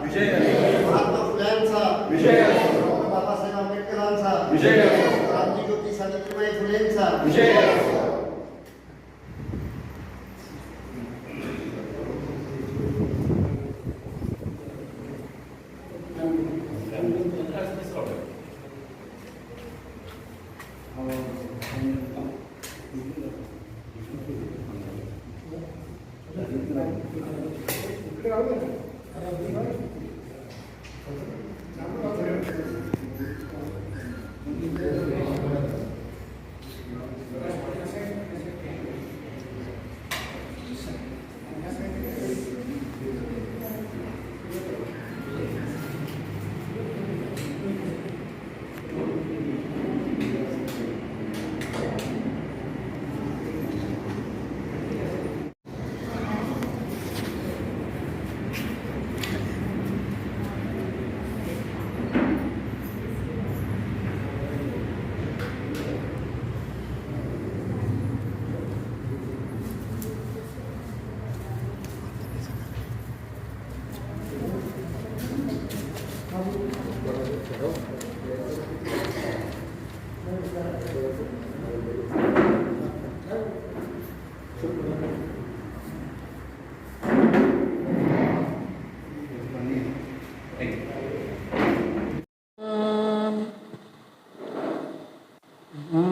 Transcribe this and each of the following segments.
विजय असो, महात्मा फुल्यांचा विजय असो, डॉक्टर बाबासाहेब आंबेडकरांचा विजय असो, क्रांतिज्योती सावित्रीबाई फुलेंचा विजय असो.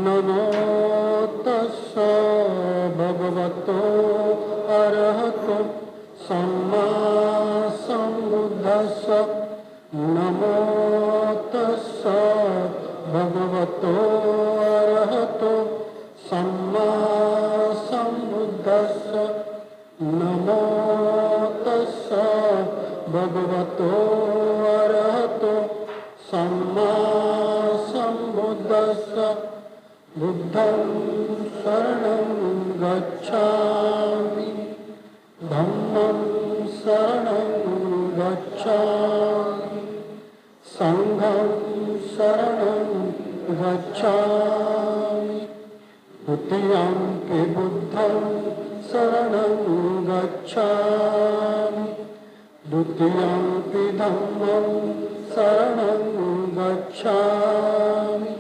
नमो तस्स भगवतो अरहतो सम्मा सम्बुद्धस्स नमो तस्स भगवतो अरहतो सम्मा सम्बुद्धस्स नमो तस्स भगवतो अरहतो सम्मा सम्बुद्धस्स बुद्धं शरणं गच्छामि धम्मं शरणं गच्छामि संघं शरणं गच्छामि द्वितीयंपि बुद्धं शरणं गच्छामि द्वितीयंपि धम्मं शरणं गच्छामि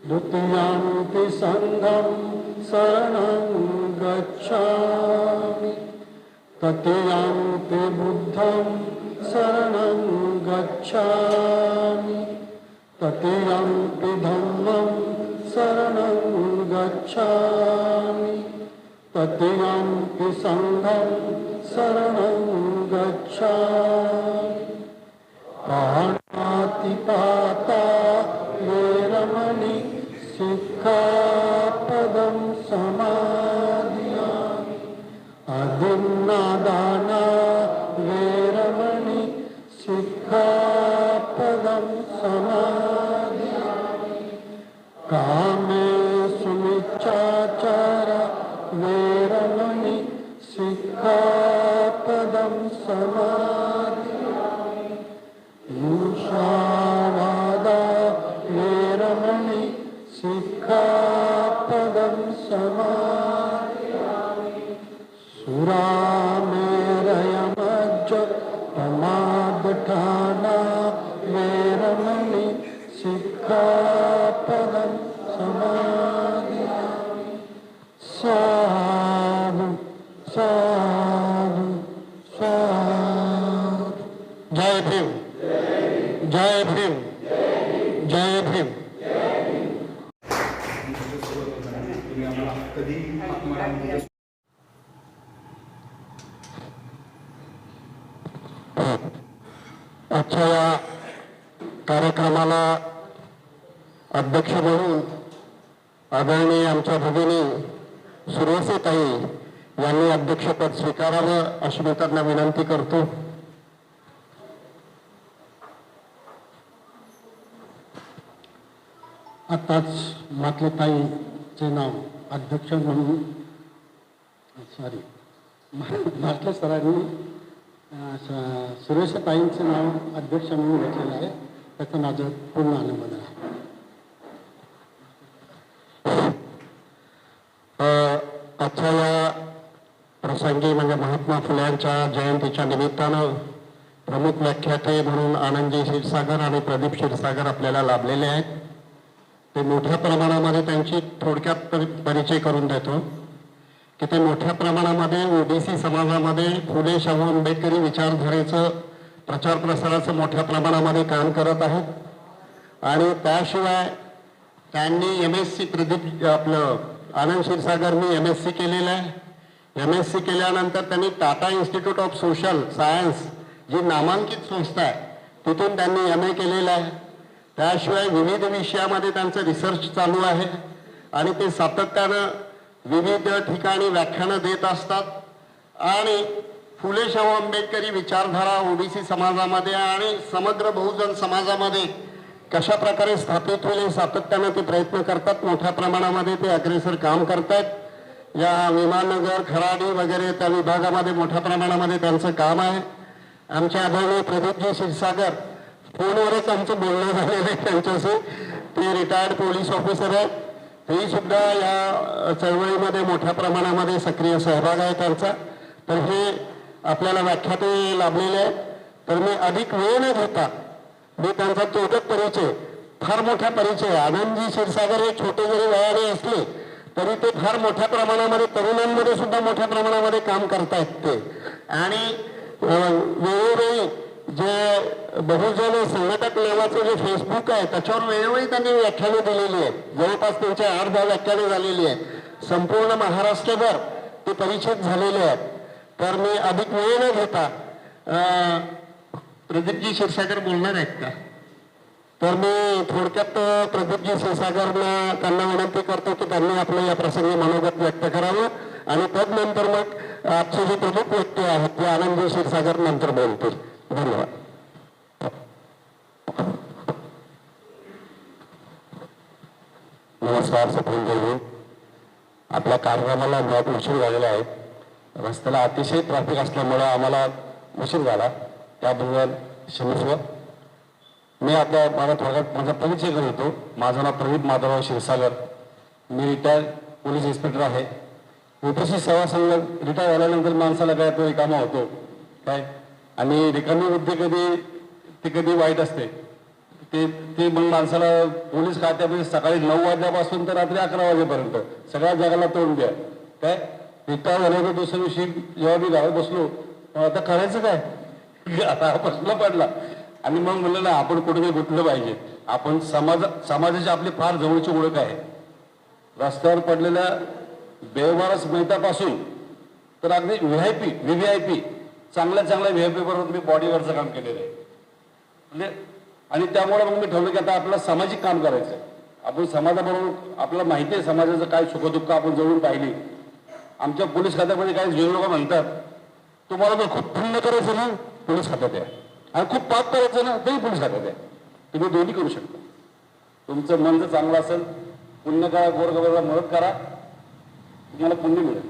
द्वितीयंपि संघं शरणं गच्छामि तृतीयंपि बुद्धं शरणं गच्छामि तृतीयंपि धम्मं शरणं गच्छामि तृतीयंपि संघं शरणं गच्छामि पाणातिपाता वेरमणि सिक्खापदं समादियामि अदिन्नादाना वेरमणि सिक्खापदं समादियामि कामेषु मिच्छाचार वेरमणि सिक्खापदं समादियामि मूषावादा वेरमणि सिक्खापदं समादियामि सुरामेरयमज्ज प्रमादठाना वेरमणि सिक्खापदं समादियामि साधु साधु साधु. जय भीम, जय भीम, जय भीम. आजच्या या कार्यक्रमाला अध्यक्ष म्हणून आदरणीय आमच्या भगिनी सुरेशताई यांनी अध्यक्षपद स्वीकारावं अशी मी त्यांना विनंती करतो. आताच मातलेताईचे नाव अध्यक्ष म्हणून मातले सरांनी सुरेशताईंचे नाव अध्यक्ष म्हणून घेतलेलं आहे. त्याचं माझं पूर्ण अभिनंदन आहे. आजच्या या प्रसंगी म्हणजे महात्मा फुल्यांच्या जयंतीच्या निमित्तानं प्रमुख व्याख्याते म्हणून आनंदजी क्षीरसागर आणि प्रदीप क्षीरसागर आपल्याला लाभलेले आहेत. ते मोठ्या प्रमाणामध्ये त्यांची थोडक्यात परिचय करून देतो की ते मोठ्या प्रमाणामध्ये ओबीसी समाजामध्ये फुले शाहू आंबेडकरी विचारधारेचं प्रचार प्रसाराचं मोठ्या प्रमाणामध्ये काम करत आहेत आणि त्याशिवाय त्यांनी MSc प्रदीप आपलं आनंद क्षीरसागरनी MSc केलेलं आहे. MSc केल्यानंतर त्यांनी Tata Institute of Social Science जी नामांकित संस्था आहे तिथून त्यांनी MA केलेलं आहे. त्याशिवाय विविध विषयामध्ये त्यांचं रिसर्च चालू आहे आणि ते सातत्यानं विविध ठिकाणी व्याख्यानं देत असतात आणि फुले शाहू आंबेडकरी विचारधारा ओबीसी समाजामध्ये आणि समग्र बहुजन समाजामध्ये कशा प्रकारे स्थापित होईल हे सातत्यानं ते प्रयत्न करतात. मोठ्या प्रमाणामध्ये ते अग्रेसर काम करतात. या विमाननगर खराडी वगैरे त्या विभागामध्ये मोठ्या प्रमाणामध्ये त्यांचं काम आहे. आमच्या आदरणीय प्रदीपजी क्षीरसागर फोनवरच आमचं बोलणं झालेलं आहे त्यांच्याशी. ते रिटायर्ड पोलीस ऑफिसर आहेत. तेही सुद्धा या चळवळीमध्ये मोठ्या प्रमाणामध्ये सक्रिय सहभाग आहे त्यांचा. तर हे आपल्याला व्याख्याते लाभलेले आहेत. तर मी अधिक वेळ न घेता मी त्यांचा तोडक परिचय फार मोठा परिचय आनंदजी क्षीरसागर हे छोटे जरी वयाने असले तरी ते फार मोठ्या प्रमाणामध्ये तरुणांमध्ये सुद्धा मोठ्या प्रमाणामध्ये काम करतायत ते. आणि वेळोवेळी जे बहुजन संघटक नावाचं जे फेसबुक आहे त्याच्यावर वेळोवेळी त्यांनी व्याख्याने दिलेली आहेत. जवळपास त्यांचे 8-10 व्याख्याने झालेली आहेत. संपूर्ण महाराष्ट्रभर ते परिचित झालेले आहेत. तर मी अधिक वेळ न घेता प्रदीपजी क्षीरसागर बोलणार आहेत का? तर मी थोडक्यात प्रदीपजी क्षीरसागरला त्यांना विनंती करतो की त्यांनी आपलं या प्रसंगी मनोगत व्यक्त करावं आणि तदनंतर मग आजचे जे प्रमुख व्यक्ती आहेत ते आनंदजी क्षीरसागर नंतर बोलतील. धन्यवाद. नमस्कार सप्रेमजी. आपल्या कार्यक्रमाला बहुत उशीर झालेला आहे. रस्त्याला अतिशय ट्रॅफिक असल्यामुळे आम्हाला उशीर झाला त्याबद्दल क्षमस्व. मी आता मला थोडक्यात माझा परिचय करतो. माझं नाव प्रदीप माधवराव क्षीरसागर. मी रिटायर्ड पोलीस इन्स्पेक्टर आहे. ओबीसी सेवा संघ रिटायर झाल्यानंतर माणसाला काय तो रिकामा होतो काय आणि रिकामी बुद्धी कधी वाईट असते. ते मग माणसाला पोलीस खात्यामध्ये सकाळी 9 वाजल्यापासून तर रात्री 11 वाजेपर्यंत सगळ्या जगाला तोंड द्या काय. रिटायर झाल्यानंतर दुसऱ्या दिवशी जेव्हा मी घरात बसलो आता करायचं काय आता प्रश्न पडला आणि मग म्हणलं ना आपण कुठेतरी गुंतलं पाहिजे. आपण समाजाची आपली फार जवळची ओळख आहे. रस्त्यावर पडलेल्या बेवारस मैतापासून तर अगदी VVIP चांगल्या VIP बरोबर मी बॉडीवरचं काम केलेलं आहे. म्हणजे आणि त्यामुळे मग मी ठरवलं की आता आपल्याला सामाजिक काम करायचं. आपण समाजाबरोबर आपल्याला माहिती आहे समाजाचं काय सुखदुःख आपण जवळून पाहिली. आमच्या पोलीस खात्यामध्ये काही जुने लोक म्हणतात तुम्हाला जर खूप पुण्य करायचं ना पोलीस खात्यात आहे आणि खूप पाप करायचं ना तरी पोलीस खात्यात आहे. तुम्ही दोन्ही करू शकता. तुमचं मन जर चांगलं असेल पुण्य करा गोरगरिबाला मदत करा तुम्हाला पुण्य मिळेल.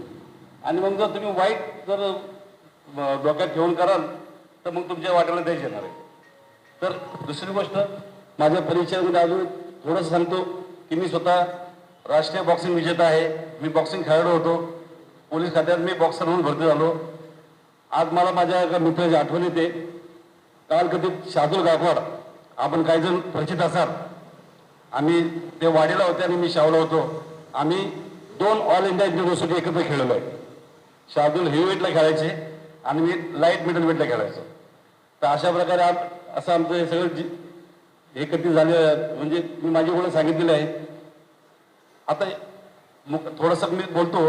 आणि मग जर तुम्ही वाईट जर डोक्यात ठेवून कराल तर मग तुमच्या वाट्याला द्यायची येणार आहे. तर दुसरी गोष्ट माझ्या परिचयामध्ये अजून थोडंसं सांगतो की मी स्वतः राष्ट्रीय बॉक्सिंग विजेता आहे. मी बॉक्सिंग खेळाडू होतो. पोलीस खात्यात मी बॉक्सर म्हणून भरती झालो. आज मला माझ्या एका मित्राची आठवण येते. काल कधी शार्दूल गायकवाड आपण काही जण परिचित असाल. आम्ही ते वाडीला होते आणि मी शावला होतो. आम्ही 2 ऑल इंडिया युनिव्हर्सिटी एकत्र खेळलो आहे. शार्दूल हेवीवेटला खेळायचे आणि मी लाईट मिडल वेटला खेळायचो. तर अशा प्रकारे असं आमचं हे सगळं एकत्रित झाले. म्हणजे मी माझी ओळख सांगितलेली आहे. आता थोडंसं मी बोलतो.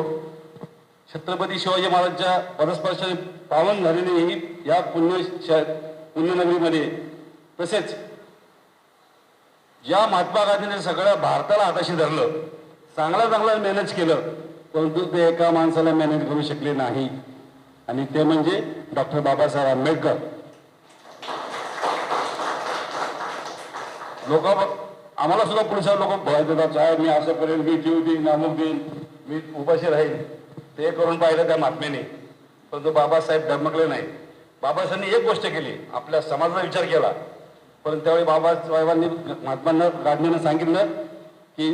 छत्रपती शिवाजी महाराजांच्या पदस्पर्शाने पावन झालेली ही या पुण्यनगरीमध्ये तसेच ज्या महात्मा गांधीने सगळ्या भारताला हाताशी धरलं चांगला मॅनेज केलं परंतु ते एका माणसाला मॅनेज करू शकले नाही आणि ते म्हणजे डॉक्टर बाबासाहेब आंबेडकर. लोक आम्हाला सुद्धा पोलिसांना लोक भय देतात साहेब मी असं करेन मी जीव देईन अमुक देईन मी उपाशी राहील. ते करून पाहिलं त्या महात्म्याने परंतु बाबासाहेब डगमगले नाही. बाबासाहेबांनी एक गोष्ट केली आपल्या समाजाचा विचार केला. परंतु त्यावेळी बाबासाहेबांनी महात्मांना गांधींना सांगितलं की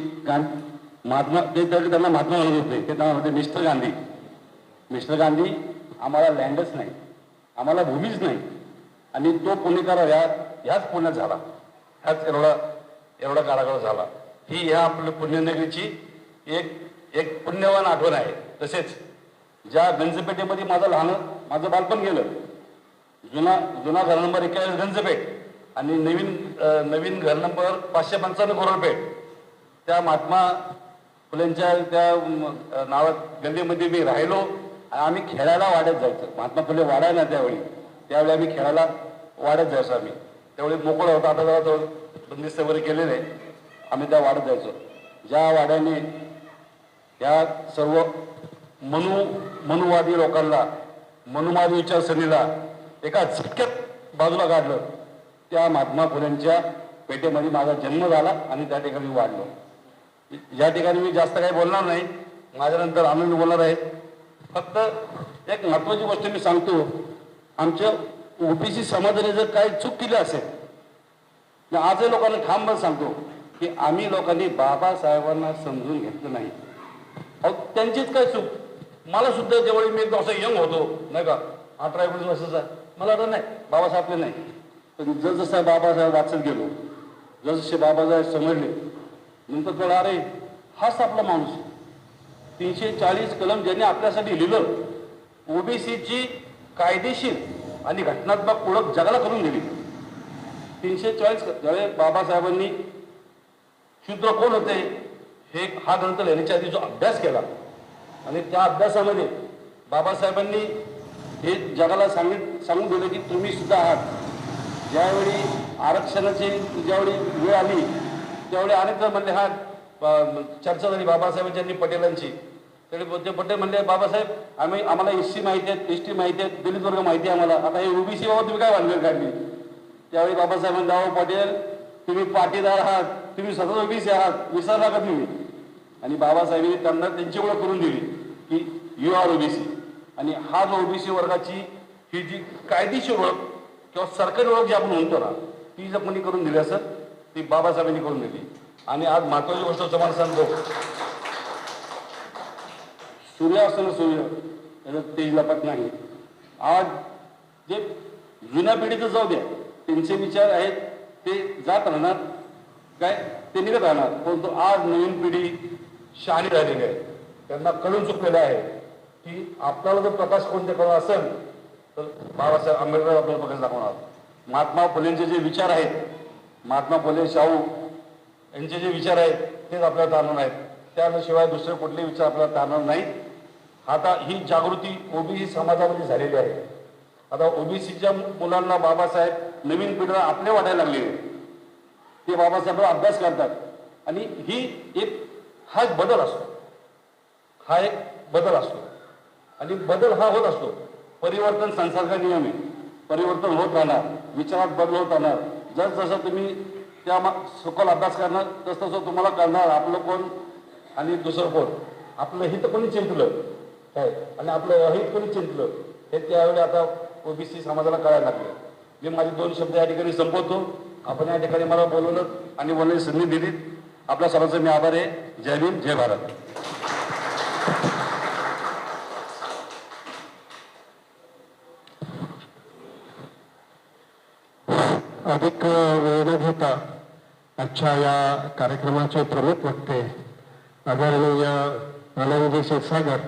महात्मा ते त्यांना महात्मा म्हणत होते. ते त्यांना होते मिस्टर गांधी आम्हाला लँडच नाही आम्हाला भूमीच नाही आणि तो पुणेकर ह्याच पुण्यात झाला, ह्याच एवढा कारागृह झाला. ही ह्या आपल्या पुण्यनगरीची एक पुण्यवान आठवण आहे. तसेच ज्या गंजपेठेमध्ये माझं बालपण गेलं, जुना घर नंबर 41 गंजपेठ आणि नवीन घर नंबर 555 कोरडपेठ, त्या महात्मा फुलेंच्या त्या नावात गल्लीमध्ये मी राहिलो. आम्ही खेळायला वाड्यात जायचं. महात्मा फुले वाडा ना त्यावेळी आम्ही खेळायला वाड्यात जायचो. आम्ही त्यावेळी मोकळं होता, आता जरा बंदिस्त वगैरे केलेलं आहे. आम्ही त्या वाड्यात जायचो. ज्या वाड्याने या सर्व मनुवादी लोकांना, मनुवादी विचारसरणीला एका झटक्यात बाजूला काढलं, त्या महात्मा फुलेंच्या पेठेमध्ये माझा जन्म झाला आणि त्या ठिकाणी वाढलो. या ठिकाणी मी जास्त काही बोलणार नाही, माझ्यानंतर आनंद बोलणार आहे. फक्त एक महत्वाची गोष्ट मी सांगतो, आमच्या ओबीसी समाजाने जर काही चूक केली असेल, आजही लोकांना ठामपणे सांगतो की आम्ही लोकांनी बाबासाहेबांना समजून घेतलं नाही. अहो त्यांचीच काय चूक. मला सुद्धा जेवढी मी एकदम असं यंग होतो नाही का, 18-19 वर्षाचा, मला वाटत नाही बाबासाहेबले नाही. पण जसं बाबासाहेब वाचत गेलो, जसं बाबासाहेब समजले, नंतर कळलं अरे हाच आपला माणूस. 340 कलम ज्यांनी आपल्यासाठी लिहिलं, ओबीसीची कायदेशीर आणि घटनात्मक ओळख जगाला करून दिली. 340 ज्यावेळेस बाबासाहेबांनी शूद्र कोण होते हा ग्रंथ लिहिण्याच्या आधी जो अभ्यास केला, आणि त्या अभ्यासामध्ये बाबासाहेबांनी हे जगाला सांगून दिलं की तुम्ही सुद्धा आहात. ज्यावेळी आरक्षणाची ज्यावेळी वेळ आली त्यावेळी अनेक जण म्हणले, हा चर्चा झाली बाबासाहेबांची आणि पटेलांची. तरी ते पटेल म्हणले, बाबासाहेब आम्हाला एससी माहिती आहेत, एसटी माहिती आहेत, दलित वर्ग माहिती आहे आम्हाला, आता हे ओबीसी बाबा तुम्ही काय भानगड काढली. त्यावेळी बाबासाहेब म्हणले, अहो पटेल तुम्ही पाटीदार आहात, तुम्ही सतत ओबीसी आहात, विसरला का तुम्ही. आणि बाबासाहेबांनी त्यांना त्यांची ओळख करून दिली की यू आर ओबीसी. आणि हा जो ओबीसी वर्गाची ही जी कायदेशीर ओळख किंवा सरकारी ओळख जी आपण म्हणतो ना, ती जर कोणी करून दिली असं ती बाबासाहेबांनी करून दिली. आणि आज महत्वाची गोष्ट तुम्हाला सांगतो, सूर्य असताना सूर्य त्याचं तेज लपत नाही. आज जे जुन्या पिढीचं जाऊ द्या, त्यांचे विचार आहेत ते जात राहणार, काय ते निघत राहणार. परंतु आज नवीन पिढी शहाणी झालेली आहे, त्यांना कळून चुकलेलं आहे की आपल्याला जर प्रकाश कोणत्या कळला असेल तर बाबासाहेब आंबेडकर आपल्याला प्रकाश दाखवणार. महात्मा फुलेंचे जे विचार आहेत, महात्मा फुले शाहू यांचे जे विचार आहेत तेच आपल्याला तारणार आहेत. त्याशिवाय दुसरे कुठले विचार आपल्याला तारणार नाहीत. आता ही जागृती ओबीसी समाजामध्ये झालेली आहे. आता ओबीसीच्या मुलांना बाबासाहेब नवीन पिढीला आपले वाटायला लागले, ते बाबासाहेबांचा अभ्यास करतात. आणि हा एक बदल असतो, हा एक बदल असतो. आणि बदल हा होत असतो. परिवर्तन संसर्ग नियम आहे, परिवर्तन होत राहणार, विचारात बदल होत राहणार. जसजसं तुम्ही त्या सखोल अभ्यास करणार तसं तुम्हाला कळणार आपलं कोण आणि दुसरं कोण. आपलं हित कोणी चिंतलं काय आणि आपलं अहित कोणी चिंतलं हे त्यावेळी आता ओबीसी समाजाला कळायला लागलं. मी माझे 2 शब्द या ठिकाणी संपवतो. आपण या ठिकाणी मला बोलवलं आणि बोलण्याची संधी दिली. आपल्या सर्वांचं मी आभार आहे. जय भीम, जय भारत. अधिक वेळ न घेता आजच्या या कार्यक्रमाचे प्रमुख वक्ते आदरणीय आनंदजी क्षीरसागर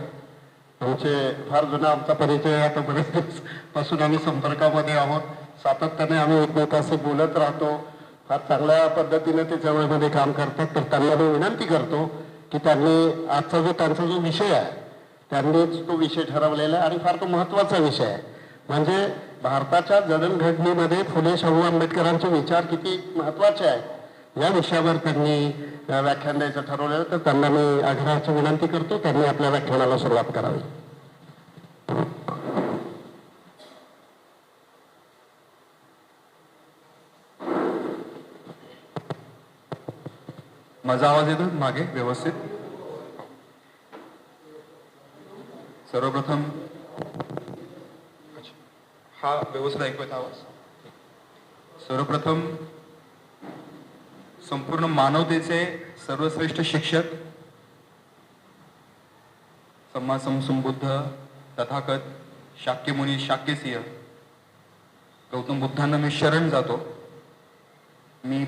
आमचे फार जुना आमचा परिचय, आता बरेच दिवसपासून आम्ही संपर्कामध्ये आहोत. सातत्याने आम्ही एकमेकांशी बोलत राहतो. फार चांगल्या पद्धतीने ते चळवळीमध्ये काम करतात. तर त्यांना मी विनंती करतो की त्यांनी आजचा त्यांचा जो विषय आहे त्यांनीच तो विषय ठरवलेला आहे आणि फार तो महत्त्वाचा विषय आहे. म्हणजे भारताच्या जडणघडणीमध्ये फुले शाहू आंबेडकरांचे विचार किती महत्त्वाचे आहेत या विषयावर त्यांनी व्याख्यान द्यायचं ठरवलेलं. तर त्यांना मी आग्रहाची विनंती करतो त्यांनी आपल्या व्याख्यानाला सुरुवात करावी. माझा आवाज येतो मागे व्यवस्थित? सर्वप्रथम हा व्यवस्थित ऐकू येतो आवाज? सर्वप्रथम संपूर्ण मानवतेचे सर्वश्रेष्ठ शिक्षक सम्मा संबुद्ध तथागत शाक्यमुनी शाक्यसिंह गौतम बुद्धांना मी शरण जातो. मी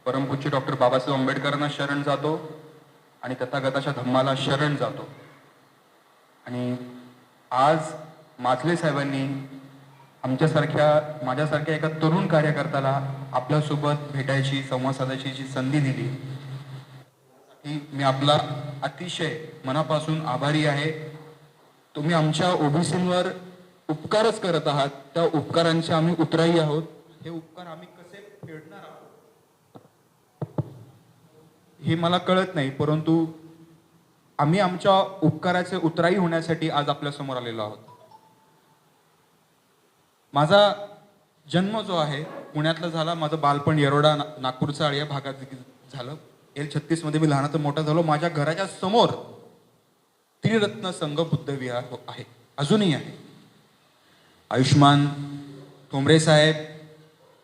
परमपूज्य डॉक्टर बाबासाहेब आंबेडकरांना शरण जातो आणि तथागताच्या धम्माला शरण जातो. आणि आज माचले साहेबांनी माझ्यासारख्या एका तरुण कार्यकर्त्याला आपल्यासोबत भेटायची, संवाद साधायची जी संधी दिली, ती मी आपला अतिशय मनापासून आभारी आहे. तुम्ही आमच्या ओबीसींवर उपकारच करत आहात, त्या उपकारांचे आम्ही उतराई आहोत. हे उपकार आम्ही कसे फेडणार आहोत हे मला कळत नाही, परंतु आम्ही आमच्या उपकाराचे उतराई होण्यासाठी आज आपल्या समोर आलेलो आहोत. माझा जन्म जो आहे पुण्यातला झाला, माझं बालपण येरोडा नागपूरचा या भागात झालं. L36 मध्ये मी लहानाचं मोठा झालो. माझ्या घराच्या समोर त्रिरत्न संघ बुद्ध विहार आहे, अजूनही आहे. आयुष्मान ठोंबरे साहेब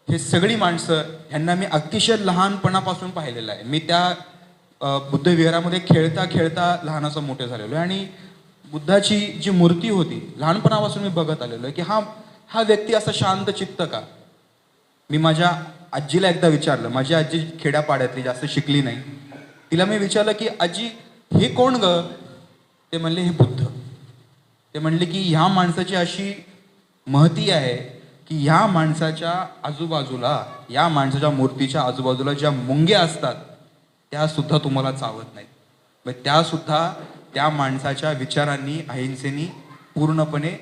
हे सगळी माणसं, ह्यांना मी अतिशय लहानपणापासून पाहिलेलं आहे. मी त्या बुद्ध विहारामध्ये खेळता खेळता लहानाचं मोठे झालेलो आहे. आणि बुद्धाची जी मूर्ती होती लहानपणापासून मी बघत आलेलो आहे की हा व्यक्ती असा शांत चित्त का. मी माझ्या आजीला एकदा विचारलं, माझी आजी खेड्यापाड्यातली, जास्त शिकली नाही. तिला मी विचारलं की आजी हे कोण ग? ते म्हणले हे बुद्ध. ते म्हणले की ह्या माणसाची अशी महती आहे की ह्या माणसाच्या आजूबाजूला, या माणसाच्या मूर्तीच्या आजूबाजूला ज्या मुंग्या असतात त्या सुद्धा तुम्हाला चावत नाहीत. मग त्या सुद्धा त्या माणसाच्या विचारांनी, अहिंसेनी पूर्णपणे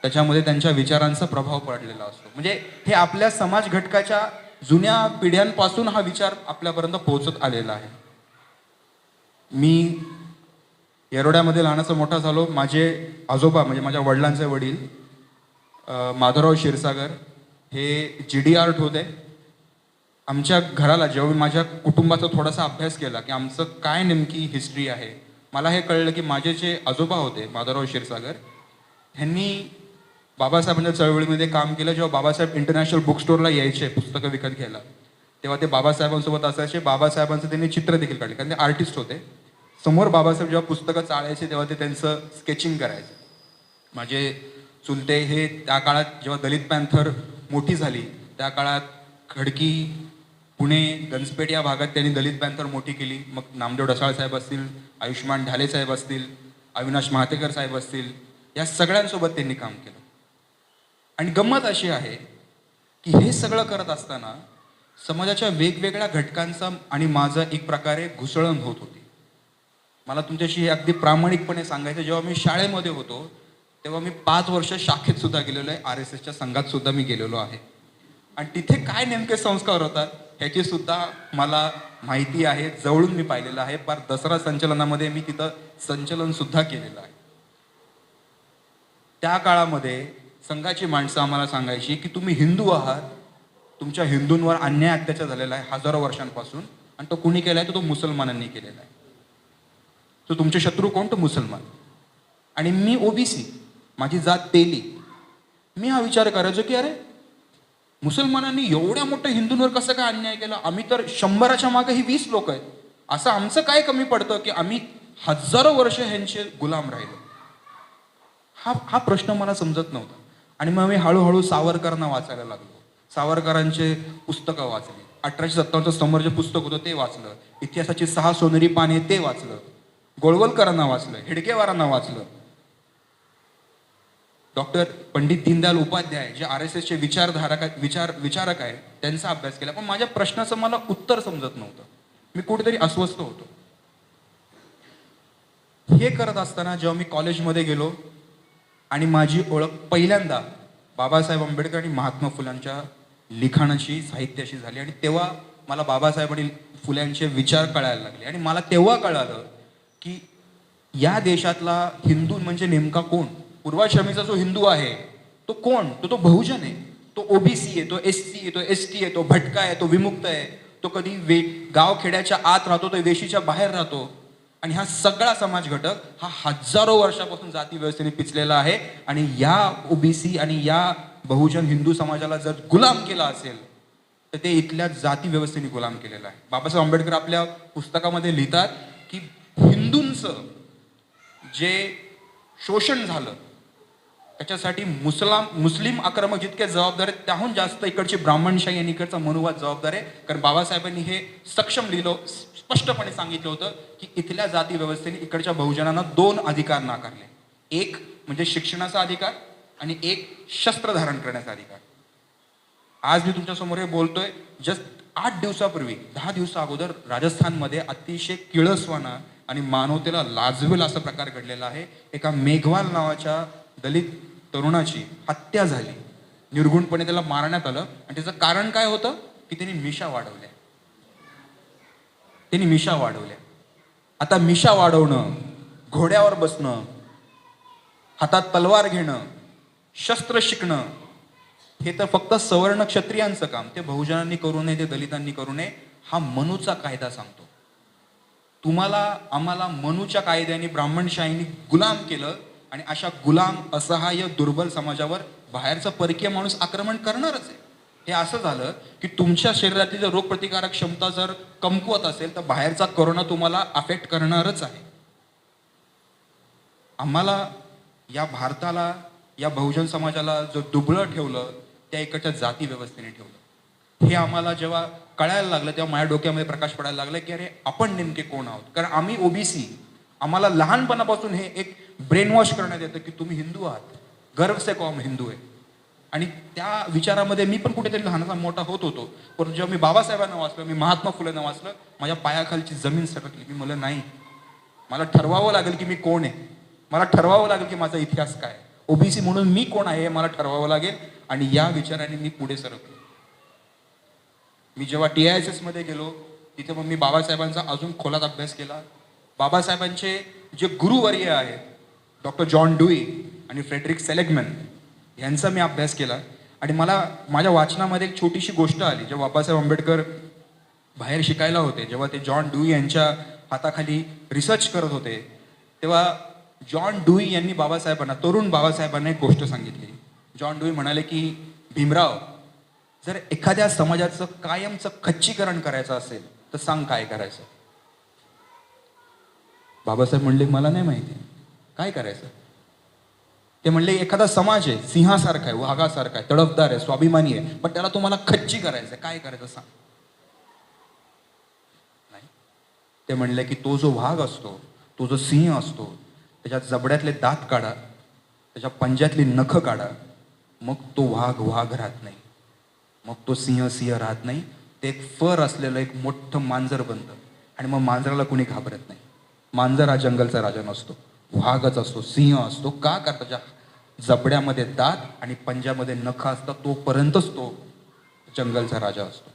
त्याच्यामध्ये त्यांच्या विचारांचा प्रभाव पडलेला असतो. म्हणजे हे आपल्या समाज घटकाच्या जुन्या पिढ्यांपासून हा विचार आपल्यापर्यंत पोहोचत आलेला आहे. मी येरोड्यामध्ये लहानाचा मोठा झालो. माझे आजोबा म्हणजे माझ्या वडिलांचे वडील माधवराव क्षीरसागर हे GD होते. आमच्या घराला जेव्हा मी माझ्या कुटुंबाचा थोडासा अभ्यास केला की आमचं काय नेमकी हिस्ट्री आहे, मला हे कळलं की माझे जे आजोबा होते माधवराव क्षीरसागर, ह्यांनी बाबासाहेबांच्या चळवळीमध्ये काम केलं. जेव्हा बाबासाहेब इंटरनॅशनल बुक स्टोअरला यायचे पुस्तकं विकत घ्यायला, तेव्हा ते बाबासाहेबांसोबत असायचे. बाबासाहेबांचं त्यांनी चित्र देखील काढले, कारण ते आर्टिस्ट होते. समोर बाबासाहेब जेव्हा पुस्तकं चाळायचे तेव्हा ते त्यांचं स्केचिंग करायचे. माझे चुलते हे त्या काळात जेव्हा दलित पॅन्थर मोठी झाली त्या काळात खडकी, पुणे, गंजपेठ या भागात त्यांनी दलित पॅन्थर मोठी केली. मग नामदेव ढसाळ साहेब असतील, आयुष्मान ढाले साहेब असतील, अविनाश महातेकर साहेब असतील, या सगळ्यांसोबत त्यांनी काम केलं. आणि गंमत अशी आहे की हे सगळं करत असताना समाजाच्या वेगवेगळ्या घटकांचा आणि माझं एक प्रकारे घुसळण होत होती. मला तुमच्याशी हे अगदी प्रामाणिकपणे सांगायचं, जेव्हा मी शाळेमध्ये होतो तेव्हा मी 5 वर्ष शाखेत सुद्धा गेलेलो आहे, RSSच्या संघात सुद्धा मी गेलेलो आहे. आणि तिथे काय नेमके संस्कार होतात ह्याची सुद्धा मला माहिती आहे, जवळून मी पाहिलेलं आहे. पार दसरा संचलनामध्ये मी तिथं संचलन सुद्धा केलेलं आहे. त्या काळामध्ये संघाची माणसं आम्हाला सांगायची की तुम्ही हिंदू आहात, तुमच्या हिंदूंवर अन्याय अत्याचार झालेला आहे हजारो वर्षांपासून, आणि तो कुणी केलाय? तो मुसलमानांनी केलेला आहे. तो तुमचे शत्रू कोण? तो मुसलमान. आणि मी OBC, माझी जात तेली. मी हा विचार करायचो की अरे मुसलमानांनी एवढ्या मोठ्या हिंदूंवर कसं काय अन्याय केला? आम्ही तर 100च्या मागे ही 20 लोक आहेत. असं आमचं काय कमी पडतं की आम्ही हजारो वर्ष ह्यांचे गुलाम राहिलो? हा प्रश्न मला समजत नव्हता. आणि मग मी हळूहळू सावरकरांना वाचायला लागलो. सावरकरांचे पुस्तकं वाचली. 1857चं समर जे पुस्तक होतं ते वाचलं. इतिहासाची 6 सोनेरी पाने ते वाचलं. गोळवलकरांना वाचलं, हेडगेवारांना वाचलं. डॉक्टर पंडित दीनदयाल उपाध्याय जे RSSचे विचारक आहेत त्यांचा अभ्यास केला. पण माझ्या प्रश्नाचं मला उत्तर समजत नव्हतं. मी कुठेतरी अस्वस्थ होतो. हे करत असताना जेव्हा मी कॉलेजमध्ये गेलो आणि माझी ओळख पहिल्यांदा बाबासाहेब आंबेडकर आणि महात्मा फुलांच्या लिखाणाची, साहित्याशी झाली. आणि तेव्हा मला बाबासाहेब आणि फुल्यांचे विचार कळायला लागले. आणि मला तेव्हा कळालं की या देशातला हिंदू म्हणजे नेमका कोण? पूर्वाश्रमीचा जो हिंदू आहे तो कोण? तो बहुजन आहे, तो OBC आहे, तो SC आहे, तो ST आहे, तो भटका आहे, तो विमुक्त आहे, तो कधी गाव खेड्याच्या आत राहतो, तो वेशीच्या बाहेर राहतो. आणि हा सगळा समाज घटक हा हजारो वर्षापासून जाती व्यवस्थेने पिचलेला आहे. आणि या OBC आणि या बहुजन हिंदू समाजाला जर गुलाम केला असेल तर ते इथल्या जाती व्यवस्थेने गुलाम केलेला आहे. बाबासाहेब आंबेडकर आपल्या पुस्तकामध्ये लिहितात की हिंदूंचं जे शोषण झालं त्याच्यासाठी मुस्लिम आक्रमक जितके जबाबदार आहेत त्याहून जास्त इकडची ब्राह्मणशाही आणि इकडचा मनुवाद जबाबदार आहे. कारण बाबासाहेबांनी हे सक्षम लिहिलं, स्पष्टपणे सांगितलं होतं की इथल्या जाती व्यवस्थेने इकडच्या बहुजनांना 2 अधिकार नाकारले. एक म्हणजे शिक्षणाचा अधिकार आणि एक शस्त्र धारण करण्याचा अधिकार. आज मी तुमच्यासमोर हे बोलतोय, जस्ट 8 दिवसापूर्वी 10 दिवसा अगोदर राजस्थानमध्ये अतिशय किळसवाना आणि मानवतेला लाजवेल असा प्रकार घडलेला आहे. एका मेघवाल नावाच्या दलित तरुणाची हत्या झाली. निर्गुणपणे त्याला मारण्यात आलं आणि त्याचं कारण काय होतं की त्यांनी मिशा वाढवल्या. आता मिशा वाढवणं, घोड्यावर बसणं, हातात तलवार घेणं, शस्त्र शिकणं हे तर फक्त सवर्ण क्षत्रियांचं काम. ते बहुजनांनी करू नये, ते दलितांनी करू नये. हा मनूचा कायदा सांगतो. तुम्हाला आम्हाला मनूच्या कायद्याने ब्राह्मणशाहीने गुलाम केलं आणि अशा गुलाम, असहाय्य, दुर्बल समाजावर बाहेरचा परकीय माणूस आक्रमण करणारच आहे. हे असं झालं की तुमच्या शरीरातली जर रोगप्रतिकारक क्षमता जर कमकुवत असेल तर बाहेरचा कोरोना तुम्हाला अफेक्ट करणारच आहे. आम्हाला, या भारताला, या बहुजन समाजाला जो दुबळं ठेवलं त्या इकडच्या जाती व्यवस्थेने ठेवलं. हे आम्हाला जेव्हा कळायला लागलं तेव्हा माझ्या डोक्यामध्ये प्रकाश पडायला लागला की अरे आपण नेमके कोण आहोत. कारण आम्ही ओबीसी, आम्हाला लहानपणापासून हे एक ब्रेन वॉश करण्यात येतं की तुम्ही हिंदू आहात, गर्व से कौम हिंदू आहे. आणि त्या विचारामध्ये मी पण कुठेतरी लहानाचा मोठा होत होतो. पण जेव्हा मी बाबासाहेबांना वाचलं, मी महात्मा फुलेंना वाचलं, माझ्या पायाखालची जमीन सरकली. मी मला नाही, मला ठरवावं लागेल की मी कोण आहे, मला ठरवावं लागेल की माझा इतिहास काय, ओबीसी म्हणून मी कोण आहे हे मला ठरवावं लागेल. आणि या विचाराने मी पुढे सरकलो. मी जेव्हा TISS मध्ये गेलो तिथे मग मी बाबासाहेबांचा अजून खोलात अभ्यास केला. बाबासाहेबांचे जे गुरुवर्य आहेत डॉक्टर जॉन ड्यूई आणि फ्रेडरिक सेलिग्मन यांचा मी अभ्यास केला. आणि मला माझ्या वाचनामध्ये एक छोटीशी गोष्ट आली. जेव्हा बाबासाहेब आंबेडकर बाहेर शिकायला होते, जेव्हा ते जॉन ड्यूई यांच्या हाताखाली रिसर्च करत होते, तेव्हा जॉन ड्यूई यांनी बाबासाहेबांना, तरुण बाबासाहेबांना एक गोष्ट सांगितली. जॉन ड्यूई म्हणाले की भीमराव, जर एखाद्या समाजाचं कायमचं खच्चीकरण करायचं असेल तर सांग काय करायचं. बाबासाहेब म्हणले मला नाही माहिती काय करायचं. ते म्हणले एखादा समाज आहे, सिंहासारखा आहे, वाघासारखा आहे, तडफदार आहे, स्वाभिमानी आहे, पण त्याला तुम्हाला खच्ची करायचं, काय करायचं सांग. नाही, ते म्हणले की तो जो वाघ असतो, तो जो सिंह असतो, त्याच्या जबड्यातले दात काढा, त्याच्या पंजातली नखं काढा, मग तो वाघ वाघ राहत नाही, मग तो सिंह सिंह राहत नाही. ते एक फर असलेलं एक मोठं मांजर बनतं आणि मग मांजराला कुणी घाबरत नाही. मांजर हा जंगलचा राजा नसतो, वाघच असतो, सिंह असतो. का? कारण त्याच्या जबड्यामध्ये दात आणि पंजामध्ये नखं असतात, तोपर्यंतच तो जंगलचा राजा असतो.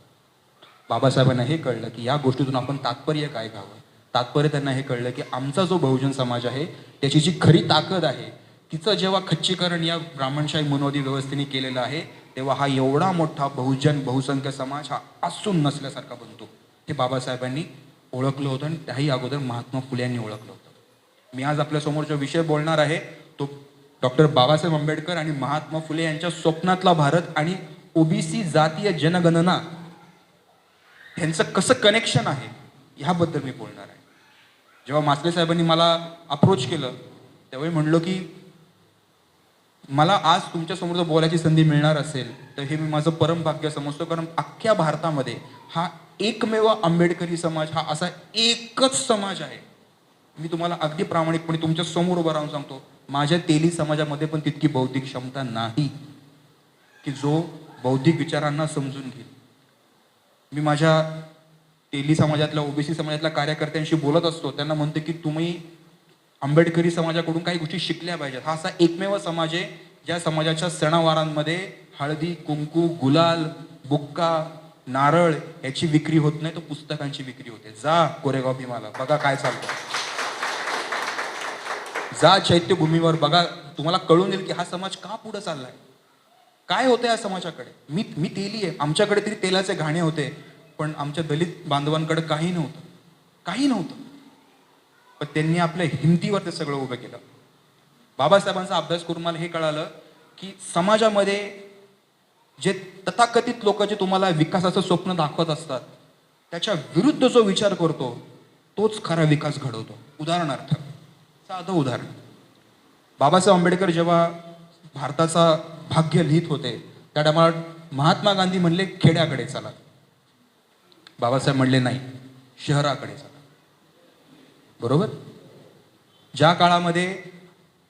बाबासाहेबांना हे कळलं की या गोष्टीतून आपण तात्पर्य काय घ्यावं. तात्पर्य त्यांना हे कळलं की आमचा जो बहुजन समाज आहे त्याची जी खरी ताकद आहे, तिचं जेव्हा खच्चीकरण या ब्राह्मणशाही मनोवादी व्यवस्थेने केलेलं आहे, तेव्हा हा एवढा मोठा बहुसंख्य समाज हा असून नसल्यासारखा बनतो. हे बाबासाहेबांनी ओळखलं होतं आणि त्याही अगोदर महात्मा फुले यांनी ओळखलं होतं. मी आज आपल्यासमोर जो विषय बोलणार आहे तो डॉक्टर बाबासाहेब आंबेडकर आणि महात्मा फुले यांच्या स्वप्नातला भारत आणि ओबीसी जातीय जनगणना यांचं कसं कनेक्शन आहे ह्याबद्दल मी बोलणार आहे. जेव्हा मासले साहेबांनी मला अप्रोच केलं त्यावेळी म्हणलो की मला आज तुमच्यासमोर जर बोलायची संधी मिळणार असेल तर हे मी माझं परम भाग्य समजतो. कारण अख्ख्या भारतामध्ये हा एकमेव आंबेडकरी समाज, हा असा एकच समाज आहे. मी तुम्हाला अगदी प्रामाणिकपणे तुमच्या समोर उभं राहून सांगतो, माझ्या तेली समाजामध्ये पण तितकी बौद्धिक क्षमता नाही की जो बौद्धिक विचारांना समजून घेईल. मी माझ्या तेली समाजातल्या, ओबीसी समाजातल्या कार्यकर्त्यांशी बोलत असतो, त्यांना म्हणते की तुम्ही आंबेडकरी समाजाकडून काही गोष्टी शिकल्या पाहिजेत. हा असा एकमेव समाज आहे ज्या समाजाच्या सणावारांमध्ये हळदी, कुंकू, गुलाल, बुक्का, नारळ याची विक्री होत नाही, तर पुस्तकांची विक्री होते. जा कोरेगाव भीमाला बघा काय चालतं, जा चैत्यभूमीवर बघा, तुम्हाला कळून येईल की हा समाज का पुढे चाललाय, काय होतं या समाजाकडे. मी तेली आहे, आमच्याकडे तरी तेलाचे घाणे होते, पण आमच्या दलित बांधवांकडे काही नव्हतं. पण त्यांनी आपल्या हिमतीवर ते सगळं उभं केलं. बाबासाहेबांचा अभ्यास करून मला हे कळालं की समाजामध्ये जे तथाकथित लोक जे तुम्हाला विकासाचं स्वप्न दाखवत असतात त्याच्या विरुद्ध जो विचार करतो तोच खरा विकास घडवतो. उदाहरणार्थ, साधं उदाहरण, बाबासाहेब आंबेडकर जेव्हा भारताचा भाग्य लिहित होते त्या टायमाला महात्मा गांधी म्हणले खेड्याकडे चला, बाबासाहेब म्हणले नाही शहराकडे चला. बरोबर. ज्या काळामध्ये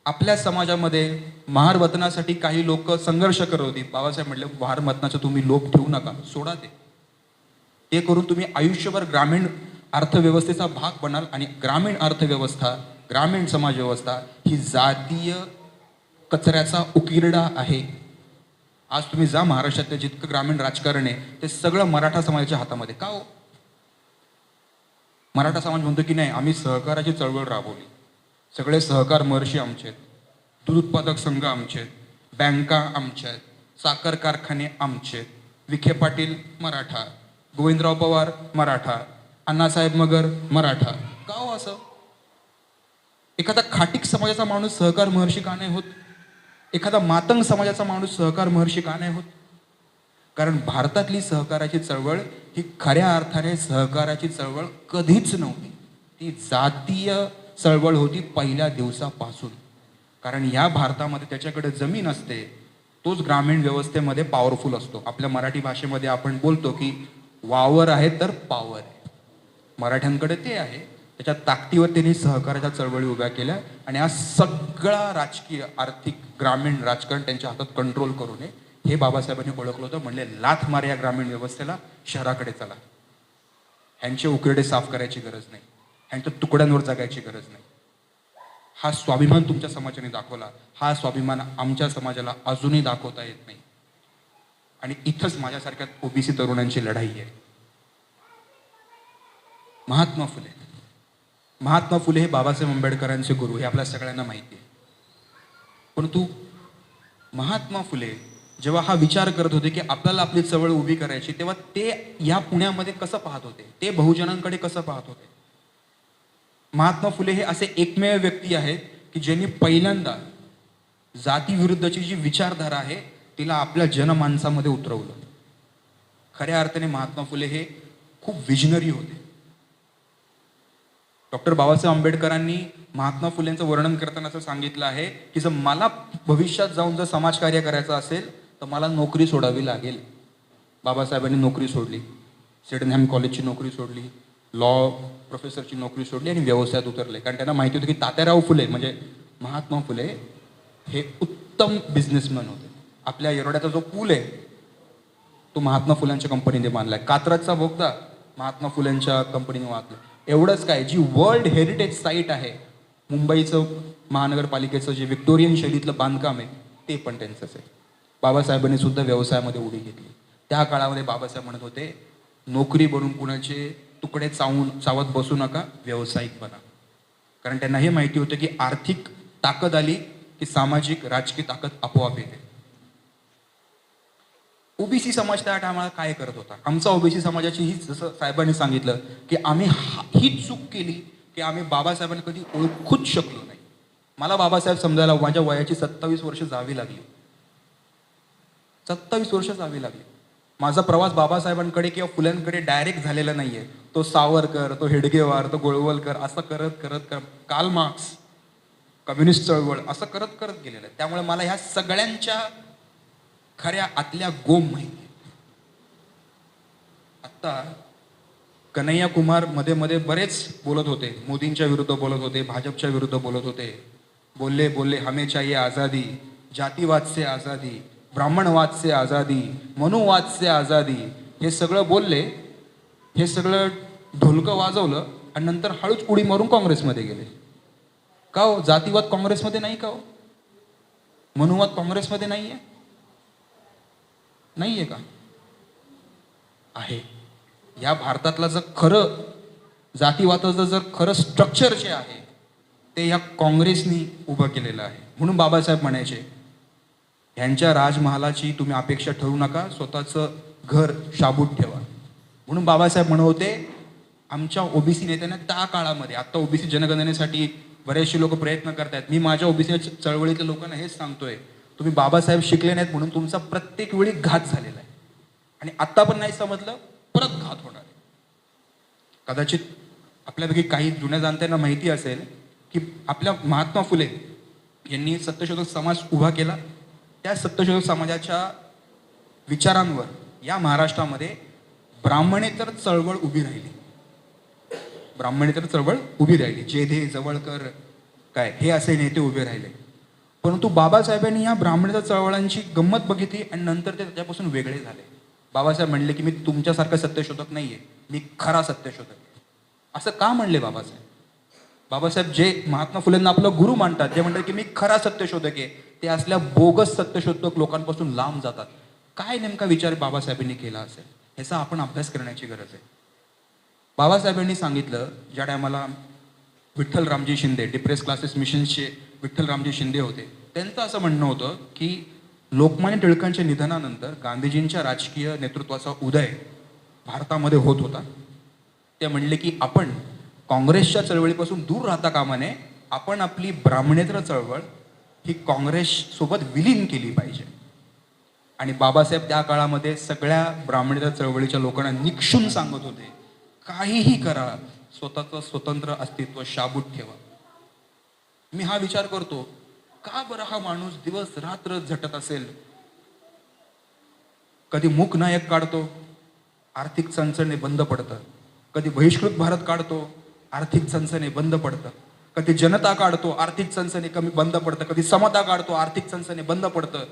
आपल्या समाजामध्ये महारवतनासाठी काही लोक संघर्ष करत होती, बाबासाहेब म्हणले महारवतनाचं तुम्ही लोक ठेवू नका, सोडा ते करून तुम्ही आयुष्यभर ग्रामीण अर्थव्यवस्थेचा भाग बनाल. आणि ग्रामीण अर्थव्यवस्था, ग्रामीण समाज व्यवस्था ही जातीय कचऱ्याचा उकिरडा आहे. आज तुम्ही जा महाराष्ट्रातलं जितकं ग्रामीण राजकारण आहे ते सगळं मराठा समाजाच्या हातामध्ये. का हो? मराठा समाज म्हणतो की नाही आम्ही सहकाराची चळवळ राबवली, सगळे सहकार महर्षी आमचे आहेत, दूध उत्पादक संघ आमचे आहेत, बँका आमच्या आहेत, साखर कारखाने आमचे आहेत, विखे पाटील मराठा, गोविंदराव पवार मराठा, अण्णासाहेब मगर मराठा. का हो असं? एखादा खाटीक समाजाचा माणूस सहकार महर्षी का नाही होत? एखादा मातंग समाजाचा माणूस सहकार महर्षी का नाही होत? कारण भारतातली सहकाराची चळवळ ही खऱ्या अर्थाने सहकाराची चळवळ कधीच नव्हती. ती जातीय चळवळ होती पहिल्या दिवसापासून. कारण या भारतामध्ये त्याच्याकडे जमीन असते तोच ग्रामीण व्यवस्थेमध्ये पॉवरफुल असतो. आपल्या मराठी भाषेमध्ये आपण बोलतो की वावर आहे तर पॉवर आहे. मराठ्यांकडे ते आहे. त्याच्या ताकदीवर त्यांनी सहकाराच्या चळवळी उभ्या केल्या आणि हा सगळा राजकीय आर्थिक ग्रामीण राजकारण त्यांच्या हातात कंट्रोल करू नये हे बाबासाहेबांनी ओळखलं होतं. म्हणले लाथ मार या ग्रामीण व्यवस्थेला, शहराकडे चला. ह्यांचे उकिरडे साफ करायची गरज नाही, ह्यांच्या तुकड्यांवर जगायची गरज नाही. हा स्वाभिमान तुमच्या समाजाने दाखवला, हा स्वाभिमान आमच्या समाजाला अजूनही दाखवता येत नाही. आणि इथंच माझ्यासारख्या ओबीसी तरुणांची लढाई आहे. महात्मा फुले हे बाबासाहेब आंबेडकरांचे गुरु हे आपल्या सगळ्यांना माहिती आहे. परंतु महात्मा फुले जेव्हा हा विचार करत होते की आपल्याला आपली चळवळ उभी करायची, तेव्हा ते या पुण्यामध्ये कसं पाहत होते, ते बहुजनांकडे कसं पाहत होते? महात्मा फुले हे असे एकमेव व्यक्ती आहेत की ज्यांनी पहिल्यांदा जातीविरुद्धची जी विचारधारा आहे तिला आपल्या जनमानसामध्ये उतरवलं. खऱ्या अर्थाने महात्मा फुले हे खूप विजनरी होते. डॉक्टर बाबासाहेब आंबेडकरांनी महात्मा फुलेंचं वर्णन करताना असं सांगितलं आहे की जर मला भविष्यात जाऊन जर समाजकार्य करायचं असेल तर मला नोकरी सोडावी लागेल. बाबासाहेबांनी नोकरी सोडली, सिडनहॅम कॉलेजची नोकरी सोडली, लॉ प्रोफेसरची नोकरी सोडली आणि व्यवसायात उतरले. कारण त्यांना माहिती होतं की तात्याराव फुले म्हणजे महात्मा फुले हे उत्तम बिझनेसमॅन होते. आपल्या येरवड्याचा जो पूल आहे तो महात्मा फुलेंच्या कंपनीने बांधलाय. कात्रजचा बोगदा महात्मा फुलेंच्या कंपनीने बांधला. एवढंच काय, जी वर्ल्ड हेरिटेज साईट आहे मुंबईचं महानगरपालिकेचं जे विक्टोरियन शैलीतलं बांधकाम आहे ते पण त्यांचंच आहे. बाबासाहेबांनी सुद्धा व्यवसायामध्ये उडी घेतली. त्या काळामध्ये बाबासाहेब म्हणत होते नोकरी बनून कुणाचे तुकडे चावत बसू नका, व्यावसायिक बना. कारण त्यांना हे माहिती होतं की आर्थिक ताकद आली की सामाजिक राजकीय ताकद आपोआप येते. ओबीसी समाज त्या टायमाला काय करत होता? आमचा ओबीसी समाजाची ही जसं साहेबांनी सांगितलं की आम्ही हीच चूक केली की आम्ही बाबासाहेबांना कधी ओळखूच शकलो नाही. मला बाबासाहेब समजायला माझ्या वयाची 27 वर्ष जावी लागली. 27 वर्ष जावी लागली. माझा प्रवास बाबासाहेबांकडे किंवा फुल्यांकडे डायरेक्ट झालेला नाहीये. तो सावरकर, तो हेडगेवार, तो गोळवलकर असं करत करत कार्ल मार्क्स, कम्युनिस्ट चळवळ असं करत करत गेलेलं आहे. त्यामुळे मला ह्या सगळ्यांच्या खऱ्या आतल्या गोम माहिती. आता कन्हैया कुमार मध्ये मध्ये बरेच बोलत होते, मोदींच्या विरुद्ध बोलत होते, भाजपच्या विरुद्ध बोलत होते. बोलले बोलले हमें चाहिए आजादी, जातीवाद से आजादी, ब्राह्मणवाद से आजादी, मनुवाद से आजादी, हे सगळं बोलले, हे सगळं ढोलकं वाजवलं आणि नंतर हळूच उडी मारून काँग्रेसमध्ये गेले. का हो? जातीवाद काँग्रेसमध्ये नाही का हो? मनुवाद काँग्रेसमध्ये नाहीये? नाहीये का? आहे. या भारतातलं जर खरं जातीवादाचं जर खरं स्ट्रक्चर जे आहे ते या काँग्रेसनी उभं केलेलं आहे. म्हणून बाबासाहेब म्हणायचे ह्यांच्या राजमहालाची तुम्ही अपेक्षा ठेवू नका, स्वतःचं घर शाबूत ठेवा. म्हणून बाबासाहेब म्हणत होते आमच्या ओबीसी नेत्यांना त्या काळामध्ये, आता ओबीसी जनगणनेसाठी बरेचसे लोक प्रयत्न करतायत, मी माझ्या ओबीसी चळवळीतल्या लोकांना हेच सांगतोय, तुम्ही बाबासाहेब शिकले नाहीत म्हणून तुमचा प्रत्येक वेळी घात झालेला आहे आणि आत्ता पण नाही समजलं परत घात होणार आहे. कदाचित आपल्यापैकी काही जुन्या जाणत्यांना माहिती असेल की आपल्या महात्मा फुले यांनी सत्यशोधक समाज उभा केला त्या सत्यशोधक समाजाच्या विचारांवर या महाराष्ट्रामध्ये ब्राह्मणेतर चळवळ उभी राहिली. ब्राह्मणेतर चळवळ उभी राहिली. जेधे जवळकर काय हे असे नेते उभे राहिले. परंतु बाबासाहेबांनी या ब्राह्मणेतर चळवळांची गंमत बघितली आणि नंतर ते त्याच्यापासून वेगळे झाले. बाबासाहेब म्हणले की मी तुमच्यासारखा सत्यशोधक नाहीये, मी खरा सत्यशोधक आहे. असं का म्हणले बाबासाहेब? बाबासाहेब जे महात्मा फुलेंना आपलं गुरु मानतात, जे म्हणतात की मी खरा सत्यशोधक आहे, ते असल्या बोगस सत्यशोधक लोकांपासून लांब जातात. काय नेमका विचार बाबासाहेबांनी केला असेल ह्याचा आपण अभ्यास करण्याची गरज आहे. बाबासाहेबांनी सांगितलं, ज्या टायमाला विठ्ठल रामजी शिंदे डिप्रेस क्लासेस मिशनचे विठ्ठल रामजी शिंदे होते, त्यांचं असं म्हणणं होतं की लोकमान्य टिळकांच्या निधनानंतर गांधीजींच्या राजकीय नेतृत्वाचा उदय भारतामध्ये होत होता. ते म्हणले की आपण काँग्रेसच्या चळवळीपासून दूर राहता कामा नये, आपण आपली ब्राह्मणेतर चळवळ ही काँग्रेस सोबत विलीन केली पाहिजे. आणि बाबासाहेब त्या काळामध्ये सगळ्या ब्राह्मणेतर चळवळीच्या लोकांना निक्षून सांगत होते, काहीही करा, स्वतःचं स्वतंत्र अस्तित्व शाबूत ठेवा. मी हा विचार करतो, का बरं हा माणूस दिवस रात्र झटत असेल? कधी मूक नायक काढतो, आर्थिक चणचणे बंद पडतं. कधी बहिष्कृत भारत काढतो, आर्थिक चणचणे बंद पडतं. कधी जनता काढतो, आर्थिक चणचणे कमी बंद पडतं. कधी समता काढतो, आर्थिक चणचणे बंद पडतं.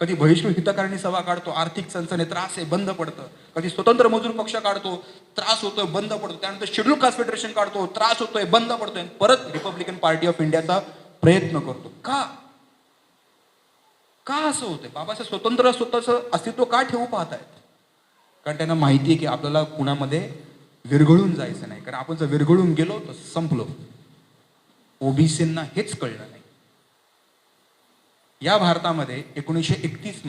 कधी बहिष्कृत हितकारणी सभा काढतो, आर्थिक चणचणे त्रास आहे बंद पडतं. कधी स्वतंत्र मजूर पक्ष काढतो, त्रास होतोय बंद पडतो. त्यानंतर शेड्यूल कास्ट फेडरेशन काढतो, त्रास होतोय बंद पडतोय. परत रिपब्लिकन पार्टी ऑफ इंडियाचा प्रयत्न करतो. का का असं होतंय? बाबासाहेब स्वतंत्र स्वतःचं अस्तित्व का ठेवू पाहतायत? कारण त्यांना माहिती आहे की आपल्याला कुणामध्ये विरघळून जायचं नाही. कारण आपण जर विरघळून गेलो तर संपलो. ओबीसींना हेच कळलं नाही. या भारतामध्ये 1931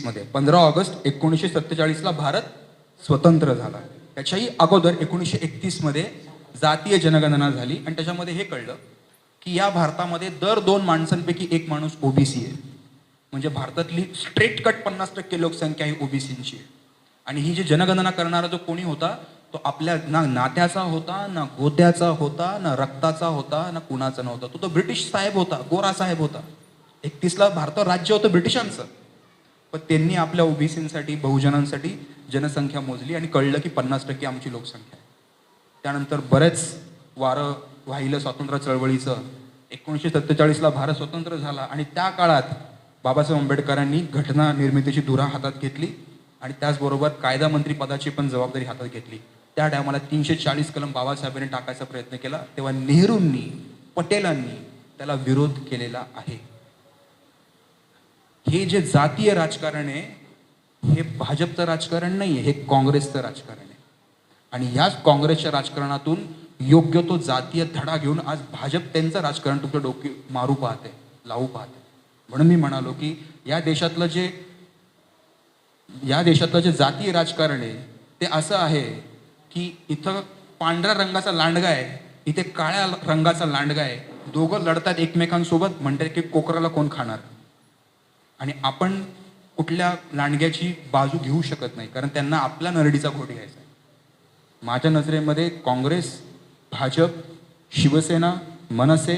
मध्ये 15 ऑगस्ट 1947 ला भारत स्वतंत्र झाला. त्याच्याही अगोदर 1931 मध्ये जातीय जनगणना झाली आणि त्याच्यामध्ये हे कळलं की या भारतामध्ये दर 2 माणसांपैकी 1 माणूस ओबीसी आहे. म्हणजे भारतातली स्ट्रेट कट 50% लोकसंख्या ही ओबीसींची आहे. आणि ही जी जनगणना करणारा जो कोणी होता, तो आपल्या ना नात्याचा होता, ना गोत्याचा होता, ना रक्ताचा होता, ना कुणाचा नव्हता. तो ब्रिटिश साहेब होता, गोरा साहेब होता. 31 ला भारतावर राज्य होतं ब्रिटिशांचं. पण त्यांनी आपल्या ओबीसींसाठी, बहुजनांसाठी जनसंख्या मोजली आणि कळलं की 50% आमची लोकसंख्या आहे. त्यानंतर बरेच वारं वाहिलं स्वातंत्र्य चळवळीचं. 1947 ला भारत स्वतंत्र झाला आणि त्या काळात बाबासाहेब आंबेडकरांनी घटना निर्मितीची धुरा हातात घेतली आणि त्याचबरोबर कायदा मंत्री पदाची पण जबाबदारी हातात घेतली. त्या टायमाला 340 कलम बाबासाहेबांनी टाकायचा प्रयत्न केला. तेव्हा नेहरूंनी, पटेलांनी त्याला विरोध केलेला आहे. हे जे जातीय राजकारण आहे, हे भाजपचं राजकारण नाही आहे, हे काँग्रेसचं राजकारण आहे. आणि याच काँग्रेसच्या राजकारणातून योग्य तो जातीय धडा घेऊन आज भाजप त्यांचं राजकारण तुमच्या डोके मारू पाहते, लावू पाहते. म्हणून मी म्हणालो की या देशातलं जे जातीय राजकारण आहे ते असं आहे की इथं पांढऱ्या रंगाचा लांडगा आहे, इथे काळ्या रंगाचा लांडगा आहे. दोघं लढतात एकमेकांसोबत, म्हणतात की कोकराला कोण खाणार. आणि आपण कुठल्या लांडग्याची बाजू घेऊ शकत नाही, कारण त्यांना आपल्या नरडीचा घोट घ्यायचा आहे. माझ्या नजरेमध्ये काँग्रेस, भाजप, शिवसेना, मनसे,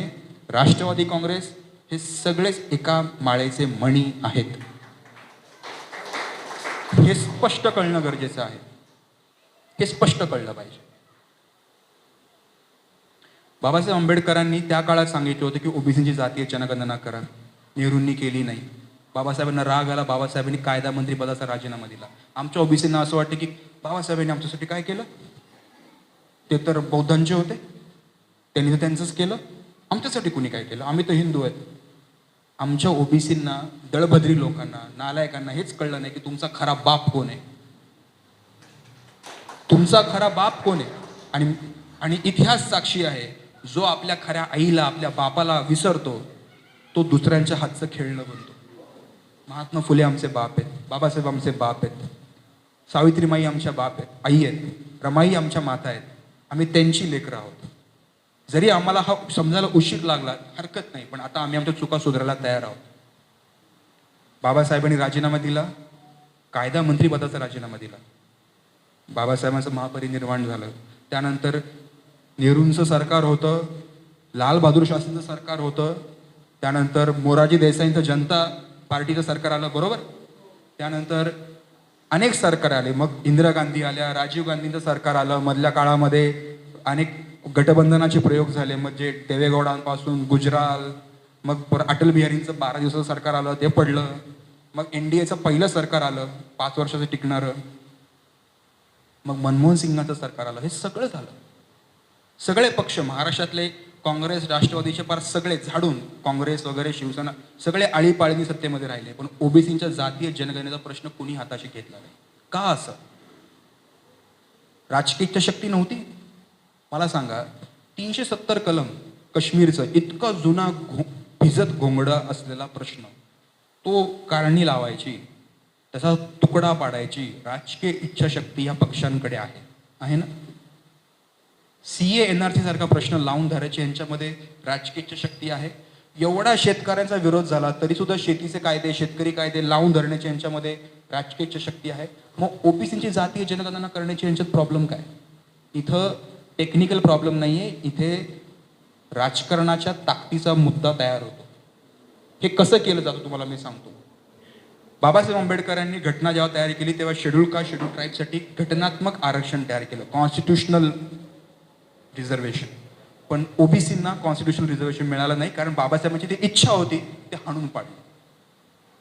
राष्ट्रवादी काँग्रेस हे सगळेच एका माळेचे मणी आहेत. हे स्पष्ट कळणं गरजेचं आहे. हे स्पष्ट कळलं पाहिजे. बाबासाहेब आंबेडकरांनी त्या काळात सांगितलं होतं की ओबीसीची जातीय जनगणना करा. नेहरूंनी केली नाही. बाबासाहेबांना राग आला. बाबासाहेबांनी कायदा मंत्री पदाचा राजीनामा दिला. आमच्या ओबीसींना असं वाटतं की बाबासाहेबांनी आमच्यासाठी काय केलं? ते तर बौद्धांचे होते, त्यांनी तर त्यांचंच केलं. आमच्यासाठी कुणी काय केलं? आम्ही तर हिंदू आहेत. आमच्या ओबीसींना, दळभद्री लोकांना, नालायकांना हेच कळलं नाही की तुमचा खरा बाप कोण आहे. तुमचा खरा बाप कोण आहे. आणि इतिहास साक्षी आहे, जो आपल्या खऱ्या आईला, आपल्या बापाला विसरतो, तो दुसऱ्यांच्या हातचं खेळणं बनतो. महात्मा फुले आमचे बाप आहेत, बाबासाहेब आमचे बाप आहेत, सावित्रीमाई आमच्या बाप आहेत, आई आहेत, रमाई आमच्या माता आहेत. आम्ही त्यांची लेकरं आहोत. जरी आम्हाला हा समजायला उशीर लागला हरकत नाही, पण आता आम्ही आमच्या चुका सुधारायला तयार आहोत. बाबासाहेबांनी राजीनामा दिला, कायदा मंत्री पदाचा राजीनामा दिला. बाबासाहेबांचं महापरिनिर्वाण झालं. त्यानंतर नेहरूंचं सरकार होतं, लाल बहादूर शास्त्रींचं सरकार होतं. त्यानंतर मोरारजी देसाईंचं जनता पार्टीचं सरकार आलं, बरोबर. त्यानंतर अनेक सरकार आले, मग इंदिरा गांधी आल्या, राजीव गांधींचं सरकार आलं. मधल्या काळामध्ये अनेक गठबंधनाचे प्रयोग झाले, म्हणजे देवेगौडांपासून गुजराल, मग अटल बिहारींचं 12 दिवसाचं सरकार आलं, ते पडलं. मग NDAचं पहिलं सरकार आलं 5 वर्षाचं टिकणारं. मग मनमोहन सिंगाचं सरकार आलं. हे सगळं झालं. सगळे पक्ष महाराष्ट्रातले काँग्रेस, राष्ट्रवादीचे पार सगळे झाडून, काँग्रेस वगैरे, शिवसेना सगळे आळीपाळीनी सत्तेमध्ये राहिले. पण ओबीसींच्या जातीय जनगणनेचा प्रश्न कुणी हाताशी घेतला नाही. का असं? राजकीय इच्छाशक्ती नव्हती? मला सांगा, 370 कलम काश्मीरचं इतका जुना भिजत घोंगडा असलेला प्रश्न, तो कारणी लावायची, त्याचा तुकडा पाडायची राजकीय इच्छाशक्ती या पक्षांकडे आहे ना. CA NRC सारखा प्रश्न लावून धरायचे यांच्यामध्ये राजकीय इच्छाशक्ती आहे. एवढा शेतकऱ्यांचा विरोध झाला तरी सुद्धा शेतीचे कायदे, शेतकरी कायदे लावून धरण्याची यांच्यामध्ये राजकीय इच्छाशक्ती आहे. मग ओबीसींची जातीय जनगणना करण्याची यांच्यात प्रॉब्लेम काय? इथं टेक्निकल प्रॉब्लेम नाहीये, इथे राजकारणाच्या ताकदीचा मुद्दा तयार होतो. हे कसं केलं जातं तुम्हाला मी सांगतो. बाबासाहेब आंबेडकरांनी घटना जेव्हा तयार केली तेव्हा शेड्यूल ट्राईबसाठी घटनात्मक आरक्षण तयार केलं, कॉन्स्टिट्युशनल रिझर्वेशन. पण ओबीसींना कॉन्स्टिट्युशनल रिझर्वेशन मिळालं नाही, कारण बाबासाहेबांची ती इच्छा होती, ते हाणून पाडली.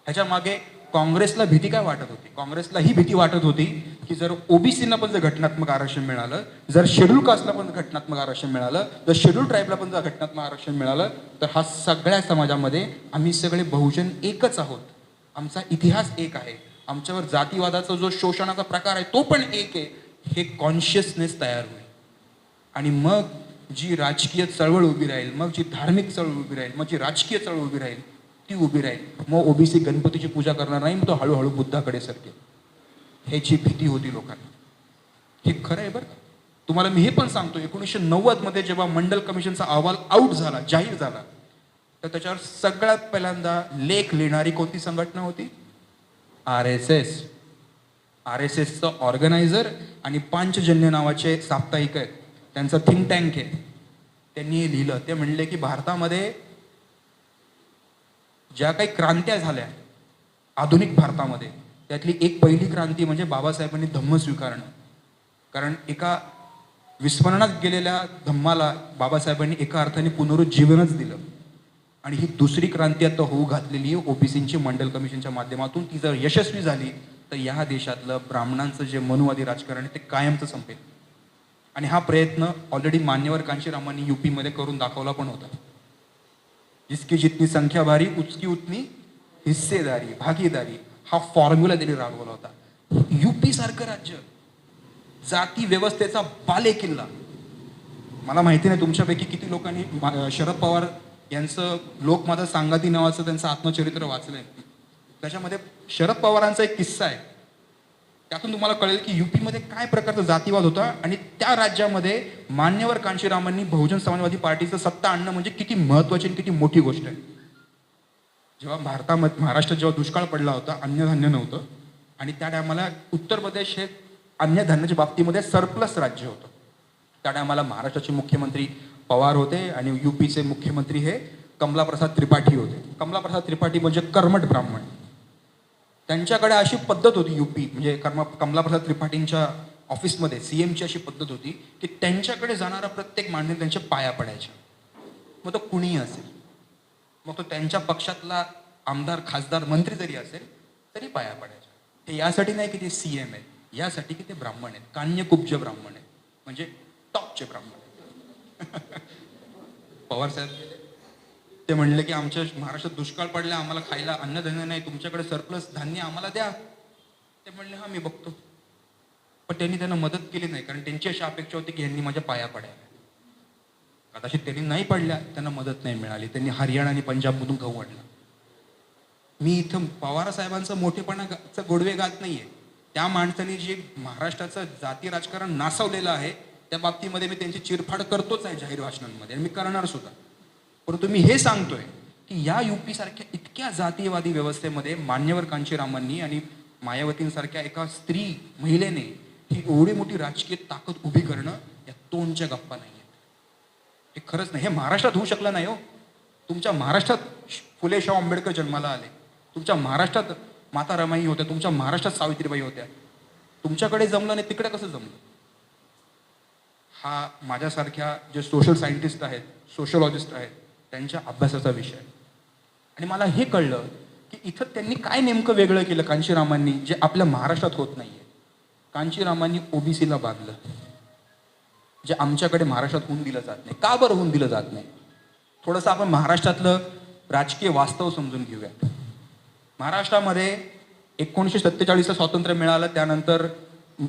ह्याच्या मागे काँग्रेसला भीती काय वाटत होती? काँग्रेसला ही भीती वाटत होती की जर ओबीसींना पण जर घटनात्मक आरक्षण मिळालं, जर शेड्यूल कास्टला पण घटनात्मक आरक्षण मिळालं, जर शेड्यूल ट्राईबला पण जर घटनात्मक आरक्षण मिळालं, तर हा सगळ्या समाजामध्ये आम्ही सगळे बहुजन एकच आहोत, आमचा इतिहास एक आहे, आमच्यावर जातीवादाचा जो शोषणाचा प्रकार आहे तो पण एक आहे, हे कॉन्शियसनेस तयार होईल. आणि मग जी राजकीय चळवळ उभी राहील, मग जी धार्मिक चळवळ उभी राहील, मग जी राजकीय चळवळ उभी राहील, ती उभी राहील. मग ओबीसी गणपतीची पूजा करणार नाही, तो हळूहळू बुद्धाकडे सरकेल. ह्याची भीती होती लोकांना. हे खरं आहे बरं का. तुम्हाला मी हे पण सांगतो, 1990 मध्ये जेव्हा मंडल कमिशनचा अहवाल आउट झाला, जाहीर झाला, तर त्याच्यावर सगळ्यात पहिल्यांदा लेख लिहिणारी कोणती संघटना होती? RSS. RSSचं ऑर्गनायझर आणि पांचजन्य नावाचे साप्ताहिक आहेत, त्यांचं थिंक टँक आहे. त्यांनी हे लिहिलं. ते म्हणले की भारतामध्ये ज्या काही क्रांत्या झाल्या आधुनिक भारतामध्ये, त्यातली एक पहिली क्रांती म्हणजे बाबासाहेबांनी धम्म स्वीकारणं. कारण एका विस्मरणात गेलेल्या धम्माला बाबासाहेबांनी एका अर्थाने पुनरुज्जीवनच दिलं. आणि ही दुसरी क्रांती आता होऊ घातलेली आहे ओबीसींची मंडल कमिशनच्या माध्यमातून. ती जर यशस्वी झाली तर या देशातलं ब्राह्मणांचं जे मनुवादी राजकारण आहे ते कायमचं संपेल. आणि हा प्रयत्न ऑलरेडी मान्यवर कांशीरामांनी UP मध्ये करून दाखवला पण होता. जिसकी जितनी संख्या भारी उसकी उतनी हिस्सेदारी, भागीदारी, हा फॉर्म्युला त्यांनी राबवला होता. UP सारखं राज्य, जाती व्यवस्थेचा बाले किल्ला. मला माहिती नाही तुमच्यापैकी किती लोकांनी शरद पवार यांचं लोकमाता सांगाती नावाचं त्यांचं आत्मचरित्र वाचलंय. त्याच्यामध्ये शरद पवारांचा एक किस्सा आहे. त्यातून तुम्हाला कळेल की UP मध्ये काय प्रकारचा जातीवाद होता आणि त्या राज्यामध्ये मान्यवर कांशीरामांनी बहुजन समाजवादी पार्टीचं सत्ता आणणं म्हणजे किती महत्वाची आणि किती मोठी गोष्ट आहे. जेव्हा महाराष्ट्रात जेव्हा दुष्काळ पडला होता, अन्नधान्य नव्हतं, आणि त्या टायमाला उत्तर प्रदेश हे अन्नधान्याच्या बाबतीमध्ये सरप्लस राज्य होतं. त्या टायमाला महाराष्ट्राचे मुख्यमंत्री पवार होते आणि UPचे मुख्यमंत्री हे कमलाप्रसाद त्रिपाठी होते. कमलाप्रसाद त्रिपाठी म्हणजे कर्मठ ब्राह्मण. त्यांच्याकडे अशी पद्धत होती UP म्हणजे कमलाप्रसाद त्रिपाठींच्या ऑफिसमध्ये CMची अशी पद्धत होती की त्यांच्याकडे जाणारा प्रत्येक माणूस त्यांच्या पाया पडायच्या. मग तो कुणीही असेल, मग तो त्यांच्या पक्षातला आमदार, खासदार, मंत्री जरी असेल तरी पाया पडायच्या. हे यासाठी नाही की ते CM आहेत, यासाठी की ते ब्राह्मण आहेत, कान्यकुब्ज ब्राह्मण आहेत, म्हणजे टॉपचे ब्राह्मण आहेत. पवार साहेब ते म्हणले की आमच्या महाराष्ट्रात दुष्काळ पडला, आम्हाला खायला अन्नधान्य नाही, तुमच्याकडे सरप्लस धान्य आम्हाला द्या. ते म्हणले हा मी बघतो. पण त्यांनी त्यांना मदत केली नाही, कारण त्यांची अशी अपेक्षा होती की यांनी माझ्या पाया पडायला. कदाचित त्यांनी नाही पडल्या, त्यांना मदत नाही मिळाली, त्यांनी हरियाणा आणि पंजाबमधून गहू आणला. मी इथं पवार साहेबांचं मोठेपणाचं गोडवे गात नाहीये. त्या माणसाने जे महाराष्ट्राचं जाती राजकारण नासवलेलं आहे त्या बाबतीमध्ये मी त्यांची चिरफाड करतोच आहे जाहीर भाषणांमध्ये, आणि मी करणार सुद्धा. परंतु मी हे सांगतोय की या UP सारख्या इतक्या जातीयवादी व्यवस्थेमध्ये मान्यवर कांशीरामांनी आणि मायावतींसारख्या एका महिलेने ही एवढी मोठी राजकीय ताकद उभी करणं या तोंडच्या गप्पा नाही आहेत. हे खरंच नाही, हे महाराष्ट्रात होऊ शकलं नाही हो. तुमच्या महाराष्ट्रात फुले शाहू आंबेडकर जन्माला आले, तुमच्या महाराष्ट्रात माता रमाई होत्या, तुमच्या महाराष्ट्रात सावित्रीबाई होत्या. तुमच्याकडे जमलं नाही, तिकडे कसं जमलं? हा माझ्यासारख्या जे सोशल सायंटिस्ट आहेत, सोशलॉजिस्ट आहेत, त्यांच्या अभ्यासाचा विषय आहे. आणि मला हे कळलं की इथं त्यांनी काय नेमकं वेगळं केलं कांशीरामांनी, जे आपल्या महाराष्ट्रात होत नाहीये. कांशीरामांनी ओबीसीला बांधलं, जे आमच्याकडे महाराष्ट्रात होऊन दिलं जात नाही. का बरं होऊन दिलं जात नाही? थोडंसं आपण महाराष्ट्रातलं राजकीय वास्तव समजून घेऊयात. महाराष्ट्रामध्ये 1947चं स्वातंत्र्य मिळालं, त्यानंतर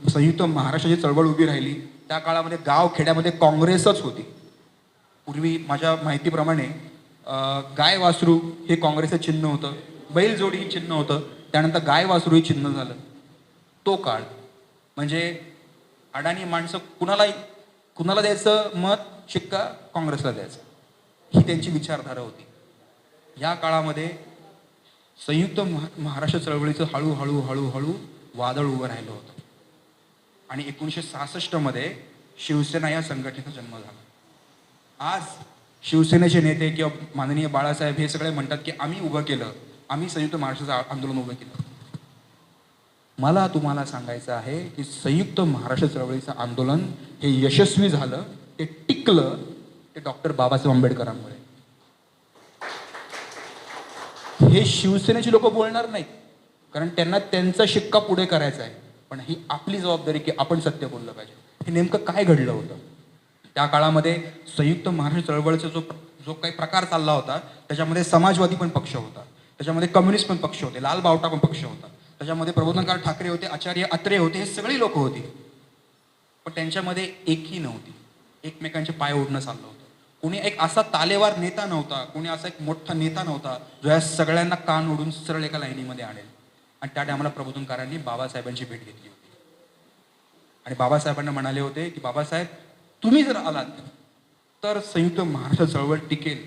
संयुक्त महाराष्ट्राची चळवळ उभी राहिली. त्या काळामध्ये गाव खेड्यामध्ये काँग्रेसच होती. पूर्वी माझ्या माहितीप्रमाणे गाय वासरू हे काँग्रेसचं चिन्ह होतं, बैलजोडी हे चिन्ह होतं, त्यानंतर गाय वासरू हे चिन्ह झालं. तो काळ म्हणजे अडाणी माणसं कुणाला द्यायचं मत, शिक्का काँग्रेसला द्यायचं, ही त्यांची विचारधारा होती. या काळामध्ये संयुक्त महाराष्ट्र चळवळीचं हळूहळू हळूहळू वादळ उभं राहिलं होतं. आणि 1966मध्ये शिवसेना या संघटनेचा जन्म झाला. आज शिवसेनेचे नेते किंवा माननीय बाळासाहेब हे सगळे म्हणतात की आम्ही उभं केलं, आम्ही संयुक्त महाराष्ट्राचं आंदोलन उभं केलं. मला तुम्हाला सांगायचं आहे की संयुक्त महाराष्ट्र चळवळीचं आंदोलन हे यशस्वी झालं, ते टिकलं, ते डॉक्टर बाबासाहेब आंबेडकरांमुळे. हे शिवसेनेची लोक बोलणार नाहीत, कारण त्यांना त्यांचा शिक्का पुढे करायचा आहे. पण ही आपली जबाबदारी की आपण सत्य बोललं पाहिजे. हे नेमकं काय घडलं होतं त्या काळामध्ये? संयुक्त महाराष्ट्र चळवळीचा जो काही प्रकार चालला होता, त्याच्यामध्ये समाजवादी पण पक्ष होता, त्याच्यामध्ये कम्युनिस्ट पण पक्ष होते, लाल बावटा पण पक्ष होता, त्याच्यामध्ये प्रबोधनकार ठाकरे होते, आचार्य अत्रे होते, हे सगळी लोक होती. पण त्यांच्यामध्ये एकही नव्हती, एकमेकांचे पाय ओढणं चाललं होतं. कोणी एक असा तालेवार नेता नव्हता, कोणी असा एक मोठा नेता नव्हता जो या सगळ्यांना कान ओढून सरळ एका लाईनीमध्ये आणेल. आणि त्या टायमाला प्रबोधनकारांनी बाबासाहेबांची भेट घेतली होती आणि बाबासाहेबांना म्हणाले होते की बाबासाहेब, तुम्ही जर आलात तर संयुक्त महाराष्ट्र चळवळ टिकेल,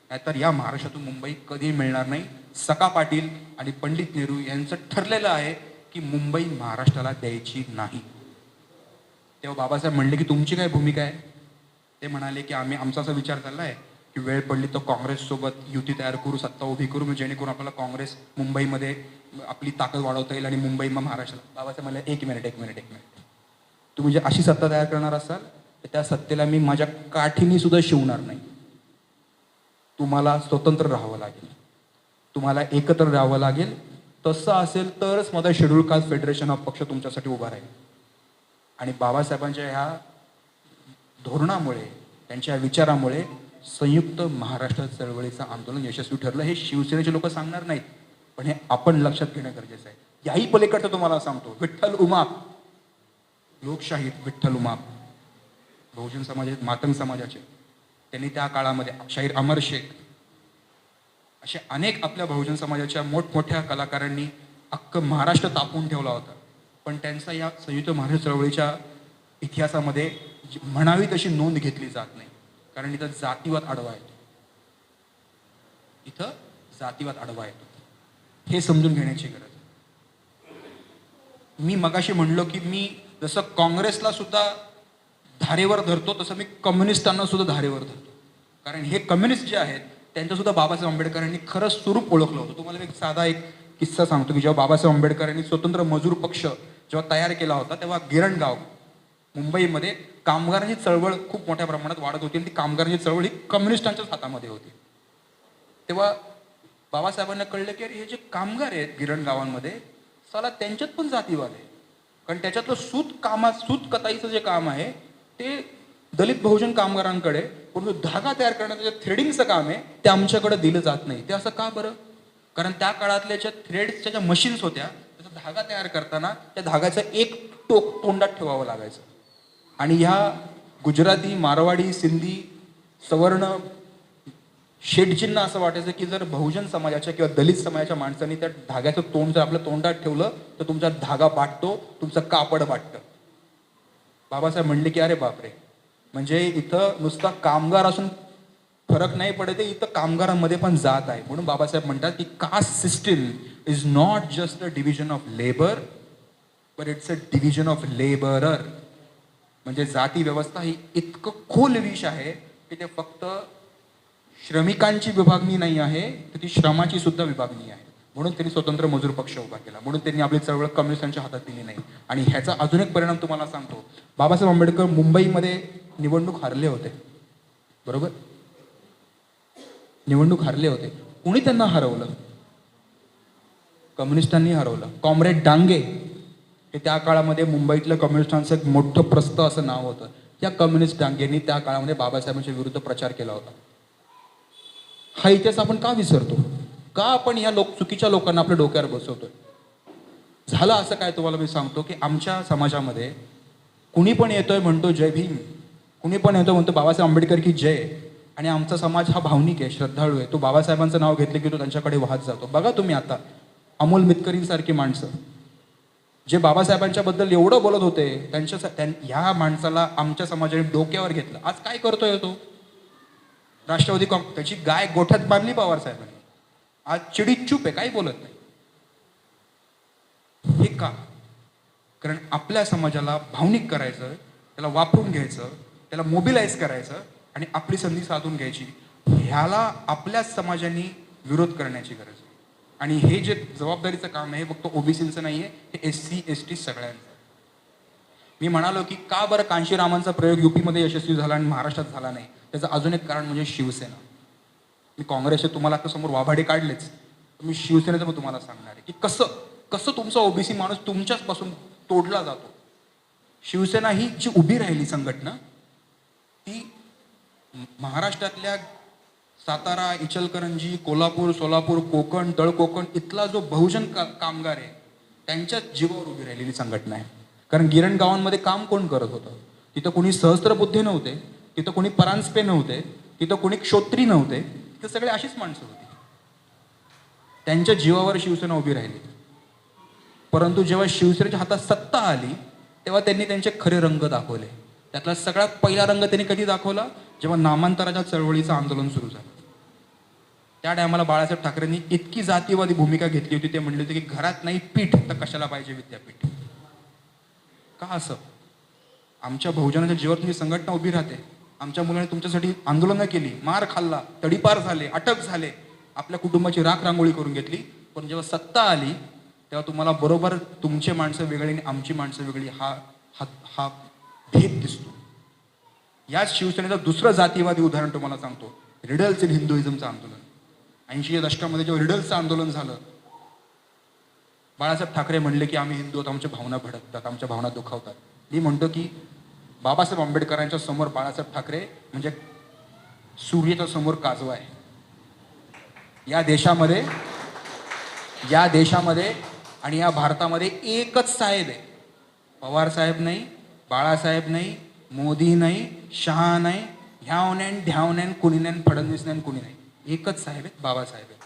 नाहीतर या महाराष्ट्रातून मुंबई कधी मिळणार नाही. सखा पाटील आणि पंडित नेहरू यांचं ठरलेलं आहे की मुंबई महाराष्ट्राला द्यायची नाही. तेव्हा बाबासाहेब म्हणले की तुमची काय भूमिका आहे? ते म्हणाले की आमचा असा विचार चालला आहे की वेळ पडली तर काँग्रेससोबत युती तयार करू, सत्ता उभी करू, जेणेकरून आपल्याला काँग्रेस मुंबईमध्ये आपली ताकद वाढवता येईल आणि मुंबई मग महाराष्ट्राला. बाबासाहेब म्हणले एक मिनिट, तुम्ही जे अशी सत्ता तयार करणार असाल तर त्या सत्तेला मी माझ्या काठीने सुद्धा शिवणार नाही. तुम्हाला स्वतंत्र राहावं लागेल, तुम्हाला एकत्र राहावं लागेल. तसं असेल तरच माझा शेड्यूल कास्ट फेडरेशन ऑफ पक्ष तुमच्यासाठी उभा राहील. आणि बाबासाहेबांच्या ह्या धोरणामुळे, त्यांच्या विचारामुळे संयुक्त महाराष्ट्र चळवळीचं आंदोलन यशस्वी ठरलं. हे शिवसेनेचे लोक सांगणार नाहीत, पण हे आपण लक्षात घेणं गरजेचं आहे. याही पलीकडचं तुम्हाला सांगतो, विठ्ठल उमाप, लोकशाहीत विठ्ठल उमाप, बहुजन समाजाचे, मातंग समाजाचे, त्यांनी त्या काळामध्ये शाहीर अमर शेख, असे अनेक आपल्या बहुजन समाजाच्या मोठमोठ्या कलाकारांनी अख्खं महाराष्ट्र तापून ठेवला होता. पण त्यांचा या संयुक्त महाराष्ट्र चळवळीच्या इतिहासामध्ये म्हणावी तशी नोंद घेतली जात नाही, कारण इथं जातीवाद आडवा येतो. इथं जातीवाद आडवा येतो, हे समजून घेण्याची गरज आहे. मी मगाशी म्हणलो की मी जसं काँग्रेसला सुद्धा धारेवर धरतो, तसं मी कम्युनिस्टांना सुद्धा धारेवर धरतो. कारण हे कम्युनिस्ट जे आहेत त्यांचं सुद्धा बाबासाहेब आंबेडकरांनी खरं स्वरूप ओळखलं होतं. तुम्हाला एक साधा एक किस्सा सांगतो की जेव्हा बाबासाहेब आंबेडकरांनी स्वतंत्र मजूर पक्ष जेव्हा तयार केला होता, तेव्हा गिरणगाव मुंबईमध्ये कामगारांची चळवळ खूप मोठ्या प्रमाणात वाढत होती आणि ती कामगारांची चळवळ ही कम्युनिस्टांच्याच हातामध्ये होती. तेव्हा बाबासाहेबांना कळलं की अरे हे जे कामगार आहेत गिरणगावांमध्ये, साला त्यांच्यात पण जातीवाद आहे. कारण त्याच्यातलं सूत कताईचं जे काम आहे ते दलित बहुजन कामगारांकडे, पण धागा तयार करण्याचं जे थ्रेडिंगचं काम आहे ते आमच्याकडे दिलं जात नाही. ते असं का बरं? कारण त्या काळातल्या ज्या थ्रेड्सच्या ज्या मशीन्स होत्या, त्याचा धागा तयार करताना त्या धागाचं एक टोक तोंडात ठेवावं लागायचं. आणि ह्या गुजराती, मारवाडी, सिंधी, सवर्ण शेटजींना असं वाटायचं की जर बहुजन समाजाच्या किंवा दलित समाजाच्या माणसांनी त्या धाग्याचं तोंड जर आपल्या तोंडात ठेवलं तर तुमचा धागा बाटतो, तुमचं कापड बाटतं. बाबासाहेब म्हणले की अरे बापरे, म्हणजे इथं नुसता कामगार असून फरक नाही पडत आहे, इथं कामगारांमध्ये पण जात आहे. म्हणून बाबासाहेब म्हणतात की caste system is not just a division of labour, but it's a division of labourer. म्हणजे जाती व्यवस्था ही इतकं खोल विष आहे की ते फक्त श्रमिकांची विभागणी नाही आहे, तर ती श्रमाची सुद्धा विभागणी आहे. म्हणून त्यांनी स्वतंत्र मजूर पक्ष उभा केला, म्हणून त्यांनी आपली चळवळ कम्युनिस्टांच्या हातात दिली नाही. आणि ह्याचा अजून एक परिणाम तुम्हाला सांगतो. बाबासाहेब आंबेडकर मुंबईमध्ये निवडणूक हारले होते, बरोबर? निवडणूक हारले होते. कुणी त्यांना हरवलं? कम्युनिस्टांनी हरवलं. कॉम्रेड डांगे हे त्या काळामध्ये मुंबईतल्या कम्युनिस्टांचं एक मोठं प्रस्थ असं नाव होतं. त्या कम्युनिस्ट डांगेंनी त्या काळामध्ये बाबासाहेबांच्या विरुद्ध प्रचार केला होता. हा इतिहास आपण का विसरतो? का आपण ह्या चुकीच्या लोकांना आपल्या डोक्यावर बसवतोय? झालं असं काय तुम्हाला मी सांगतो की आमच्या समाजामध्ये कुणी पण येतोय म्हणतो जय भीम, कुणी पण येतो म्हणतो बाबासाहेब आंबेडकर की जय, आणि आमचा समाज हा भावनिक आहे, श्रद्धाळू आहे. तो बाबासाहेबांचं नाव घेतले की तो त्यांच्याकडे वाहत जातो. बघा तुम्ही आता अमोल मितकरींसारखी माणसं जे बाबासाहेबांच्या बद्दल एवढं बोलत होते, ह्या माणसाला आमच्या समाजाने डोक्यावर घेतलं. आज काय करतोय तो? राष्ट्रवादी काँग्रेस त्याची गाय गोठ्यात बांधली पवार साहेबांनी. आज चिडीत चूप आहे, काही बोलत नाही. हे का? कारण आपल्या समाजाला भावनिक करायचं, त्याला वापरून घ्यायचं, त्याला मोबिलाइज करायचं आणि आपली संधी साधून घ्यायची. ह्याला आपल्याच समाजाने विरोध करण्याची गरज आहे. आणि हे जे जबाबदारीचं काम आहे फक्त ओबीसीचं नाही आहे, हे SC ST सगळ्यांचं. मी म्हणालो की का बरं कांशीरामांचा प्रयोग युपीमध्ये यशस्वी झाला आणि महाराष्ट्रात झाला नाही? त्याचं अजून एक कारण म्हणजे शिवसेना. मी काँग्रेसचे तुम्हाला आता समोर वाभाडे काढलेच, मी शिवसेनेचं पण तुम्हाला सांगणार आहे की कसं तुमचा ओबीसी माणूस तुमच्याचपासून तोडला जातो. शिवसेना ही जी उभी राहिली संघटना, ती महाराष्ट्रातल्या सातारा, इचलकरंजी, कोल्हापूर, सोलापूर, कोकण, तळ कोकण इथला जो बहुजन कामगार आहे त्यांच्याच जीवावर उभी राहिलेली संघटना आहे. कारण गिरण गावांमध्ये काम कोण करत होतं? तिथं कोणी सहस्त्रबुद्धे नव्हते, तिथं कोणी परांजपे नव्हते, तिथं कोणी क्षोत्री नव्हते, तिथं सगळे अशीच माणसं होती. त्यांच्या जीवावर शिवसेना उभी राहिली. परंतु जेव्हा शिवसेनेच्या हातात सत्ता आली तेव्हा त्यांनी त्यांचे खरे रंग दाखवले. त्यातला सगळ्यात पहिला रंग त्यांनी कधी दाखवला? जेव्हा नामांतराच्या चळवळीचं आंदोलन सुरू झालं. त्या टायमाला बाळासाहेब ठाकरेंनी इतकी जातीवादी भूमिका घेतली होती, ते म्हणले होते की घरात नाही पीठ तर कशाला पाहिजे विद्यापीठ. का असं? आमच्या बहुजनाच्या जीवावर तुमची संघटना उभी राहते. आमच्या मुलांनी तुमच्यासाठी आंदोलनं केली, मार खाल्ला, तडीपार झाले, अटक झाले, आपल्या कुटुंबाची राख रांगोळी करून घेतली. पण जेव्हा सत्ता आली तेव्हा तुम्हाला बरोबर तुमची माणसं वेगळी आणि आमची माणसं वेगळी हा भेद दिसतो. याच शिवसेनेचं दुसरं जातीवादी उदाहरण तुम्हाला सांगतो. रिडल्स इन हिंदुइझमचं आंदोलन. 80च्या दशकामध्ये जेव्हा रिडल्सचं आंदोलन झालं, बाळासाहेब ठाकरे म्हणले की आम्ही हिंदू आहोत, आमच्या भावना भडकतात, आमच्या भावना दुखावतात. मी म्हणतो की बाबासाहेब आंबेडकरांच्या समोर बाळासाहेब ठाकरे म्हणजे सूर्याच्या समोर काजवा आहे. या देशामध्ये आणि या भारतामध्ये एकच साहेब आहे. पवार साहेब नाही, बाळासाहेब नाही, मोदी नाही, शहा नाही, ह्याव नाही, ध्याव नाही, कुणी नाही, फडणवीस नाही, कुणी नाही. एकच साहेब आहेत, बाबासाहेब आहेत.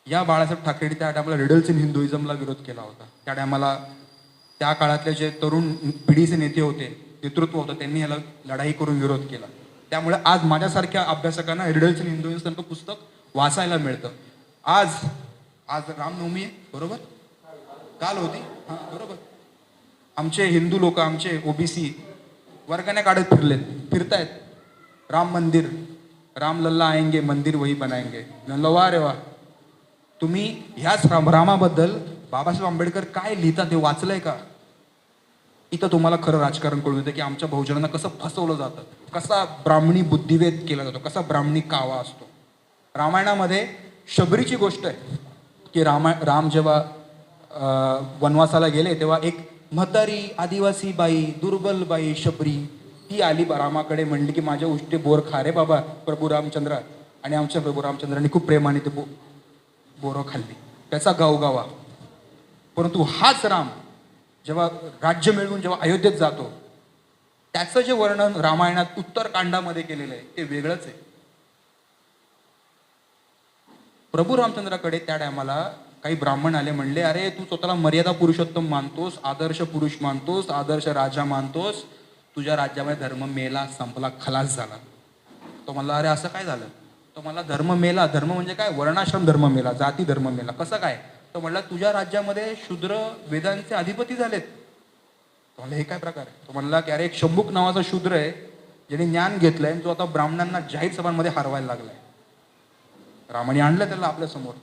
या बाळासाहेब ठाकरेंनी त्या टायमाला रिडल्स इन हिंदुइझमला विरोध केला होता. त्या टायमाला त्या काळातले जे तरुण पिढीचे नेते होते, नेतृत्व होतं, त्यांनी याला लढाई करून विरोध केला. त्यामुळे आज माझ्यासारख्या अभ्यासकांना रिडल्स इन हिंदुइझम पुस्तक वाचायला मिळतं. आज रामनवमी आहे, बरोबर? काल होती, हां बरोबर. आमचे हिंदू लोक, आमचे ओबीसी वर्गाने काढत फिरतायत. राम मंदिर, राम लल्ला आएंगे, मंदिर वही बनाएंगे. वा रे वा. तुम्ही ह्याच रामाबद्दल बाबासाहेब आंबेडकर काय लिहितात ते वाचलंय का? इथं तुम्हाला खरं राजकारण कळून येतं की आमच्या बहुजनांना कसं फसवलं जातं, कसा ब्राह्मणी बुद्धिभेद केला जातो, कसा ब्राह्मणी कावा असतो. रामायणामध्ये शबरीची गोष्ट आहे की राम जेव्हा वनवासाला गेले तेव्हा एक म्हातारी आदिवासी बाई, दुर्बल बाई शबरी, ती आली रामाकडे, म्हणली की माझ्या उष्टे बोर खा रे बाबा प्रभू रामचंद्र. आणि आमच्या प्रभू रामचंद्रांनी खूप प्रेमाने ते बोरं खाल्ली, त्याचा गावगावा. परंतु हाच राम जेव्हा राज्य मिळवून जेव्हा अयोध्येत जातो, त्याचं जे वर्णन रामायणात उत्तरकांडामध्ये केलेलं आहे ते वेगळंच आहे. प्रभू रामचंद्राकडे त्या टायमाला काही ब्राह्मण आले, म्हणले अरे तू स्वतःला मर्यादा पुरुषोत्तम मानतोस, आदर्श पुरुष मानतोस, आदर्श राजा मानतोस, तुझ्या राज्यामध्ये धर्म मेला, संपला, खलास झाला. तो म्हणला अरे असं काय झालं? तो मला धर्म मेला, धर्म म्हणजे काय? वर्णाश्रम धर्म मेला, जाती धर्म मेला. कसं काय? तो म्हणला तुझ्या राज्यामध्ये शूद्र वेदांचे अधिपती झालेत. म्हणलं हे काय प्रकार आहे? तो म्हणला की अरे एक शंभूक नावाचा शूद्र आहे ज्याने ज्ञान घेतलंय आणि तो आता ब्राह्मणांना जाहीर सभांमध्ये हरवायला लागलाय. रामाने आणलं त्याला आपल्या समोर.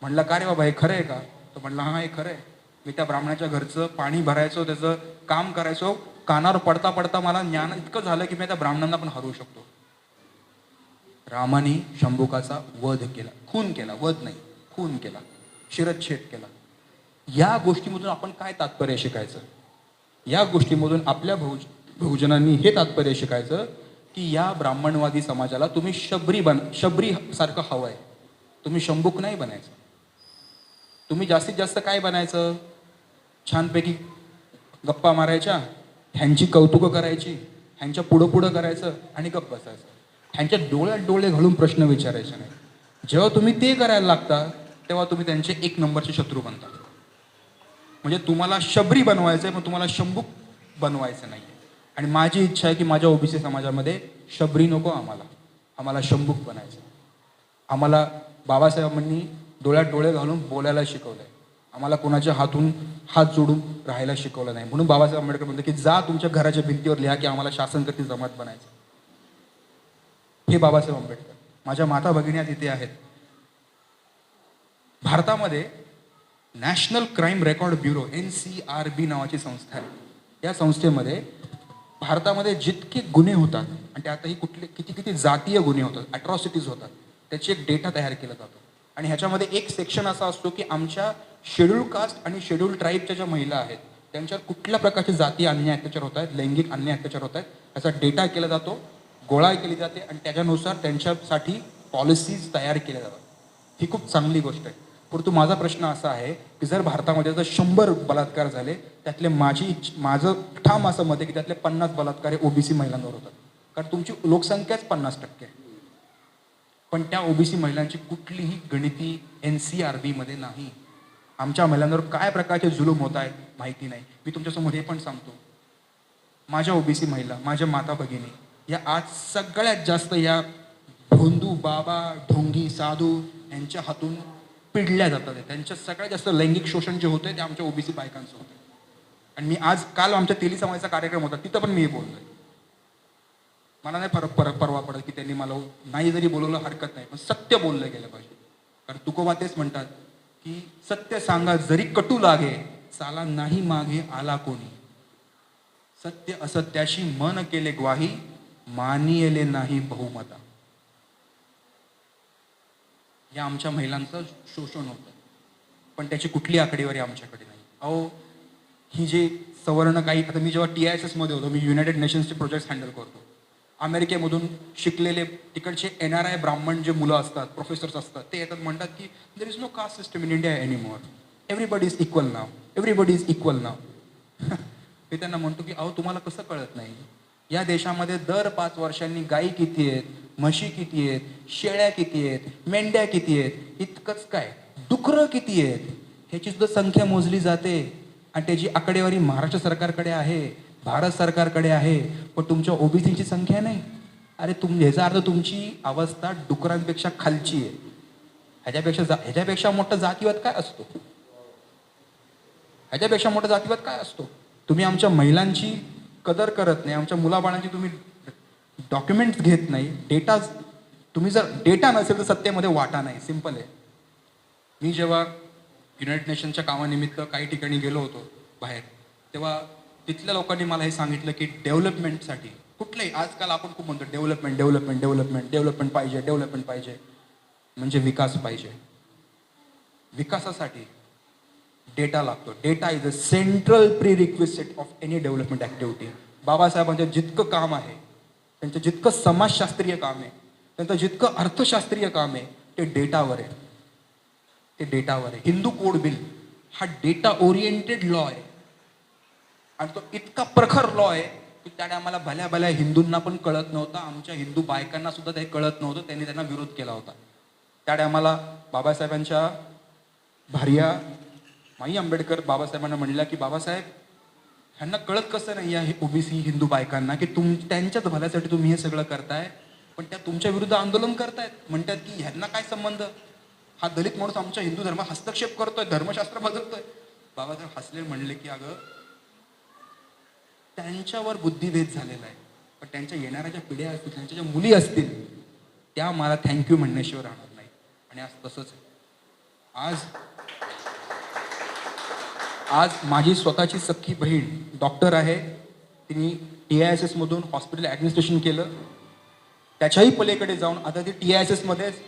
म्हणलं का रे बाबा हे खरं आहे का? तो म्हणला हा हे खरं आहे. मी त्या ब्राह्मणाच्या घरचं पाणी भरायचो, त्याचं काम करायचो, कानावर पडता पडता मला ज्ञान इतकं झालं की मी त्या ब्राह्मणांना पण हरवू शकतो. रामाने शंभुकाचा वध केला, खून केला, वध नाही खून केला, शिरच्छेद केला. या गोष्टीमधून आपण काय तात्पर्य शिकायचं? या गोष्टीमधून आपल्या बहुजनांनी हे तात्पर्य शिकायचं की या ब्राह्मणवादी समाजाला तुम्ही शबरी सारखं हवंय. तुम्ही शंभूक नाही बनायचं. तुम्ही जास्तीत जास्त काय बनायचं? छानपैकी गप्पा मारायच्या, ह्यांची कौतुकं करायची, ह्यांच्या पुढं करायचं आणि गप्प बसायचं. ह्यांच्या डोळ्यात डोळे घालून प्रश्न विचारायचे नाही. जेव्हा तुम्ही ते करायला लागता तेव्हा तुम्ही त्यांचे एक नंबरचे शत्रू बनता. म्हणजे तुम्हाला शबरी बनवायचं आहे पण तुम्हाला शंभूक बनवायचं नाही. आणि माझी इच्छा आहे की माझ्या ओबीसी समाजामध्ये शबरी नको, आम्हाला शंभूक बनायचं. आम्हाला बाबासाहेबांनी डोळ्यात डोळे घालून बोलायला शिकवलंय. आम्हाला कोणाच्या हातून हात जोडून राहायला शिकवलं नाही. म्हणून बाबासाहेब आंबेडकर म्हणते की जा तुमच्या घराच्या भिंतीवर लिहा की आम्हाला शासनकर्ती जमात बनायचं. हे बाबासाहेब आंबेडकर. माझ्या माता भगिनी तिथे आहेत. भारतामध्ये national crime record bureau NCRB नावाची संस्था आहे. या संस्थेमध्ये भारतामध्ये जितके गुन्हे होतात आणि त्यातही किती जातीय गुन्हे होतात, अट्रॉसिटीज होतात, त्याची एक डेटा तयार केला जातो. आणि ह्याच्यामध्ये एक सेक्शन असा असतो की आमच्या शेड्यूल कास्ट आणि शेड्यूल ट्राईबच्या ज्या महिला आहेत त्यांच्यावर कुठल्या प्रकारचे जातीय अन्याय अत्याचार होत आहेत, लैंगिक अन्याय अत्याचार होत आहेत, याचा डेटा केला जातो, गोळा केली जाते आणि त्याच्यानुसार त्यांच्यासाठी पॉलिसीज तयार केल्या जातात. ही खूप चांगली गोष्ट आहे. परंतु माझा प्रश्न असा आहे की जर भारतामध्ये जर 100 बलात्कार झाले त्यातले माझं ठाम असं मत आहे की त्यातले 50 बलात्कार हे ओबीसी महिलांवर होतात. कारण तुमची लोकसंख्याच 50% आहे. पण त्या ओबीसी महिलांची कुठलीही गणिती NCRB मध्ये नाही. आमच्या महिलांवर काय प्रकारचे जुलूम होत आहेत माहिती नाही. मी तुमच्यासमोर हे पण सांगतो, माझ्या ओबीसी महिला, माझ्या माता भगिनी या आज सगळ्यात जास्त या भोंदू बाबा ढोंगी साधू यांच्या हातून पिडल्या जातात. त्यांच्या सगळ्यात जास्त लैंगिक शोषण जे होते ते आमच्या ओबीसी बायकांचं होतं. आणि मी काल आमच्या तेली समाजाचा कार्यक्रम होता, तिथं पण मी हे बोलतोय. मला नाही परवा पडत की त्यांनी मला नाही जरी बोलवलं हरकत नाही, पण सत्य बोललं गेलं पाहिजे. कारण तुकोबा तेच म्हणतात की सत्य सांगा जरी कटू लागे, चाला नाही मागे आला कोणी. सत्य असत्याशी मन केले ग्वाही, मानियले नाही बहुमता. या आमच्या महिलांचं शोषण होतं पण त्याची कुठली आकडेवारी आमच्याकडे नाही. अहो ही जे सवर्ण काही, आता मी जेव्हा TISS मध्ये होतो, मी युनायटेड नेशन्सचे प्रोजेक्ट हँडल करतो. अमेरिकेमधून शिकलेले तिकडचे NRI ब्राह्मण जे मुलं असतात, प्रोफेसर्स असतात, ते येतात म्हणतात की there is no caste system in India anymore, everybody is equal now, everybody is equal now. मी त्यांना म्हणतो की अहो तुम्हाला कसं कळत नाही? या देशामध्ये दर 5 वर्षांनी गायी किती आहेत, म्हशी किती आहेत, शेळ्या किती आहेत, मेंढ्या किती आहेत, इतकंच काय डुकरं किती आहेत ह्याची सुद्धा संख्या मोजली जाते. आणि त्याची आकडेवारी महाराष्ट्र सरकारकडे आहे, भारत सरकारकडे आहे, पण तुमच्या ओबीसीची संख्या नाही. अरे ह्याचा अर्थ तुमची अवस्था डुकरांपेक्षा खालची आहे. ह्याच्यापेक्षा मोठा जातीवाद काय असतो? ह्याच्यापेक्षा मोठा जातीवाद काय असतो? तुम्ही आमच्या महिलांची कदर करत नाही, आमच्या मुलाबाळांची तुम्ही डॉक्युमेंट्स घेत नाही, डेटा. तुम्ही जर डेटा नसेल तर सत्तेमध्ये वाटा नाही. सिंपल आहे. मी जेव्हा युनायटेड नेशनच्या कामानिमित्त काही ठिकाणी गेलो होतो बाहेर, तेव्हा तिथल्या लोकांनी मला हे सांगितलं की डेव्हलपमेंटसाठी कुठलंही, आजकाल आपण खूप म्हणतो डेव्हलपमेंट पाहिजे, म्हणजे विकास पाहिजे. विकासासाठी डेटा लागतो. Data is a central pre requisite of any development activity. बाबासाहेबांचं जितकं काम आहे, त्यांचं जितकं समाजशास्त्रीय काम आहे, त्यांचं जितकं अर्थशास्त्रीय काम आहे, ते डेटावर आहे. हिंदू कोड बिल हा डेटा ओरिएंटेड लॉ आहे आणि तो इतका प्रखर लॉ आहे की त्याने आम्हाला भल्या हिंदूंना पण कळत नव्हतं, आमच्या हिंदू बायकांना सुद्धा ते कळत नव्हतं. त्यांनी त्यांना विरोध केला होता. त्याने आम्हाला बाबासाहेबांच्या भार्या माई आंबेडकर बाबासाहेबांना म्हणल्या की बाबासाहेब ह्यांना कळत कसं नाही या ओबीसी हिंदू बायकांना की त्यांच्याच भल्यासाठी तुम्ही हे सगळं करताय, पण त्या तुमच्या विरुद्ध आंदोलन करतायत. म्हणतात की ह्यांना काय संबंध, हा दलित माणूस आमच्या हिंदू धर्मात हस्तक्षेप करतोय, धर्मशास्त्र बदलतोय. बाबासाहेब हसले, म्हणले की अगं त्यांच्यावर बुद्धिभेद झालेला आहे. पण त्यांच्या येणाऱ्या ज्या पिढ्या असतील, त्यांच्या ज्या मुली असतील, त्या मला थँक्यू म्हणण्याशिवाय राहणार नाही. आणि आज तसंच आहे. आज माझी स्वतःची सख्खी बहीण डॉक्टर आहे. तिने TISS मधून हॉस्पिटल ॲडमिनिस्ट्रेशन केलं. त्याच्याही पलीकडे जाऊन आता ती TISS मध्येच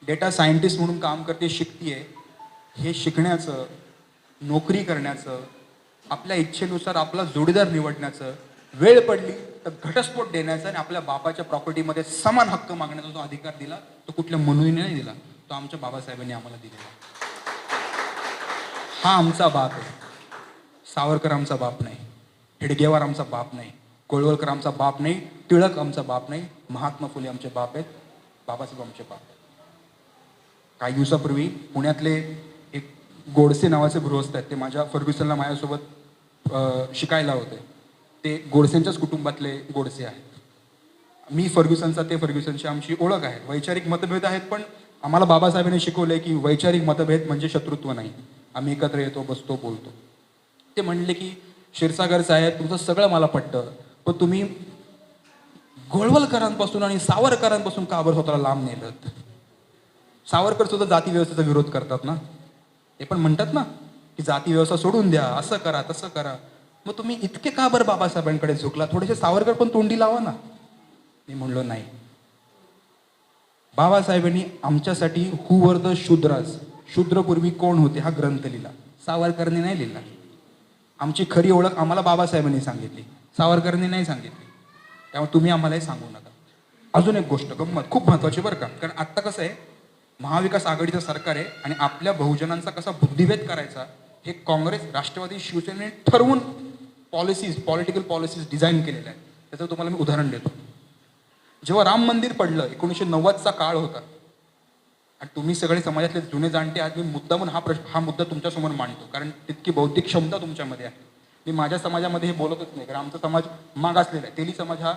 डेटा सायंटिस्ट म्हणून काम करते, शिकतीये. हे शिकण्याचं, नोकरी करण्याचं, आपल्या इच्छेनुसार आपला जोडीदार निवडण्याचं, वेळ पडली तर घटस्फोट देण्याचा आणि आपल्या बापाच्या प्रॉपर्टीमध्ये समान हक्क मागण्याचा जो अधिकार दिला, तो कुठल्या मनुने नाही दिला, तो आमच्या बाबासाहेबांनी आम्हाला दिलेला. हा आमचा बाप आहे. सावरकर आमचा बाप नाही, हेडगेवार आमचा बाप नाही, कोळवळकर आमचा बाप नाही, टिळक आमचा बाप नाही, महात्मा फुले आमचे बाप आहेत, बाबासाहेब आमचे बाप आहेत. काही दिवसापूर्वी पुण्यातले एक गोडसे नावाचे गृहस्थ आहेत, ते माझ्या फर्ग्युसनला माझ्यासोबत शिकायला होते. ते गोडसेंच्याच कुटुंबातले गोडसे आहेत. मी फर्ग्युसनचा, ते फर्ग्युसनची आमची ओळख आहे. वैचारिक मतभेद आहेत, पण आम्हाला बाबासाहेबांनी शिकवलंय की वैचारिक मतभेद म्हणजे शत्रुत्व नाही. आम्ही एकत्र येतो, बसतो, बोलतो. ते म्हणले की क्षीरसागर साहेब, तुमचं सगळं मला पटतं, पण तुम्ही गोळवलकरांपासून आणि सावरकरांपासून का बरं स्वतःला लांब नेलं? सावरकर सुद्धा जाती व्यवस्थेचा विरोध करतात ना. ते पण म्हणतात ना की जाती व्यवस्था सोडून द्या, असं करा, तसं करा. मग तुम्ही इतके का बरं बाबासाहेबांकडे झुकला? थोडेसे सावरकर पण तोंडी लावा ना. मी म्हणलो नाही. बाबासाहेबांनी आमच्यासाठी हू वर द शूद्रास, शूद्रपूर्वी कोण होते हा ग्रंथ लिहिला. सावरकरांनी नाही लिहिला. आमची खरी ओळख आम्हाला बाबासाहेबांनी सांगितली, सावरकरांनी नाही सांगितली. त्यामुळे तुम्ही आम्हालाही सांगू नका. अजून एक गोष्ट गंमत खूप महत्वाची बरं का, कारण आत्ता कसं आहे, महाविकास आघाडीचं सरकार आहे आणि आपल्या बहुजनांचा कसा बुद्धिभेद करायचा हे काँग्रेस, राष्ट्रवादी, शिवसेनेने ठरवून पॉलिटिकल पॉलिसीज डिझाईन केलेल्या आहेत. त्याचं तुम्हाला मी उदाहरण देतो. जेव्हा राम मंदिर पडलं, 1990चा काळ होता, आणि तुम्ही सगळे समाजातले जुने जाणते आहात. मी मुद्दामून हा मुद्दा तुमच्यासमोर मांडतो, कारण तितकी बौद्धिक क्षमता तुमच्यामध्ये आहे. मी माझ्या समाजामध्ये हे बोलतच नाही, कारण आमचा समाज मागासलेला आहे. तेली समाज हा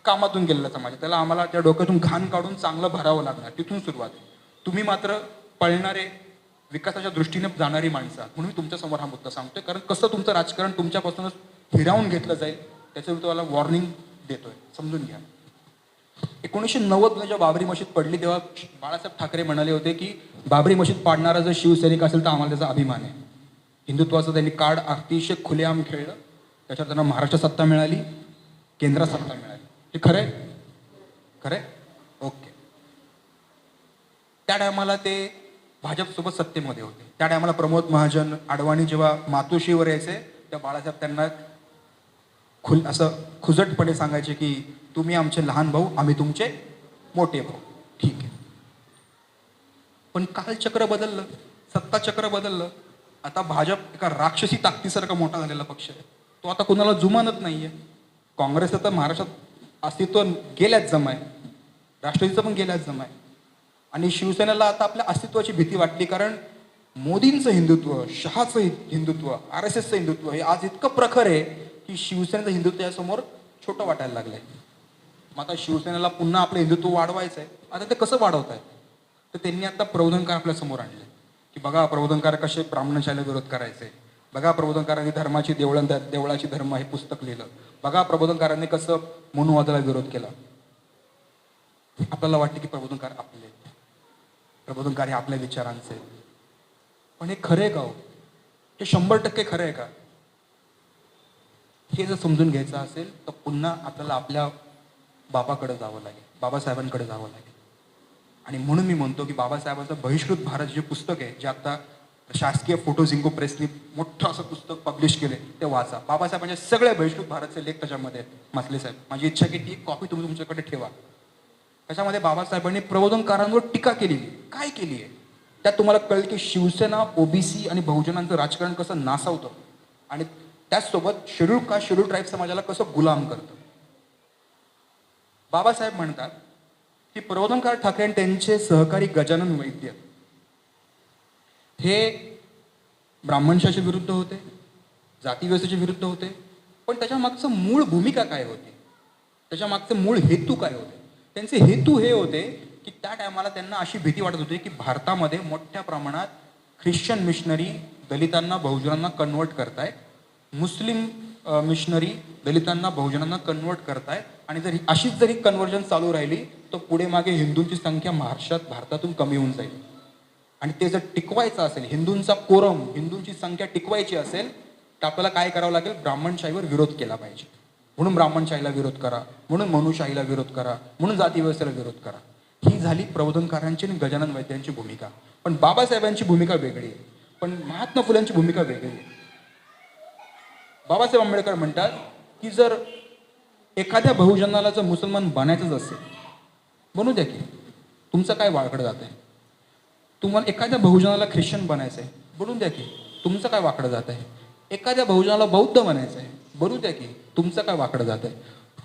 कामातून गेलेला समाज आहे. त्याला आम्हाला त्या डोक्यातून घाण काढून चांगलं भरावं लागणार. तिथून सुरुवात. तुम्ही मात्र पळणारे, विकासाच्या दृष्टीने जाणारी माणसं आहात. म्हणून मी तुमच्यासमोर हा मुद्दा सांगतोय, कारण कसं तुमचं राजकारण तुमच्यापासूनच हिरावून घेतलं जाईल त्याचं मी तुम्हाला वॉर्निंग देतोय, समजून घ्या. 1990 जेव्हा बाबरी मशीद पडली, तेव्हा बाळासाहेब ठाकरे म्हणाले होते की बाबरी मशीद पाडणारा जर शिवसैनिक असेल तर आम्हाला त्याचा अभिमान आहे. हिंदुत्वाचं त्यांनी कार्ड अतिशय खुलेआम खेळलं. त्याच्यात त्यांना महाराष्ट्र सत्ता मिळाली, केंद्रात सत्ता मिळाली. हे खरंय? खरंय? ओके. त्या टायमाला ते भाजपसोबत सत्तेमध्ये होते. त्या टायमाला प्रमोद महाजन, अडवाणी जेव्हा मातोश्रीवर यायचे, त्या बाळासाहेब त्यांना असं खुजटपणे सांगायचे की तुम्ही आमचे लहान भाऊ, आम्ही तुमचे मोठे भाऊ. ठीक आहे. पण कालचक्र बदललं, सत्ताचक्र बदललं. आता भाजप एका राक्षसी ताकदीसारखा मोठा झालेला पक्ष आहे. तो आता कुणाला जुमानत नाहीये. काँग्रेसचं तर महाराष्ट्रात अस्तित्व गेल्याच जमाय, राष्ट्रवादीचं पण गेल्याच जमाय, आणि शिवसेनेला आता आपल्या अस्तित्वाची भीती वाटली. कारण मोदींचं हिंदुत्व, शहाचं हिंदुत्व, RSSचं हिंदुत्व हे आज इतकं प्रखर आहे की शिवसेनेचं हिंदुत्व यासमोर छोटं वाटायला लागलंय. मग आता शिवसेनेला पुन्हा आपलं हिंदुत्व वाढवायचं आहे. आता ते कसं वाढवत आहे? तर त्यांनी आता प्रबोधनकार आपल्या समोर आणले की बघा प्रबोधनकार कसे ब्राह्मणशाला विरोध करायचे, बघा प्रबोधनकारांनी धर्माची देवळाची धर्म हे पुस्तक लिहिलं, बघा प्रबोधनकारांनी कसं मनुवादाला विरोध केला. आपल्याला वाटते की प्रबोधनकार आपले, प्रबोधनकार हे आपल्या विचारांचे. पण हे खरं आहे का हो? हे 100% खरं आहे का? हे जर समजून घ्यायचं असेल तर पुन्हा आपल्याला आपल्या बाबाकडे जावं लागेल, बाबासाहेबांकडे जावं लागेल. आणि म्हणून मी म्हणतो की बाबासाहेबांचं बहिष्कृत भारत जे पुस्तक आहे, जे आता शासकीय फोटो झिंको प्रेसनी मोठं असं पुस्तक पब्लिश केले, ते वाचा. बाबासाहेबांचे सगळे बहिष्कृत भारतचे लेख त्याच्यामध्ये आहेत. मासले साहेब, माझी इच्छा की ती कॉपी तुम्ही तुमच्याकडे ठेवा. त्याच्यामध्ये बाबासाहेबांनी प्रबोधनकारांवर टीका केली. काय केली आहे त्यात तुम्हाला कळेल की शिवसेना OBC आणि बहुजनांचं राजकारण कसं नासावतं आणि त्याचसोबत शेड्यूल ट्राईब समाजाला कसं गुलाम करतं. बाबासाहेब म्हणतात की प्रबोधनकार ठाकरे आणि त्यांचे सहकारी गजानन वैद्य हे ब्राह्मणशाच्या विरुद्ध होते, जाती व्यवस्थेच्या विरुद्ध होते. पण त्याच्या मागचं मूळ भूमिका काय होती, त्याच्या मागचं मूळ हेतू काय होते? त्यांचे हेतू हे होते की त्या टायमाला त्यांना अशी भीती वाटत होती की भारतामध्ये मोठ्या प्रमाणात ख्रिश्चन मिशनरी दलितांना, बहुजनांना कन्वर्ट करतायत मुस्लिम मिशनरी दलितांना बहुजनांना कन्वर्ट करतायत आणि जर अशीच जरी कन्व्हर्जन चालू राहिली तर पुढे मागे हिंदूंची संख्या महाराष्ट्रात भारतातून कमी होऊन जाईल. आणि ते जर टिकवायचं असेल, हिंदूंचा कोरम, हिंदूंची संख्या टिकवायची असेल तर आपल्याला काय करावं लागेल? ब्राह्मणशाहीवर विरोध केला पाहिजे. म्हणून ब्राह्मणशाहीला विरोध करा, म्हणून मनुशाहीला विरोध करा, म्हणून जातीव्यवस्थेला विरोध करा. ही झाली प्रबोधनकारांची आणि गजानन वैद्यांची भूमिका. पण बाबासाहेबांची भूमिका वेगळी आहे, पण महात्मा फुल्यांची भूमिका वेगळी आहे. बाबासाहेब आंबेडकर म्हणतात की जर एखाद्या बहुजनाला जर मुसलमान बनायचंच असेल, बनू द्या की, तुमचं काय वाकडं जात आहे. तुम्हाला एखाद्या बहुजनाला ख्रिश्चन बनायचं आहे, बनू द्या की, तुमचं काय वाकडं जात आहे. एखाद्या बहुजनाला बौद्ध बनायचं आहे, बनू द्या की, तुमचं काय वाकडं जात आहे.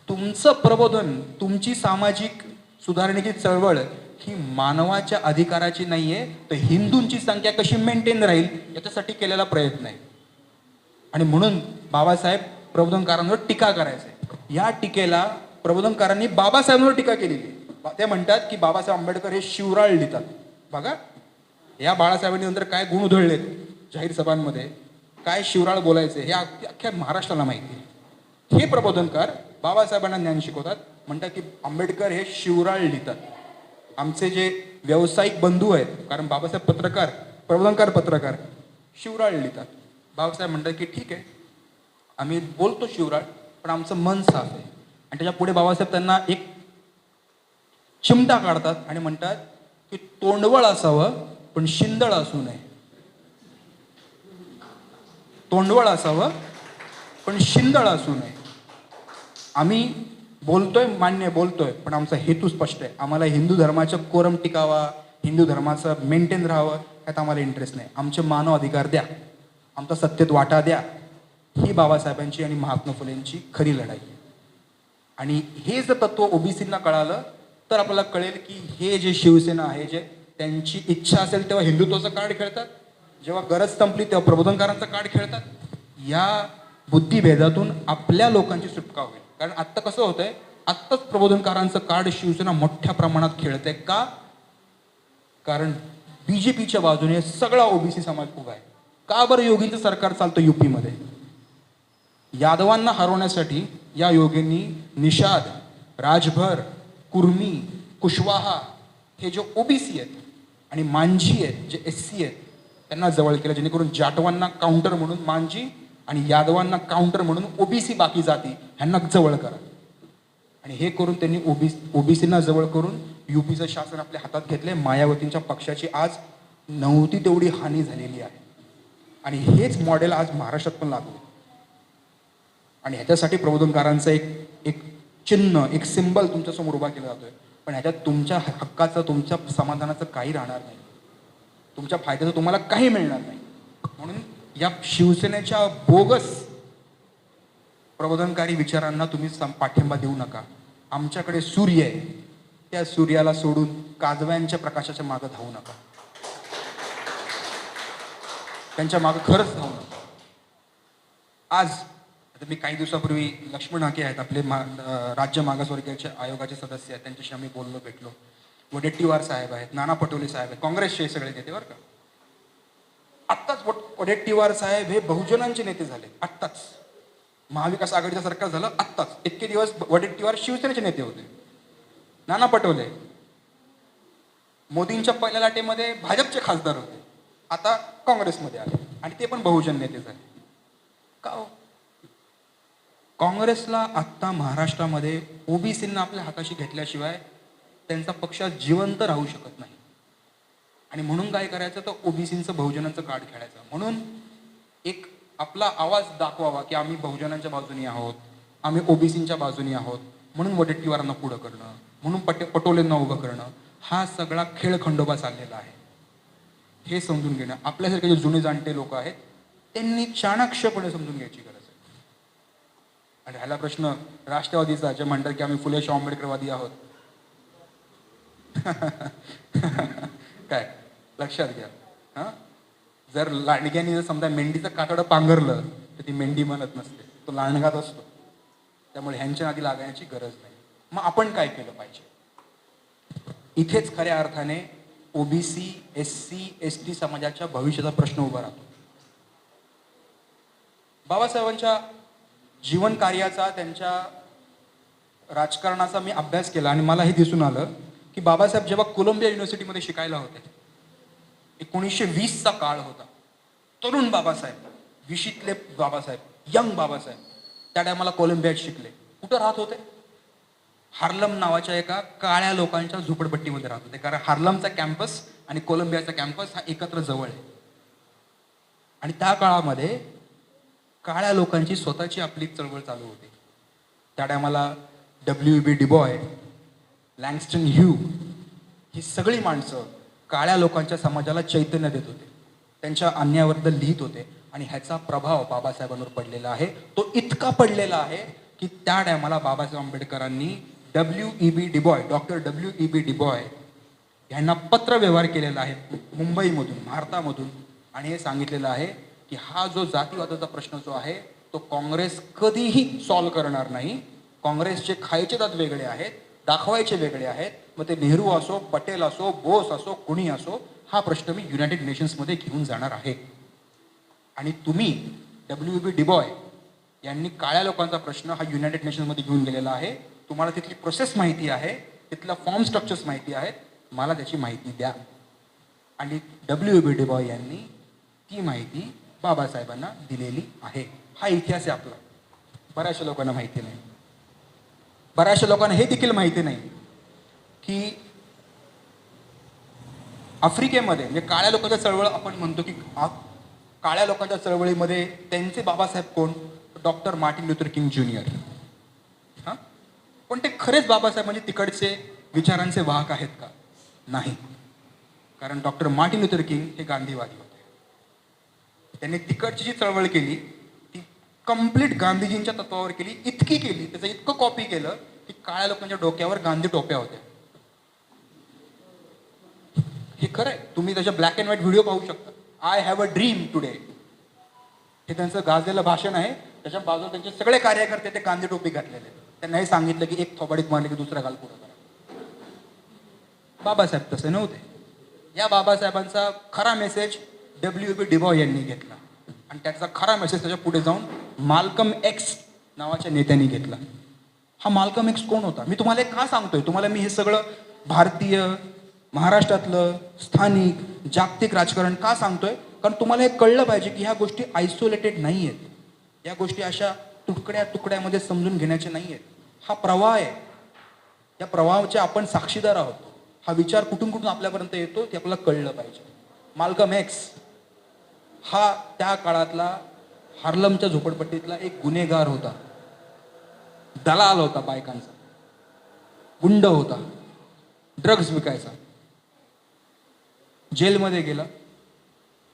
तुमचं प्रबोधन, तुमची सामाजिक सुधारणेची चळवळ ही मानवाच्या अधिकाराची नाहीये, तर हिंदूंची संख्या कशी मेंटेन राहील याच्यासाठी केलेला प्रयत्न आहे. आणि म्हणून बाबासाहेब प्रबोधनकारांवर टीका करायचे. या टीकेला प्रबोधनकारांनी बाबासाहेबांवर टीका केलेली. ते म्हणतात की बाबासाहेब आंबेडकर हे शिवराळ लिहितात. बघा, या बाळासाहेबांनी नंतर काय गुण उधळलेत जाहीर सभांमध्ये, काय शिवराळ बोलायचे हे अख्ख्या महाराष्ट्राला माहिती आहे. हे प्रबोधनकार बाबासाहेबांना ज्ञान शिकवतात, म्हणतात की आंबेडकर हे शिवराळ लिहितात. आमचे जे व्यावसायिक बंधू आहेत, कारण बाबासाहेब पत्रकार, प्रबोधनकार पत्रकार, शिवराळ लिहितात. बाबासाहेब म्हणतात की ठीक आहे, आम्ही बोलतो शिवराळ, पण आमचं मन साफ आहे. आणि त्याच्या पुढे बाबासाहेब त्यांना एक चिमटा काढतात आणि म्हणतात की तोंडवळ असावं पण शिंदळ असू नये. तोंडवळ असावं पण शिंदळ असू नये. आम्ही बोलतोय, मान्य बोलतोय, पण आमचा हेतू स्पष्ट आहे. आम्हाला हिंदू धर्माच्या कोरम टिकावा, हिंदू धर्माचं मेंटेन राहावं यात आम्हाला इंटरेस्ट नाही. आमचे मानव अधिकार द्या, आमचा सत्तेत वाटा द्या. ही बाबासाहेबांची आणि महात्मा फुलेंची खरी लढाई आहे. आणि हे जर तत्व ओबीसींना कळालं तर आपल्याला कळेल की हे जे शिवसेना आहे, जे त्यांची इच्छा असेल तेव्हा हिंदुत्वाचं कार्ड खेळतात, जेव्हा गरज संपली तेव्हा प्रबोधनकारांचं कार्ड खेळतात. या बुद्धिभेदातून आपल्या लोकांची सुटका होईल. कारण आत्ता कसं होतंय, आत्ताच प्रबोधनकारांचं कार्ड शिवसेना मोठ्या प्रमाणात खेळते. का? कारण बीजेपीच्या बाजूने सगळा ओबीसी समाज उभा आहे. का बरं योगींचं सरकार चालतं युपीमध्ये? यादवांना हरवण्यासाठी या योगींनी निषाद, राजभर, कुर्मी, कुशवाहा हे जे ओबीसी आहेत आणि मांझी आहेत, जे एससी आहेत, त्यांना जवळ केलं, जेणेकरून जाटवांना काउंटर म्हणून मांझी आणि यादवांना काउंटर म्हणून ओबीसी बाकी जाती ह्यांना जवळ करा. आणि हे करून त्यांनी ओबीसींना जवळ करून युपीचं शासन आपल्या हातात घेतले. मायावतींच्या पक्षाची आज नव्हती तेवढी हानी झालेली आहे. आणि हेच मॉडेल आज महाराष्ट्रात पण लागू आहे. आणि ह्याच्यासाठी प्रबोधनकारांचं एक चिन्ह, एक सिंबल तुमच्यासमोर उभा केला जातोय. पण ह्याच्यात तुमच्या हक्काचं, तुमच्या समाधानाचं काही राहणार नाही, तुमच्या फायद्याचं तुम्हाला काही मिळणार नाही. म्हणून या शिवसेनेच्या बोगस प्रबोधनकारी विचारांना तुम्ही पाठिंबा देऊ नका. आमच्याकडे सूर्य आहे, त्या सूर्याला सोडून काजव्यांच्या प्रकाशाच्या मागं धावू नका, त्यांच्या मागं खरंच धावू नका. आज आता मी काही दिवसापूर्वी लक्ष्मण हाके आहेत, आपले राज्य मागासवर्गीय आयोगाचे सदस्य आहेत, त्यांच्याशी आम्ही बोललो, भेटलो. वडेट्टीवार साहेब आहेत, नाना पटोले साहेब आहेत, काँग्रेसचे सगळे नेते बरं का. आत्ताच वडेट्टीवार साहेब हे बहुजनांचे नेते झाले. आत्ताच महाविकास आघाडीचं सरकार झालं, आत्ताच. इतके दिवस वडेट्टीवार शिवसेनेचे नेते होते. नाना पटोले मोदींच्या पहिल्या लाटेमध्ये भाजपचे खासदार होते, आता काँग्रेसमध्ये आले आणि ते पण बहुजन नेते झाले. का हो? काँग्रेसला आत्ता महाराष्ट्रामध्ये ओबीसींना आपल्या हाताशी घेतल्याशिवाय त्यांचा पक्ष जिवंत राहू शकत नाही. आणि म्हणून काय करायचं, तर ओबीसींचं बहुजनांचं कार्ड खेळायचं. म्हणून एक आपला आवाज दाखवावा की आम्ही बहुजनांच्या बाजूनी आहोत, आम्ही ओबीसींच्या बाजूनी आहोत. म्हणून वडेट्टीवारांना पुढं करणं, म्हणून पटोलेंना उभं करणं, हा सगळा खेळ खंडोबा चाललेला आहे. हे समजून घेणं आपल्यासारखे जे जुने जाणते लोक आहेत त्यांनी चाणाक्षपणे समजून घ्यायची गरज आहे. आणि ह्याला प्रश्न राष्ट्रवादीचा, जे म्हणतात की आम्ही फुले शाहू आंबेडकरवादी आहोत. काय लक्षात घ्या, हा, जर लांडग्यानी जर समजा मेंढीचं कातडं पांघरलं तर ती मेंढी म्हणत नसते, तो लांडगात असतो. त्यामुळे ह्यांच्या नादी लागायची गरज नाही. मग आपण काय केलं पाहिजे? इथेच खऱ्या अर्थाने ओबीसी, एससी, एसटी समाजाच्या भविष्याचा प्रश्न उभा राहतो. बाबासाहेबांच्या जीवन कार्याचा, त्यांच्या राजकारणाचा मी अभ्यास केला आणि मला हे दिसून आलं की बाबासाहेब जेव्हा कोलंबिया युनिव्हर्सिटीमध्ये शिकायला होते, 1920चा काळ होता, तरुण बाबासाहेब, 20तले बाबासाहेब, यंग बाबासाहेब त्या टायमाला कोलंबियात शिकले. कुठं राहत होते? हार्लम नावाच्या एका काळ्या लोकांच्या झोपडपट्टीमध्ये राहत होते, कारण हार्लमचा कॅम्पस आणि कोलंबियाचा कॅम्पस हा एकत्र जवळ आहे. आणि त्या काळामध्ये काळ्या लोकांची स्वतःची आपली चळवळ चालू होती. त्या टायमाला WB डिबॉय, लँगस्टन ह्यू ही सगळी माणसं काळ्या लोकांच्या समाजाला चैतन्य देत होते, त्यांच्या अन्यायाबद्दल लिहित होते आणि ह्याचा प्रभाव बाबासाहेबांवर पडलेला आहे. तो इतका पडलेला आहे की त्या टायमाला बाबासाहेब आंबेडकरांनी डॉक्टर WEB डिबॉय यांना पत्र व्यवहार केलेला आहे मुंबईमधून, भारतामधून, आणि हे सांगितलेलं आहे की हा जो जातीवादाचा प्रश्न जो आहे तो काँग्रेस कधीही सॉल्व्ह करणार नाही. काँग्रेसचे खायचे दात वेगळे आहेत, दाखवायचे वेगळे आहेत. मग ते नेहरू असो, पटेल असो, बोस असो, कुणी असो, हा प्रश्न मी युनायटेड नेशन्समध्ये घेऊन जाणार आहे. आणि तुम्ही WEB डिबॉय यांनी काळ्या लोकांचा प्रश्न हा युनायटेड नेशन्समध्ये घेऊन गेलेला आहे. तुम्हाला तिथली प्रोसेस माहिती आहे, तिथला फॉर्म स्ट्रक्चर्स माहिती आहेत, मला त्याची माहिती द्या. आणि WEB डिबॉय यांनी ती माहिती बाबासाहेबांना दिलेली आहे. हा इतिहास आहे आपला. बऱ्याचशा लोकांना माहिती नाही. बऱ्याचशा लोकांना हे देखील माहिती नाही की आफ्रिकेमध्ये म्हणजे काळ्या लोकांच्या चळवळ आपण म्हणतो की काळ्या लोकांच्या चळवळीमध्ये त्यांचे बाबासाहेब कोण? Doctor Martin Luther king junior. हां, पण ते खरेच बाबासाहेब म्हणजे तिकडचे विचारांचे वाहक आहेत का? नाही. कारण डॉक्टर मार्टिन लुथर किंग हे गांधीवादी होते. त्यांनी तिकडची जी चळवळ केली ती कंप्लीट गांधीजींच्या तत्वावर केली, इतकी केली, त्याचं इतकं कॉपी केलं की काळ्या लोकांच्या डोक्यावर गांधी टोप्या होत्या. हे खरं आहे. तुम्ही त्याच्या ब्लॅक अँड व्हाईट व्हिडिओ पाहू शकता. I have a dream today, हे त्यांचं गाजलेलं भाषण आहे. त्याच्या बाजूला त्यांचे सगळे कार्यकर्ते ते गांधी टोपी घातलेले. त्यांना हे सांगितलं की एक थोबाडीत मारले की दुसरा गाल पुढं करा. बाबासाहेब तसे नव्हते. या बाबासाहेबांचा खरा मेसेज WEB डिबॉय यांनी घेतला आणि त्याचा खरा मेसेज त्याच्या पुढे जाऊन माल्कम एक्स नावाच्या नेत्यांनी घेतला. हा माल्कम एक्स कोण होता? मी तुम्हाला का सांगतोय? तुम्हाला मी हे सगळं भारतीय, महाराष्ट्रातलं, स्थानिक, जागतिक राजकारण का सांगतोय? कारण तुम्हाला हे कळलं पाहिजे की ह्या गोष्टी आयसोलेटेड नाही आहेत. या गोष्टी अशा तुकड्या तुकड्यामध्ये समजून घेण्याच्या नाही आहेत. हा प्रवाह आहे. या प्रवाहाचे आपण साक्षीदार आहोत. हा विचार कुठून कुठून आपल्यापर्यंत येतो ते आपल्याला कळलं पाहिजे. माल्कम एक्स हा त्या काळातला हार्लमच्या झोपडपट्टीतला एक गुन्हेगार होता, दलाल होता, बायकांचा गुंड होता, ड्रग्ज विकायचा. जेलमध्ये गेला,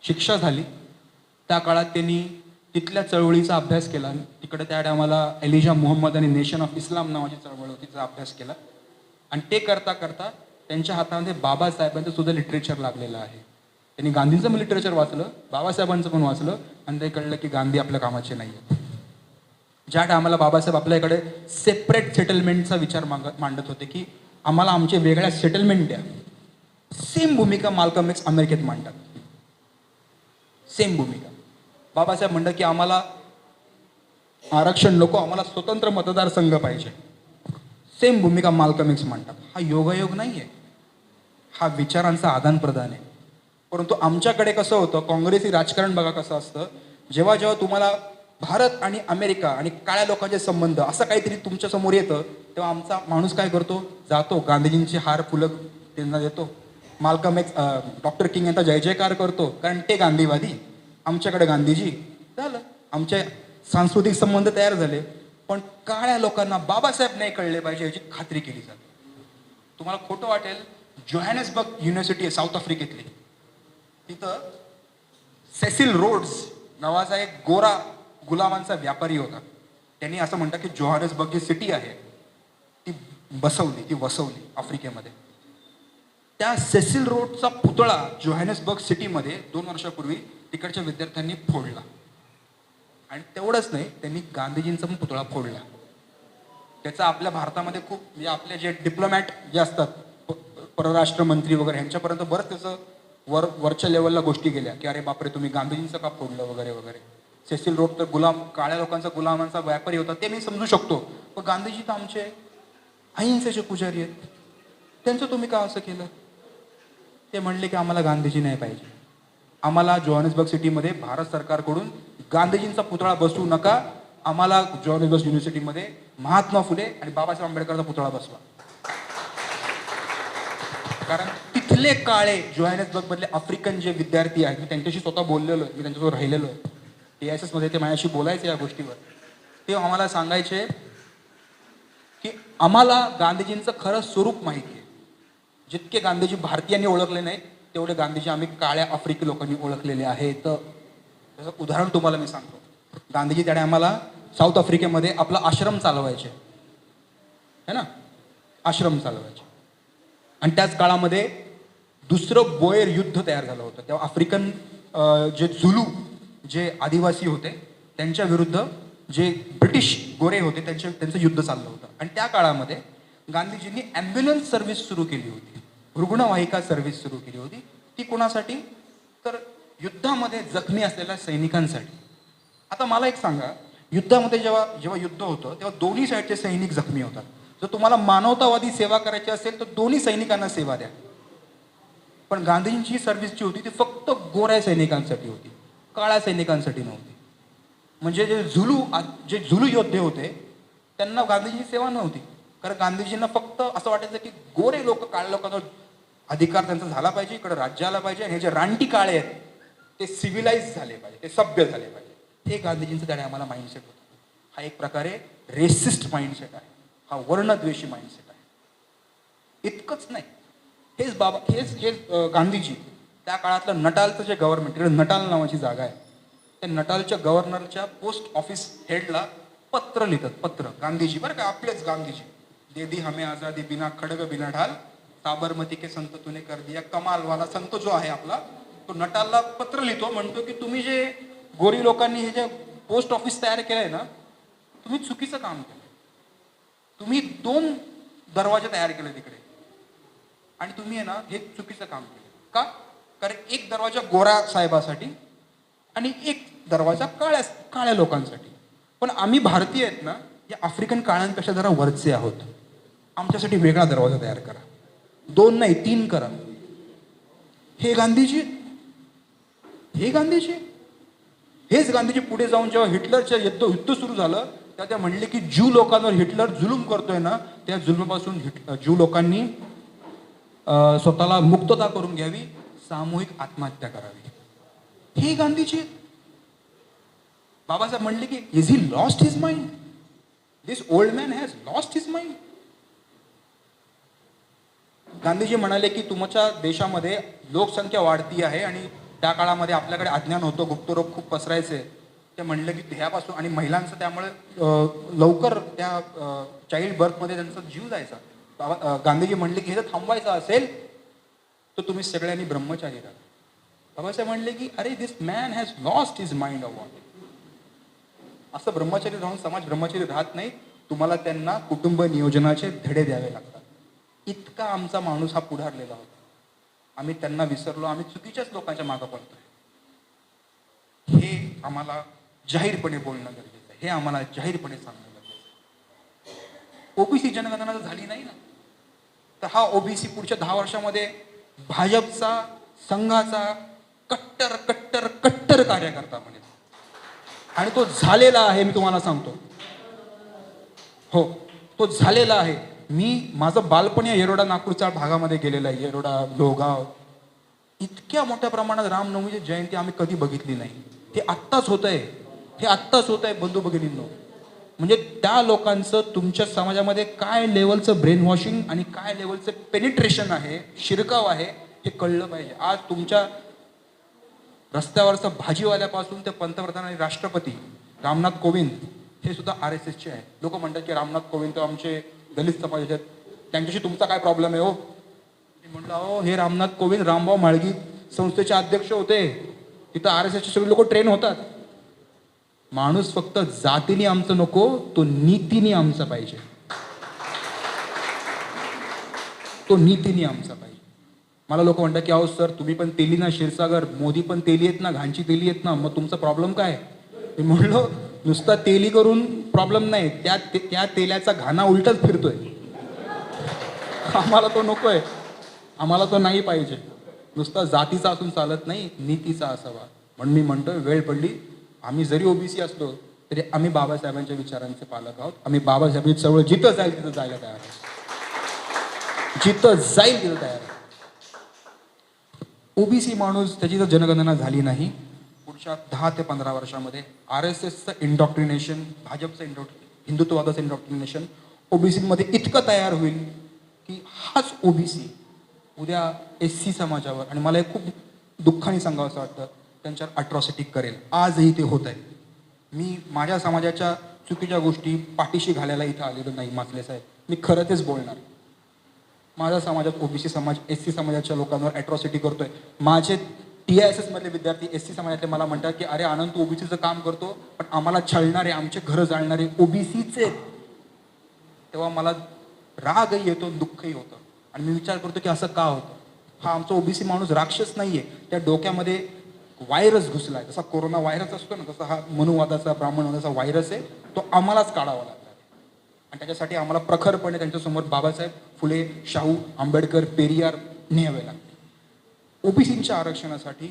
शिक्षा झाली. त्या काळात त्यांनी तिथल्या चळवळीचा अभ्यास केला. तिकडे त्या टायमाला एलिजा मुहम्मद आणि नेशन ऑफ इस्लाम नावाची चळवळ होती, तिचा अभ्यास केला. आणि ते करता करता त्यांच्या हातामध्ये बाबासाहेबांचं सुद्धा लिटरेचर लागलेलं आहे. त्यांनी गांधींचं पण लिटरेचर वाचलं, बाबासाहेबांचं पण वाचलं आणि ते कळलं की गांधी आपल्या कामाचे नाही आहेत. ज्या टायमाला बाबासाहेब आपल्याकडे सेपरेट सेटलमेंटचा विचार मांडत होते की आम्हाला आमचे वेगळ्या सेटलमेंट द्या, सेम भूमिका माल्कम एक्स अमेरिकेत मांडतात. सेम भूमिका. बाबासाहेब म्हणतात की आम्हाला आरक्षण नको, आम्हाला स्वतंत्र मतदारसंघ पाहिजे. सेम भूमिका माल्कम एक्स मांडतात. हा योगायोग नाही आहे, हा विचारांचा आदान प्रदान आहे. परंतु आमच्याकडे कसं होतं, काँग्रेसी राजकारण बघा कसं असतं. जेव्हा जेव्हा तुम्हाला भारत आणि अमेरिका आणि काळ्या लोकांचे संबंध असं काहीतरी तुमच्या समोर येतं तेव्हा आमचा माणूस काय करतो? जातो, गांधीजींची हार फुलं त्यांना देतो, माल्कम एक्स डॉक्टर किंग यांचा जय जयकार करतो, कारण ते गांधीवादी, आमच्याकडे गांधीजी. झालं, आमचे सांस्कृतिक संबंध तयार झाले. पण काळ्या लोकांना बाबासाहेब नाही कळले पाहिजे याची खात्री केली जाते. तुम्हाला खोटं वाटेल, जोहान्सबर्ग युनिव्हर्सिटी आहे साऊथ आफ्रिकेतली, तिथं सेसिल रोड्स नावाचा एक गोरा गुलामांचा व्यापारी होता. त्यांनी असं म्हणतात की जोहान्सबर्ग जी सिटी आहे ती वसवली आफ्रिकेमध्ये. त्या सेसिल रोडचा पुतळा जोहान्सबर्ग सिटीमध्ये 2 वर्षापूर्वी तिकडच्या विद्यार्थ्यांनी फोडला. आणि तेवढंच नाही, त्यांनी गांधीजींचा पण पुतळा फोडला. त्याचा आपल्या भारतामध्ये खूप म्हणजे आपले जे डिप्लोमॅट जे असतात, परराष्ट्र मंत्री वगैरे, ह्यांच्यापर्यंत बरंच त्याचं वरच्या लेवलला गोष्टी गेल्या की अरे बापरे तुम्ही गांधीजींचं का फोडलं वगैरे वगैरे. सेसिल रोड तर गुलाम, काळ्या लोकांचा गुलामांचा व्यापारी होता, ते मी समजू शकतो. पण गांधीजी तर आमचे अहिंसेचे पुजारी आहेत, त्यांचं तुम्ही का असं केलं? ते म्हणले की आम्हाला गांधीजी नाही पाहिजे, आम्हाला जोहान्सबर्ग सिटीमध्ये भारत सरकारकडून गांधीजींचा पुतळा बसवू नका, आम्हाला जोहान्सबर्ग युनिव्हर्सिटीमध्ये महात्मा फुले आणि बाबासाहेब आंबेडकरचा पुतळा बसवा. कारण तिथले काळे जोहान्सबर्ग मधले आफ्रिकन जे विद्यार्थी आहेत, मी त्यांच्याशी स्वतः बोललेलो आहे, मी त्यांच्यासोबत राहिलेलो आहे, TSS मध्ये ते माझ्याशी बोलायचे या गोष्टीवर. ते आम्हाला सांगायचे की आम्हाला गांधीजींचं खरं स्वरूप माहिती आहे. जितके गांधीजी भारतीयांनी ओळखले नाहीत तेवढे गांधीजी आम्ही काळ्या आफ्रिकी लोकांनी ओळखलेले आहेत. त्याचं उदाहरण तुम्हाला मी सांगतो. गांधीजी त्याने आम्हाला साऊथ आफ्रिकेमध्ये आपला आश्रम चालवायचे, है ना, आश्रम चालवायचे. आणि त्याच काळामध्ये दुसरं बोयर युद्ध तयार झालं होतं. तेव्हा आफ्रिकन जे झुलू जे आदिवासी होते त्यांच्या विरुद्ध जे ब्रिटिश गोरे होते त्यांचं युद्ध चाललं होतं. आणि त्या काळामध्ये गांधीजींनी ॲम्ब्युलन्स सर्व्हिस सुरू केली होती, रुग्णवाहिका सर्व्हिस सुरू केली होती. ती कोणासाठी? तर युद्धामध्ये जखमी असलेल्या सैनिकांसाठी. आता मला एक सांगा, युद्धामध्ये जेव्हा युद्ध होतं तेव्हा दोन्ही साईडचे सैनिक जखमी होतात. जर तुम्हाला मानवतावादी सेवा करायची असेल तर दोन्ही सैनिकांना सेवा द्या. पण गांधीजींची सर्व्हिस जी होती ती फक्त गोऱ्या सैनिकांसाठी होती, काळ्या सैनिकांसाठी नव्हती. म्हणजे जे झुलू योद्धे होते त्यांना गांधीजींची सेवा नव्हती. कारण गांधीजींना फक्त असं वाटायचं की गोरे लोक काळ्या लोकांचा अधिकार त्यांचा झाला पाहिजे, इकडे राज्य आला पाहिजे, आणि हे जे रानटी काळे आहेत ते सिव्हिलाइज झाले पाहिजे, ते सभ्य झाले पाहिजे. हे गांधीजींचं त्याने आम्हाला माइंडसेट होतं. हा एक प्रकारे रेसिस्ट माइंडसेट आहे, हा वर्णद्वेषी माइंडसेट आहे. इतकंच नाही, हेच गांधीजी त्या काळातलं नटालचं जे गव्हर्नमेंट, तिकडे नटाल नावाची जागा आहे, त्या नटालच्या गव्हर्नरच्या पोस्ट ऑफिस हेडला पत्र लिहितात. पत्र गांधीजी, बरं का, आपलेच गांधीजी. दे दी हमें आजादी बिना खडग बिना ढाल, साबरमती के संत तूने कर दिया कमाल वाला. संत जो आहे आपला तो नटालला पत्र लिहितो, म्हणतो की तुम्ही जे गोरी लोकांनी हे जे पोस्ट ऑफिस तयार केलंय ना, तुम्ही चुकीचं काम केलं. तुम्ही 2 दरवाजे तयार केले तिकडे आणि तुम्ही आहे ना हे चुकीचं काम केलं. का? कारण एक दरवाजा गोरा साहेबासाठी आणि एक दरवाजा काळ्या लोकांसाठी. पण आम्ही भारतीय आहेत ना, या आफ्रिकन काळ्यांपेक्षा जरा वरचे आहोत. आमच्यासाठी वेगळा दरवाजा तयार करा, 2 नाही 3 करा. हे गांधीजी, हेच गांधीजी पुढे जाऊन जेव्हा हिटलरच्या युद्ध सुरू झालं तेव्हा ते म्हणले की ज्यू लोकांवर हिटलर जुलूम करतोय ना, त्या जुलूमापासून ज्यू लोकांनी स्वतःला मुक्तता करून घ्यावी, सामूहिक आत्महत्या करावी. हे गांधीजी. बाबासाहेब म्हणले की is he lost his mind? This old man has lost his mind. Gandhiji म्हणाले की तुमच्या देशामध्ये लोकसंख्या वाढती आहे आणि त्या काळामध्ये आपल्याकडे अज्ञान होतं, गुप्तरोग खूप पसरायचे. ते म्हणलं की ह्यापासून, आणि महिलांचं त्यामुळे लवकर त्या चाइल्ड बर्थमध्ये त्यांचा जीव जायचा. गांधीजी म्हणले की हे जर थांबवायचं असेल तर तुम्ही सगळ्यांनी ब्रह्मचारी राहा. बाबासाहेब म्हणले की अरे this man has lost his mind or what. असं ब्रह्मचारी राहून समाज ब्रह्मचारी राहत नाही. तुम्हाला त्यांना कुटुंब नियोजनाचे धडे द्यावे लागतात. इतका आमचा माणूस हा पुढारलेला होता. आम्ही त्यांना विसरलो, आम्ही चुकीच्याच लोकांच्या मागं पडतोय. हे आम्हाला जाहीरपणे बोलणं गरजेचं आहे, हे आम्हाला जाहीरपणे सांगणं गरजेचं आहे. ओबीसी जनगणना जर झाली नाही ना तर हा ओबीसी पुढच्या 10 वर्षामध्ये भाजपचा, संघाचा कट्टर कट्टर कट्टर कार्यकर्ता बनेल. आणि तो झालेला आहे, मी तुम्हाला सांगतो. हो, तो झालेला आहे. माझं बालपण या येरोडा नागपूरच्या भागामध्ये गेलेलं आहे. येरोडा, लोहगाव, इतक्या मोठ्या प्रमाणात रामनवमीची जयंती आम्ही कधी बघितली नाही. हे आत्ताच होत आहे बंधू भगिनींनो. म्हणजे त्या लोकांचं तुमच्या समाजामध्ये काय लेवलचं ब्रेन वॉशिंग आणि काय लेवलचं पेनिट्रेशन आहे, शिरकाव आहे, हे कळलं पाहिजे. आज तुमच्या रस्त्यावरचा भाजीवाल्यापासून ते पंतप्रधान आणि राष्ट्रपती रामनाथ कोविंद हे सुद्धा RSSचे आहे. लोक म्हणतात की रामनाथ कोविंद तर आमचे दलित समाजाचे आहेत, त्यांच्याशी तुमचा काय प्रॉब्लेम आहे हो? मी म्हटलं अहो, हे रामनाथ कोविंद रामभाऊ म्हाळगी संस्थेचे अध्यक्ष होते. तिथं RSSचे सगळे लोक ट्रेन होतात. माणूस फक्त जातीने आमचं नको, तो नीतीने आमचा पाहिजे. तो नीतीने आमचा पाहिजे. मला लोक म्हणतात की अहो सर तुम्ही पण तेली ना, क्षीरसागर, मोदी पण तेली आहेत ना, घाणची तेली आहेत ना, मग तुमचा प्रॉब्लेम काय? मी म्हणलो नुसता तेली करून प्रॉब्लेम नाही, त्या तेलाचा घाणा उलटाच फिरतोय. आम्हाला तो नकोय, आम्हाला तो नाही पाहिजे. नुसता जातीचा असून चालत नाही, नीतीचा असावा. म्हणून मी म्हणतोय वेळ पडली, आम्ही जरी ओबीसी असलो तरी आम्ही बाबासाहेबांच्या विचारांचे पालक आहोत. आम्ही बाबासाहेबांची चळवळ जिथं जाईल तिथं जायला तयार आहोत, जिथं जाईल तिथं तयार आहे. ओबीसी माणूस त्याची जर जनगणना झाली नाही, पुढच्या 10 ते 15 वर्षामध्ये RSSचं इंडॉक्ट्रिनेशन, भाजपचं हिंदुत्ववादाचं इंडॉक्ट्रिनेशन ओबीसीमध्ये इतकं तयार होईल की हाच ओबीसी उद्या SC समाजावर, आणि मला हे खूप दुःखाने सांगावं असं वाटतं, त्यांच्यावर अट्रॉसिटी करेल. आजही ते होत आहे. मी माझ्या समाजाच्या चुकीच्या गोष्टी पाठीशी घालायला इथं आलेलो नाही मासले साहेब, मी खरं तेच बोलणार. माझ्या समाजात ओबीसी समाज SC समाजाच्या लोकांवर अट्रॉसिटी करतोय. माझे TISS मधले विद्यार्थी SC समाजातले मला म्हणतात की अरे आनंद तू ओबीसीचं काम करतो, पण आम्हाला छळणारे, आमचे घरं जाळणारे ओबीसीचे. तेव्हा मला रागही येतो, दुःखही होतं, आणि मी विचार करतो की असं का होतं. हा आमचा ओबीसी माणूस राक्षस नाहीये, त्या डोक्यामध्ये व्हायरस घुसलाय. जसा कोरोना व्हायरस असतो ना, तसा हा मनुवादाचा, ब्राह्मणवादाचा व्हायरस आहे. तो आम्हालाच काढावा लागला, आणि त्याच्यासाठी आम्हाला प्रखरपणे त्यांच्यासमोर बाबासाहेब, फुले, शाहू, आंबेडकर, पेरियार न्यावे लागते. ओबीसींच्या आरक्षणासाठी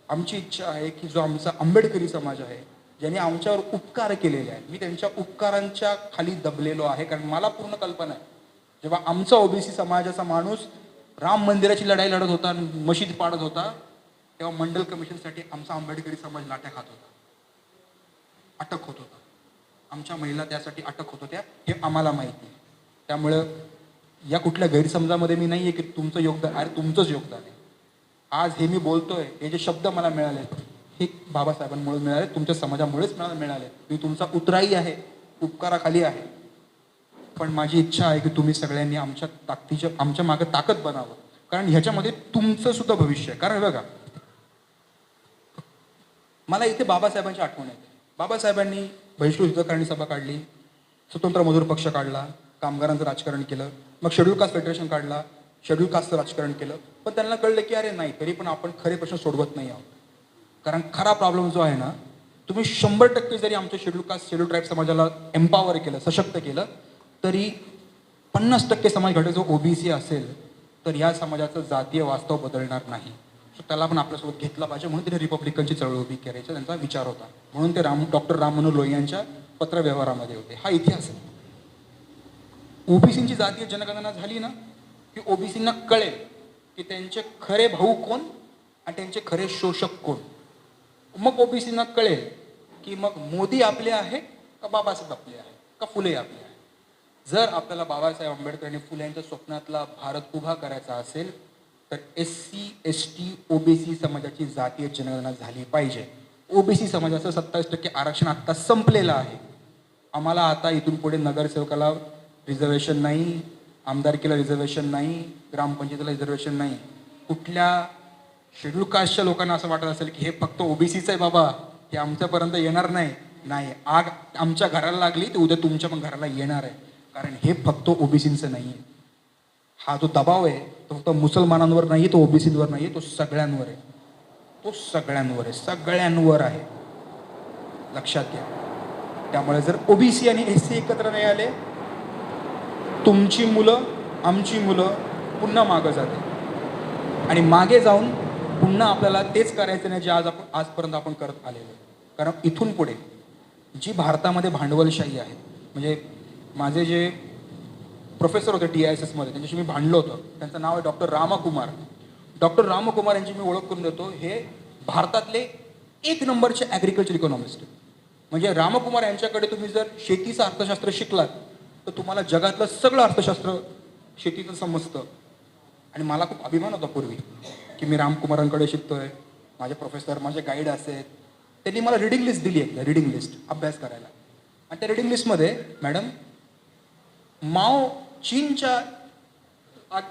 आमची इच्छा आहे की जो आमचा आंबेडकरी समाज आहे, ज्यांनी आमच्यावर उपकार केलेले आहेत, मी त्यांच्या उपकारांच्या खाली दबलेलो आहे. कारण मला पूर्ण कल्पना आहे, जेव्हा आमचा ओबीसी समाजाचा माणूस राम मंदिराची लढाई लढत होता, मशीद पाडत होता, तेव्हा मंडल कमिशनसाठी आमचा आंबेडकरी समाज लाट्या खात होता, अटक होत होता. आमच्या महिला त्यासाठी अटक होत होत्या, हे आम्हाला माहिती आहे. त्यामुळं या कुठल्या गैरसमजामध्ये मी नाही आहे की तुमचं योगदान, अरे तुमचंच योगदान आहे. आज हे मी बोलतोय, हे जे शब्द मला मिळाले हे बाबासाहेबांमुळे मिळाले, तुमच्या समाजामुळेच मला मिळाले. मी तुमचा उतराई आहे, उपकाराखाली आहे. पण माझी इच्छा आहे की तुम्ही सगळ्यांनी आमच्या मागे ताकद बनावं, कारण ह्याच्यामध्ये तुमचं सुद्धा भविष्य आहे. कारण बघा, मला इथे बाबासाहेबांची आठवण येते. बाबासाहेबांनी बहिष्कृत हितकारणी सभा काढली, स्वतंत्र मजूर पक्ष काढला, कामगारांचं राजकारण केलं, मग शेड्यूल कास्ट फेडरेशन काढला, शेड्यूल कास्टचं राजकारण केलं. पण त्यांना कळलं की अरे नाही, तरी पण आपण खरे प्रश्न सोडवत नाही आहोत. कारण खरा प्रॉब्लेम जो आहे ना, तुम्ही 100% जरी आमच्या शेड्यूल कास्ट, शेड्यूल ट्राईब समाजाला एम्पॉवर केलं, सशक्त केलं, तरी 50% समाज घटक जो ओबीसी असेल तर या समाजाचं जातीय वास्तव बदलणार नाही. सो त्याला पण आपल्यासोबत घेतला पाहिजे. म्हणून तिने रिपब्लिकनची चळवळ उभी करायचा त्यांचा विचार होता. म्हणून ते डॉक्टर राम मनोहर लोहिया यांच्या पत्रव्यवहारामध्ये होते. हा इतिहास आहे. ओबीसींची जातीय जनगणना झाली ना की ओबीसींना कळेल की त्यांचे खरे भाऊ कोण आणि त्यांचे खरे शोषक कोण. मग ओबीसींना कळेल की मग मोदी आपले आहे का बाबासाहेब आपले आहे का फुले आपले आहे. जर आपल्याला बाबासाहेब आंबेडकर आणि फुले यांच्या स्वप्नातला भारत उभा करायचा असेल तर SC, ST, OBC समाजाची जातीय जनगणना झाली पाहिजे. ओबीसी समाजाचं 27% आरक्षण आता संपलेलं आहे. आम्हाला आता इथून पुढे नगरसेवकाला रिझर्वेशन नाही, आमदारकीला रिझर्वेशन नाही, ग्रामपंचायतीला रिझर्वेशन नाही. कुठल्या शेड्यूल कास्टच्या लोकांना असं वाटत असेल की हे फक्त ओबीसीचं आहे बाबा, हे आमच्यापर्यंत येणार नाही. नाही, आग आमच्या घराला लागली तर उद्या तुमच्या पण घराला येणार आहे. कारण हे फक्त ओबीसींचं नाही आहे. हा जो दबाव आहे तो फक्त मुसलमानांवर नाही, तो ओबीसींवर नाही, तो सगळ्यांवर आहे. तो सगळ्यांवर आहे, सगळ्यांवर आहे, लक्षात घ्या. त्यामुळे जर ओबीसी आणि SC एकत्र नाही आले, तुमची मुलं, आमची मुलं पुन्हा मागं जाते आणि मागे जाऊन पुन्हा आपल्याला तेच करायचं नाही जे आजपर्यंत आपण करत आलेलो. कारण इथून पुढे जी भारतामध्ये भांडवलशाही आहे, म्हणजे माझे जे प्रोफेसर होते TISS मध्ये, त्यांच्याशी मी भांडलो होतो. त्यांचं नाव आहे डॉक्टर रामकुमार. डॉक्टर रामकुमार यांची मी ओळख करून देतो. हे भारतातले 1 नंबरचे ॲग्रिकल्चर इकॉनॉमिस्ट. म्हणजे रामकुमार यांच्याकडे तुम्ही जर शेतीचं अर्थशास्त्र शिकलात तर तुम्हाला जगातलं सगळं अर्थशास्त्र शेतीचं समजतं. आणि मला खूप अभिमान होता पूर्वी की मी रामकुमारांकडे शिकतोय. माझे प्रोफेसर, माझे गाईड असे, त्यांनी मला रिडिंग लिस्ट दिली आहे, रिडिंग लिस्ट अभ्यास करायला. आणि त्या रिडिंग लिस्टमध्ये मॅडम माओ चीनच्या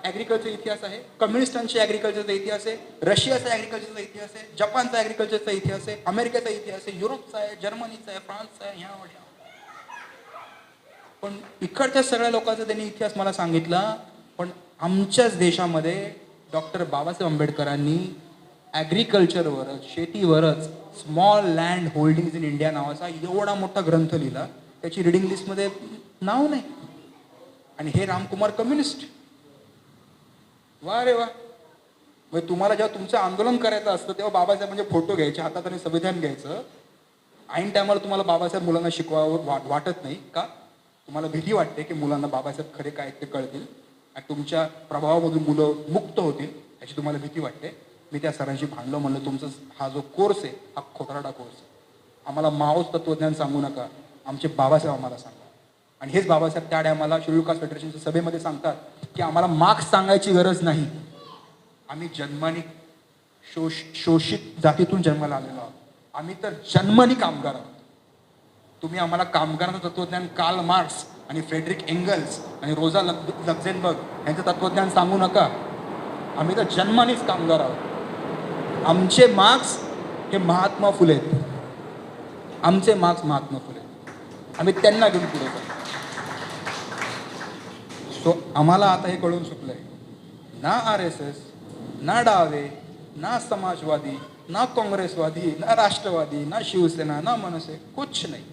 ॲग्रिकल्चर इतिहास आहे, कम्युनिस्टांच्या ॲग्रिकल्चरचा इतिहास आहे, रशियाचा ॲग्रिकल्चरचा इतिहास आहे, जपानचा ॲग्रिकल्चरचा इतिहास आहे, अमेरिकेचा इतिहास आहे, युरोपचा आहे, जर्मनीचा आहे, फ्रान्सचा आहे, ह्या. पण इकडच्या सगळ्या लोकांचा त्यांनी इतिहास मला सांगितला. पण आमच्याच देशामध्ये डॉक्टर बाबासाहेब आंबेडकरांनी ॲग्रिकल्चरवरच, शेतीवरच, small land holdings in India नावाचा एवढा मोठा ग्रंथ लिहिला, त्याची रिडिंग लिस्टमध्ये नाव नाही. आणि हे रामकुमार कम्युनिस्ट. वा रे वा. म्हणजे तुम्हाला जेव्हा तुमचं आंदोलन करायचं असतं तेव्हा बाबासाहेब म्हणजे फोटो घ्यायचे, हातात आणि संविधान घ्यायचं. ऐन टायमाला तुम्हाला बाबासाहेब मुलांना शिकवावं वाटत नाही का? तुम्हाला भीती वाटते की मुलांना बाबासाहेब खरे काय ते कळतील आणि तुमच्या प्रभावामधून मुलं मुक्त होतील याची तुम्हाला भीती वाटते. मी त्या सरांशी भांडलो, म्हणलं तुमचा हा जो कोर्स आहे हा खोटारडा कोर्स आहे. आम्हाला माओस तत्वज्ञान सांगू नका, आमचे बाबासाहेब आम्हाला सांगा. आणि हेच बाबासाहेब त्या टायमाला शेड्यूल कास्ट फेडरेशनच्या सभेमध्ये सांगतात की आम्हाला मार्क्स सांगायची गरज नाही, आम्ही जन्माने शोषित जातीतून जन्माला आलेलो आहोत, आम्ही तर जन्माने कामगार आहोत. तुम्ही आम्हाला कामगारांचं तत्वज्ञान कार्ल मार्क्स आणि फ्रेडरिक एंगल्स आणि रोझा लक्झेनबर्ग यांचं तत्वज्ञान सांगू नका. आम्ही तर जन्मानेच कामगार आहोत. आमचे मार्क्स हे महात्मा फुले आहेत. आमचे मार्क्स महात्मा फुले, आम्ही त्यांना घेऊन पुढे जातो. सो आम्हाला आता हे कळून चुकलंय, ना RSS, ना डावे, ना समाजवादी, ना काँग्रेसवादी, ना राष्ट्रवादी, ना शिवसेना, ना मनसे, कुछ नाही.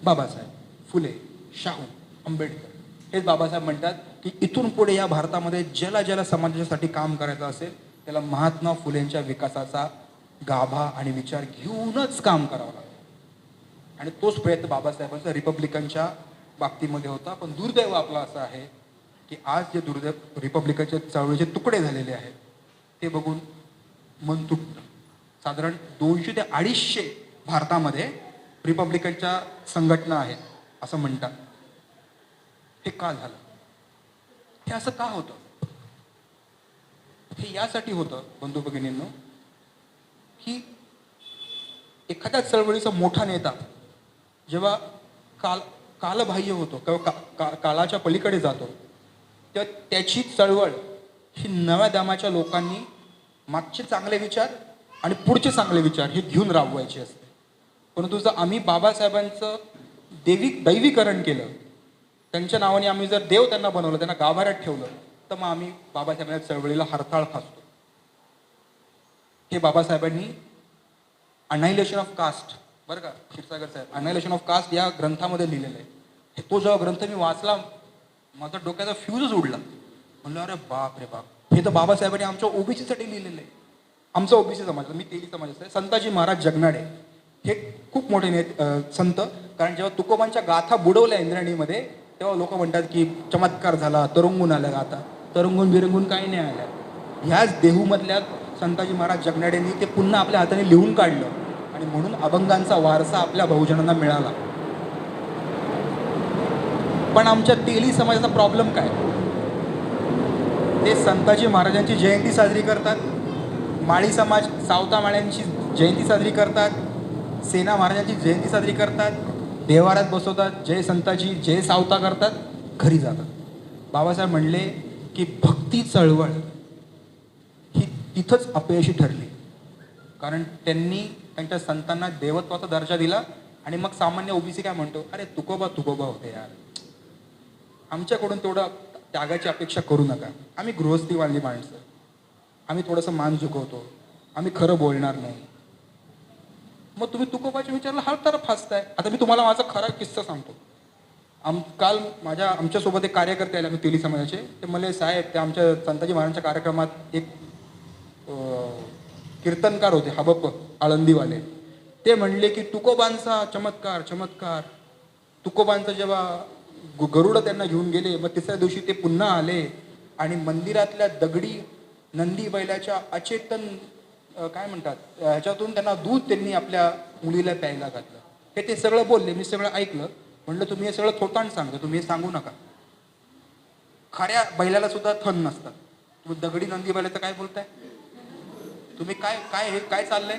बाबासाहेब फुले, शाहू, आंबेडकर हेच बाबासाहेब म्हणतात की इथून पुढे या भारतामध्ये ज्याला ज्याला समाजासाठी काम करायचं असेल त्याला महात्मा फुलेंच्या विकासाचा गाभा आणि विचार घेऊनच काम करावं लागतं. आणि तोच प्रयत्न बाबासाहेबांचा रिपब्लिकनच्या बाबतीमध्ये होता. पण दुर्दैव आपलं असं आहे की आज जे दुर्दैव रिपब्लिकनच्या चळवळीचे तुकडे झालेले आहेत ते बघून मन तुटतं. साधारण 200 ते 250 भारतामध्ये रिपब्लिकनच्या संघटना आहेत असं म्हणतात. हे का झालं? हे असं का होतं? हे यासाठी होतं बंधू भगिनींनो की एखाद्या चळवळीचा मोठा नेता जेव्हा कालबाह्य होतो किंवा काळाच्या पलीकडे जातो तेव्हा त्याची चळवळ ही नव्या दमाच्या लोकांनी मागचे चांगले विचार आणि पुढचे चांगले विचार हे घेऊन राबवायचे असते. परंतु जर आम्ही बाबासाहेबांचं दैवीकरण केलं, त्यांच्या नावाने आम्ही जर देव त्यांना बनवलं, त्यांना गाभाऱ्यात ठेवलं, तर मग आम्ही बाबासाहेबांच्या चळवळीला हरताळ फासतो. हे बाबासाहेबांनी अनायलेशन ऑफ कास्ट, बरं का क्षीरसागर साहेब, अनायलेशन ऑफ कास्ट या ग्रंथामध्ये लिहिलेलं आहे. तो जेव्हा ग्रंथ मी वाचला माझा डोक्याचा फ्यूजच उडला. म्हणलं अरे बाप रे बाप, हे तर बाबासाहेबांनी आमच्या ओबीसीसाठी लिहिलेलं आहे. आमचा ओबीसी समाज, मी तेली समाजाचा आहे. संताजी महाराज जगनाडे हे खूप मोठे संत, कारण जेव्हा तुकोबांच्या गाथा बुडवल्या इंद्रायणीमध्ये तेव्हा लोक म्हणतात की चमत्कार झाला, तरंगून आल्या गाथा. तरंगून बिरंगून काही नाही आल्या. ह्याच देहूमधल्या संताजी महाराज जगनाडेंनी ते पुन्हा आपल्या हाताने लिहून काढलं आणि म्हणून अभंगांचा वारसा आपल्या बहुजनांना मिळाला. पण आमच्या तेली समाजाचा प्रॉब्लेम काय? ते संताजी महाराजांची जयंती साजरी करतात, माळी समाज सावता माळ्यांची जयंती साजरी करतात, सेना महाराजांची जयंती साजरी करतात, देवारात बसवतात, जय संताजी जय सावता करतात, घरी जातात. बाबासाहेब म्हणले की भक्ती चळवळ ही तिथंच अपयशी ठरली, कारण त्यांनी त्यांच्या संतांना देवत्वाचा दर्जा दिला. आणि मग सामान्य ओबीसी काय म्हणतो, अरे तुकोबा होते यार, आमच्याकडून तेवढं त्यागाची अपेक्षा करू नका, आम्ही गृहस्थीवाली माणसं, आम्ही थोडंसं मान झुकवतो, आम्ही खरं बोलणार नाही. मग तुम्ही तुकोबाच्या विचारला हा तर फासताय. आता मी तुम्हाला माझा खरा किस्सा सांगतो. काल आमच्यासोबत एक कार्यकर्ते आले, आम्ही तेली समाजाचे. ते म्हणले साहेब, ते आमच्या संताजी महाराजांच्या कार्यक्रमात एक कीर्तनकार होते हबप आळंदीवाले. ते म्हणले की तुकोबांचा चमत्कार. तुकोबांचं जेव्हा गरुड त्यांना घेऊन गेले, मग तिसऱ्या दिवशी ते पुन्हा आले आणि मंदिरातल्या दगडी नंदी बैलाच्या अचेतन काय म्हणतात ह्याच्यातून त्यांना दूध त्यांनी आपल्या मुलीला प्यायला घातलं. ते सगळं बोलले, मी सगळं ऐकलं. म्हणलं तुम्ही हे सगळं थोतांड सांगतो, तुम्ही हे सांगू नका. खऱ्या बैलाला सुद्धा थन नसतात, तुम्ही दगडी नंदी बैलाचं काय बोलताय? तुम्ही काय हे काय चाललंय?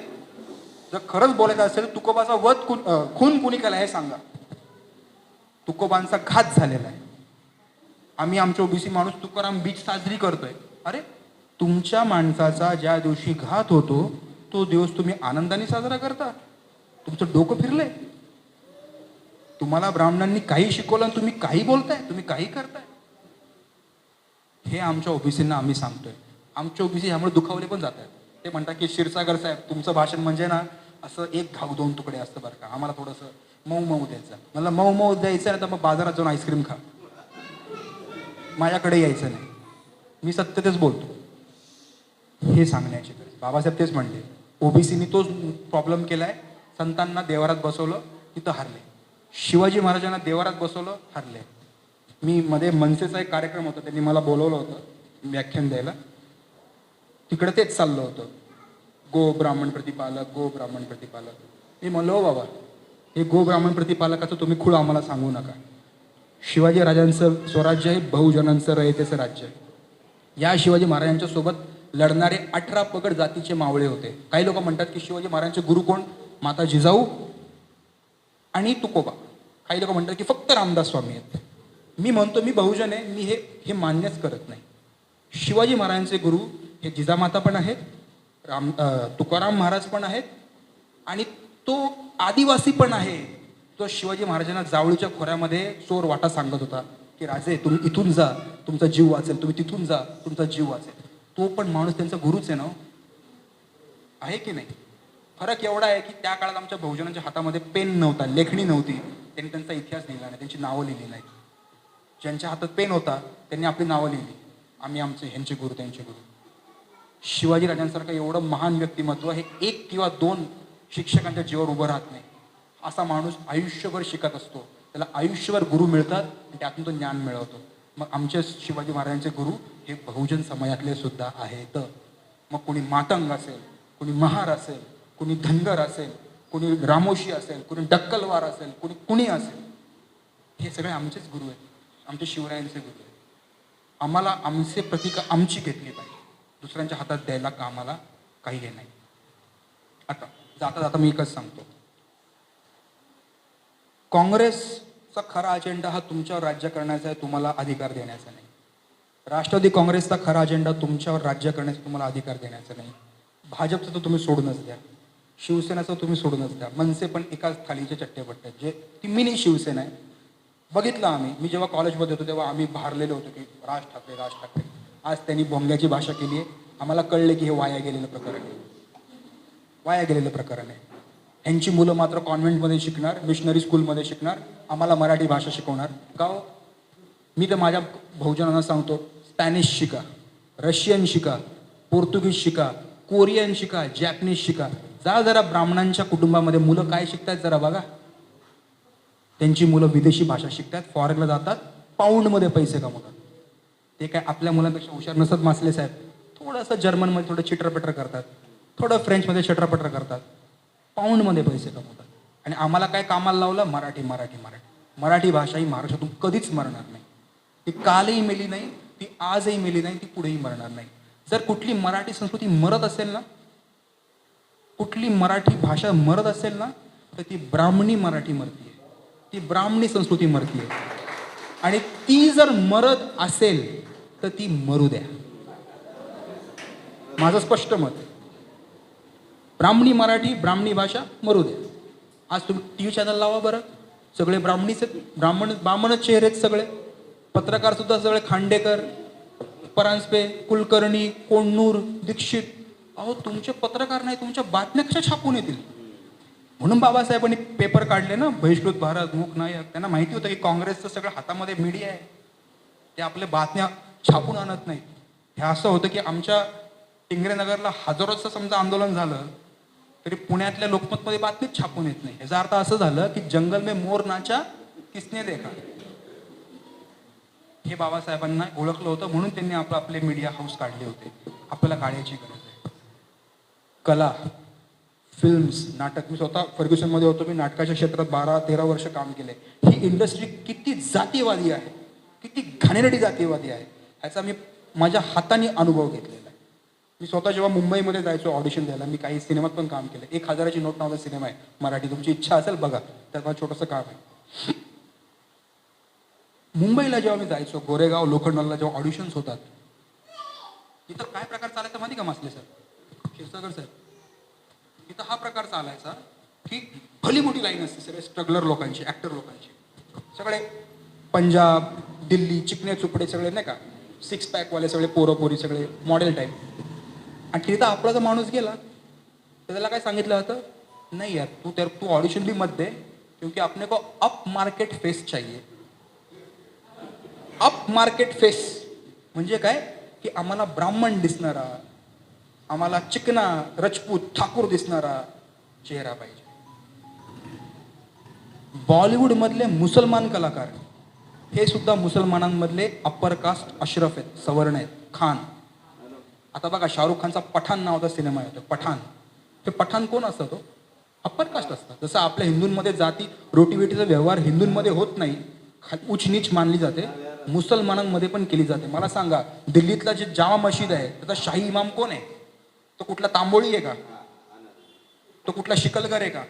जर खरंच बोलायचं असेल तुकोबाचा वध खून कुणी केला हे सांगा. तुकोबांचा घात झालेला आहे. आम्ही आमच्या ओबीसी माणूस तुकाराम बीच साजरी करतोय. अरे तुमच्या माणसाचा ज्या दिवशी घात होतो तो दिवस तुम्ही आनंदाने साजरा करता? तुमचं डोकं फिरलंय? तुम्हाला ब्राह्मणांनी काही शिकवलं आणि तुम्ही काही बोलताय, तुम्ही काही करताय. हे आमच्या ओबीसींना आम्ही सांगतोय. आमच्या ओबीसी ह्यामुळे दुखावले पण जात आहेत. ते म्हणतात की क्षीरसागर साहेब तुमचं भाषण म्हणजे ना असं एक घाऊ दोन तुकडे असतं बरं का, आम्हाला थोडंसं मऊ मऊ द्यायचं. मला मऊ मऊ द्यायचं ना तर मग बाजारात जाऊन आईस्क्रीम खा, माझ्याकडे यायचं नाही. मी सत्य तेच बोलतो, हे सांगण्याची गरज. बाबासाहेब तेच म्हणले, ओबीसीनी तोच प्रॉब्लेम केलाय, संतांना देवारात बसवलं तिथं हरले, शिवाजी महाराजांना देवारात बसवलं हरले. मी मध्ये मनसेचा एक कार्यक्रम होता, त्यांनी मला बोलवलं होतं व्याख्यान द्यायला, तिकडे तेच चाललं होतं, गो ब्राह्मण प्रतिपालक, गो ब्राह्मण प्रतिपालक. मी म्हणलो हो बाबा, हे गो ब्राह्मण प्रतिपालकाचं तुम्ही खूळ आम्हाला सांगू नका. शिवाजी राजांचं स्वराज्य आहे, बहुजनांचं रयतेचं राज्य आहे. या शिवाजी महाराजांच्या सोबत लढणारे 18 पगड जातीचे मावळे होते. काही लोक म्हणतात की शिवाजी महाराजांचे गुरु कोण, माता जिजाऊ आणि तुकोबा. काही लोक म्हणतात की फक्त रामदास स्वामी आहेत. मी म्हणतो मी बहुजन आहे, मी हे मान्यच करत नाही. शिवाजी महाराजांचे गुरु हे जिजामाता पण आहेत, तुकाराम महाराज पण आहेत, आणि तो आदिवासी पण आहे. तो शिवाजी महाराजांना जावळीच्या खोऱ्यामध्ये चोर वाटा सांगत होता की राजे तुम्ही इथून जा तुमचा जीव वाचेल, तुम्ही तिथून जा तुमचा जीव वाचेल. तो पण माणूस त्यांचा गुरुच आहे ना, आहे की नाही. फरक एवढा आहे की त्या काळात आमच्या बहुजनांच्या हातामध्ये पेन नव्हता, लेखणी नव्हती, त्यांनी त्यांचा इतिहास लिहिला नाही, त्यांची नावं लिहिली नाही. ज्यांच्या हातात पेन होता त्यांनी आपली नावं लिहिली, आम्ही आमचे ह्यांचे गुरु त्यांचे गुरु. शिवाजी राजांसारखं एवढं महान व्यक्तिमत्व हे 1 किंवा 2 शिक्षकांच्या जीवावर उभं राहत नाही. असा माणूस आयुष्यभर शिकत असतो, त्याला आयुष्यभर गुरु मिळतात आणि त्यातून तो ज्ञान मिळवतो. मग आमचे शिवाजी महाराजांचे गुरु हे बहुजन समाजातले सुद्धा आहेत. मग कोणी मातंग असेल, कोणी महार असेल, कोणी धनगर असेल, कोणी रामोशी असेल, कोणी डक्कलवार असेल, कुणी असेल, हे सगळे आमचेच गुरु आहेत, आमचे शिवरायांचे गुरु आहेत. आम्हाला आमचे प्रतीक आमची घेतली पाहिजे, दुसऱ्यांच्या हातात द्यायला का आम्हाला काही हे नाही. आता जाता जाता मी एकच सांगतो, काँग्रेसचा खरा अजेंडा हा तुमच्यावर राज्य करण्याचा आहे, तुम्हाला अधिकार देण्याचा नाही. राष्ट्रवादी काँग्रेसचा खरा अजेंडा तुमच्यावर राज्य करण्याचा, तुम्हाला अधिकार देण्याचा नाही. भाजपचं तर तुम्ही सोडूनच द्या, शिवसेनेचं तुम्ही सोडूनच द्या. मनसे पण एकाच थालीचे चट्टेपट्टे, जे ती मिनी शिवसेना आहे. बघितलं आम्ही, मी जेव्हा कॉलेजमध्ये होतो तेव्हा आम्ही भारलेलो होतो की राज ठाकरे राज ठाकरे. आज त्यांनी भोंग्याची भाषा केली आहे, आम्हाला कळले की हे वाया गेलेलं प्रकरण आहे, वाया गेलेलं प्रकरण आहे. यांची मुलं मात्र कॉन्व्हेंटमध्ये शिकणार, मिशनरी स्कूलमध्ये शिकणार, आम्हाला मराठी भाषा शिकवणार का हो? मी तर माझ्या बहुजनांना सांगतो, स्पॅनिश शिका, रशियन शिका, पोर्तुगीज शिका, कोरियन शिका, जॅपनीज शिका. जा जरा ब्राह्मणांच्या कुटुंबामध्ये मुलं काय शिकतात जरा बघा. त्यांची मुलं विदेशी भाषा शिकतात, फॉरेनला जातात, पाऊंडमध्ये पैसे कमवतात. ते काय आपल्या मुलांपेक्षा हुशार नसत मासले साहेब. थोडंसं जर्मनमध्ये थोडं चिटरपटर करतात, थोडं फ्रेंचमध्ये चिटरपटर करतात, पाऊंडमध्ये पैसे कमवतात. आणि आम्हाला काय कामाला लावलं, मराठी मराठी मराठी. मराठी भाषा ही महाराष्ट्रातून कधीच मरणार नाही. ती कालही मेली नाही, ती आजही मेली नाही, ती पुढेही मरणार नाही. जर कुठली मराठी संस्कृती मरत असेल ना, कुठली मराठी भाषा मरत असेल ना, तर ती ब्राह्मणी मराठी मरतीये, ती ब्राह्मणी संस्कृती मरतीये. आणि ती जर मरत असेल तर ती मरू द्या, माझं स्पष्ट मत आहे. ब्राह्मणी मराठी, ब्राह्मणी भाषा मरू द्या. आज तुम्ही TV चॅनल लावा बरं, सगळे ब्राह्मणीच आहेत, ब्राह्मणच चेहरे आहेत सगळे. पत्रकार सुद्धा सगळे खांडेकर, परांजपे, कुलकर्णी, कोण्णूर, दीक्षित. अहो तुमचे पत्रकार नाही, तुमच्या बातम्या कशा छापून येतील? म्हणून बाबासाहेबांनी पेपर काढले ना, बहिष्कृत भारत, मूक नायक. त्यांना माहिती होतं की काँग्रेसचं सगळं हातामध्ये मीडिया आहे, ते आपल्या बातम्या छापून आणत नाहीत. हे असं होतं की आमच्या टिंगरेनगरला हजारोचं समजा आंदोलन झालं तरी पुण्यातल्या लोकमतमध्ये बातमीच छापून येत नाही. याचा अर्थ असं झालं की जंगल में मोर नाचा किसने देखा. हे बाबासाहेबांना ओळखलं होतं, म्हणून त्यांनी आपले मीडिया हाऊस काढले होते. आपल्याला काढायची गरज आहे. कला, फिल्म्स, नाटक. मी स्वतः फर्ग्युसनमध्ये होतो, मी नाटकाच्या क्षेत्रात 12-13 वर्ष काम केले. ही इंडस्ट्री किती जातीवादी आहे, किती घाणेरडी जातीवादी आहे, ह्याचा मी माझ्या हाताने अनुभव घेतलेला आहे. मी स्वतः जेव्हा मुंबईमध्ये जायचो ऑडिशन द्यायला, मी काही सिनेमात पण काम केलं. 1000ची नोट नावाचा सिनेमा आहे मराठी, तुमची इच्छा असेल बघा, त्यात मला छोटंसं काम आहे. मुंबईला जेव्हा मी जायचो, गोरेगाव, लोखंडवाला जेव्हा ऑडिशन्स होतात, इथं काय प्रकार चालायचा माहिती का मासले सर, क्षीरसागर साहेब? इथं हा प्रकार चालायचा की भली मोठी लाईन असते सगळे स्ट्रगलर लोकांची, ॲक्टर लोकांची, सगळे पंजाब, दिल्ली, चिकणे चुपडे सगळे नाही का, 6 पॅकवाले सगळे पोरं पोरी, सगळे मॉडेल टाईप. आणि तिथं आपला जर माणूस गेला तर त्याला काय सांगितलं जातं, नहीं यार तू ऑडिशन भी मत दे, क्योंकि अपने को अप मार्केट फेस चाहिए. अप मार्केट फेस म्हणजे काय की आम्हाला ब्राह्मण दिसणारा, आम्हाला चिकना रजपूत ठाकूर दिसणारा चेहरा पाहिजे. बॉलिवूड मधले मुसलमान कलाकार हे सुद्धा मुसलमानांमधले अप्पर कास्ट अशरफ आहेत, सवर्ण आहेत, खान. आता बघा शाहरुख खानचा पठाण नावाचा सिनेमा येतो, पठाण. ते पठाण कोण असतं, तो अप्पर कास्ट असतात. जसं आपल्या हिंदूंमध्ये जाती रोटीबेटीचा व्यवहार हिंदूंमध्ये होत नाही, उच्च नीच मानली जाते, मुसलमानांमध्ये पण केली जाते. मला सांगा, दिल्लीतला जे जामा मशीद आहे त्याचा शाही इमाम कोण आहे? तो कुठला तांबोळी आहे का? तो कुठला शिकलगर आहे का?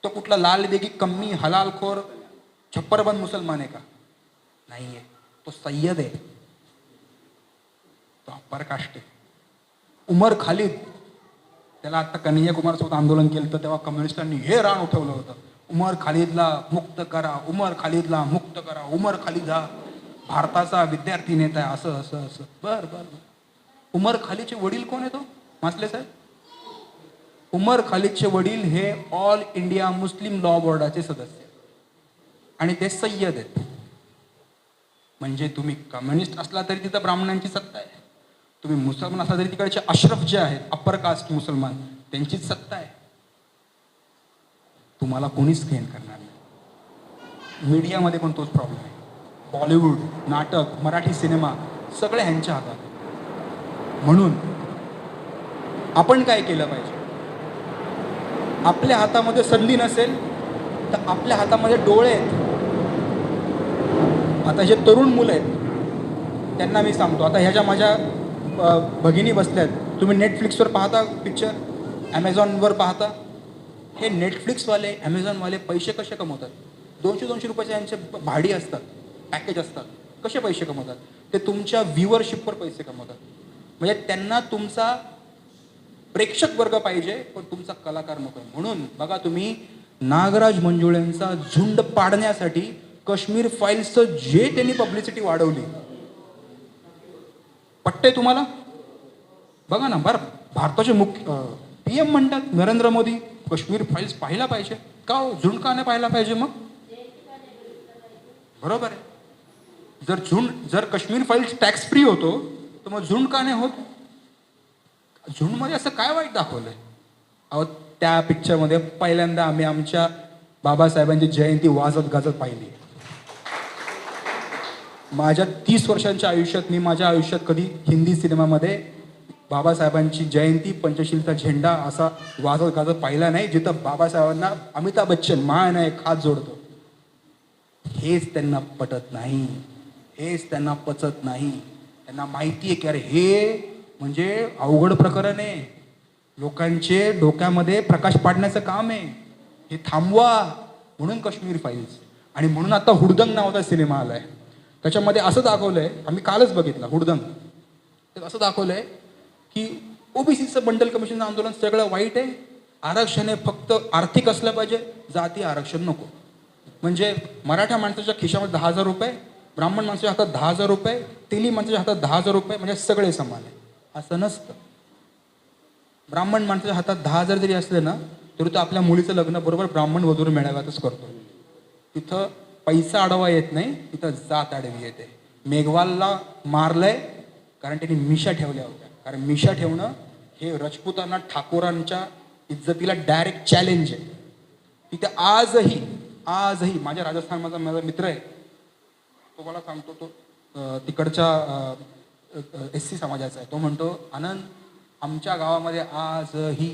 तो कुठला लाल बेगी कम्मी हलालखोर छप्परबंद मुसलमान आहे का? नाहीये. तो सय्यद आहे, तो अप्पर कास्ट आहे. उमर खालिद, त्याला आता कन्हैया कुमार सोबत आंदोलन केलं तर तेव्हा कम्युनिस्टांनी हे रान उठवलं होतं, उमर खालिदला मुक्त करा, उमर खालिदला मुक्त करा, उमर खालिद हा भारताचा विद्यार्थी नेता आहे, असं असं असं. बर बर बर. उमर खालिदचे वडील कोण आहे? तो मासले साहेब. उमर खालिदचे वडील हे ऑल इंडिया मुस्लिम लॉ बोर्डाचे सदस्य आणि ते सय्यद आहेत. म्हणजे तुम्ही कम्युनिस्ट असला तरी तिथं ब्राह्मणांची सत्ता आहे, तुम्ही मुसलमान असला तरी तिकडचे अशरफ जे आहेत अप्पर कास्ट मुसलमान त्यांचीच सत्ता आहे. तुम्हाला कोणीच खेळ करणार नाही. मीडियामध्ये पण तोच प्रॉब्लेम आहे. बॉलिवूड, नाटक, मराठी सिनेमा सगळे ह्यांच्या हातात आहे. म्हणून आपण काय केलं पाहिजे? आपल्या हातामध्ये संधी नसेल तर आपल्या हातामध्ये डोळे आहेत. आता जे तरुण मुलं आहेत त्यांना मी सांगतो, आता ह्या ज्या माझ्या भगिनी बसल्यात, तुम्ही नेटफ्लिक्सवर पाहता पिक्चर, ॲमेझॉनवर पाहता. हे नेटफ्लिक्सवाले ॲमेझॉनवाले पैसे कसे कमवतात? 200-200 रुपयाचे यांचे भाडी असतात, पॅकेज असतात. कसे पैसे कमवतात? ते तुमच्या व्ह्युअरशिपवर पैसे कमवतात. म्हणजे त्यांना तुमचा प्रेक्षक वर्ग पाहिजे पण तुमचा कलाकार नको आहे. म्हणून बघा तुम्ही, नागराज मंजुळेंचा झुंड पाडण्यासाठी काश्मीर फाईल्सचं जे त्यांनी पब्लिसिटी वाढवली, पट्टे तुम्हाला? बघा ना, बरं भारताचे मुख्य PM म्हणतात नरेंद्र मोदी, काश्मीर फाईल्स पाहायला पाहिजे. का हो? झुंड का नाही पाहायला पाहिजे मग? बरोबर आहे. जर काश्मीर फाईल्स टॅक्स फ्री होतो तर मग झुंड का नाही होत? झुंडमध्ये असं काय वाईट दाखवलंय? अहो, त्या पिक्चरमध्ये पहिल्यांदा आम्ही आमच्या बाबासाहेबांची जयंती वाजत गाजत पाहिली. माझ्या 30 वर्षांच्या आयुष्यात मी माझ्या आयुष्यात कधी हिंदी सिनेमामध्ये बाबासाहेबांची जयंती, पंचशीलचा झेंडा असा वाजत गाजत पाहिला नाही, जिथं बाबासाहेबांना अमिताभ बच्चन मान आहे हात जोडतो. हेच त्यांना पटत नाही, हेच त्यांना पचत नाही. त्यांना माहिती आहे की अरे हे म्हणजे अवघड प्रकरण आहे, लोकांचे डोक्यामध्ये प्रकाश पाडण्याचं काम आहे, हे थांबवा. म्हणून काश्मीर फाईल्स. आणि म्हणून आता हुडदंग नावाचा सिनेमा आलाय, त्याच्यामध्ये असं दाखवलंय, आम्ही कालच बघितला हुडदंग, तर असं दाखवलंय की ओबीसीचं बंडल कमिशनचं आंदोलन सगळं वाईट आहे, आरक्षण हे फक्त आर्थिक असलं पाहिजे, जाती आरक्षण नको. म्हणजे मराठा माणसाच्या खिशामध्ये 10,000 रुपये, ब्राह्मण माणसाच्या हातात 10,000 रुपये, तेली माणसाच्या हातात 10,000 रुपये, म्हणजे सगळे समान आहे. असं नसतं. ब्राह्मण माणसाच्या हातात 10,000 जरी असले ना तरी तो आपल्या मुलीचं लग्न बरोबर ब्राह्मण वधूवर मेळाव्यातच करतो. तिथं पैसा आडवा येत नाही, तिथं जात आडवी येते. मेघवालला मारलंय कारण त्यांनी मिशा ठेवल्या होत्या. कारण मिशा ठेवणं हे राजपुतांना ठाकोरांच्या इज्जतीला डायरेक्ट चॅलेंज आहे. तिथे आजही माझ्या राजस्थान माझा मित्र आहे, तो मला सांगतो, तो तिकडच्या SC समाजाचा आहे. तो म्हणतो, आनंद, आमच्या गावामध्ये आजही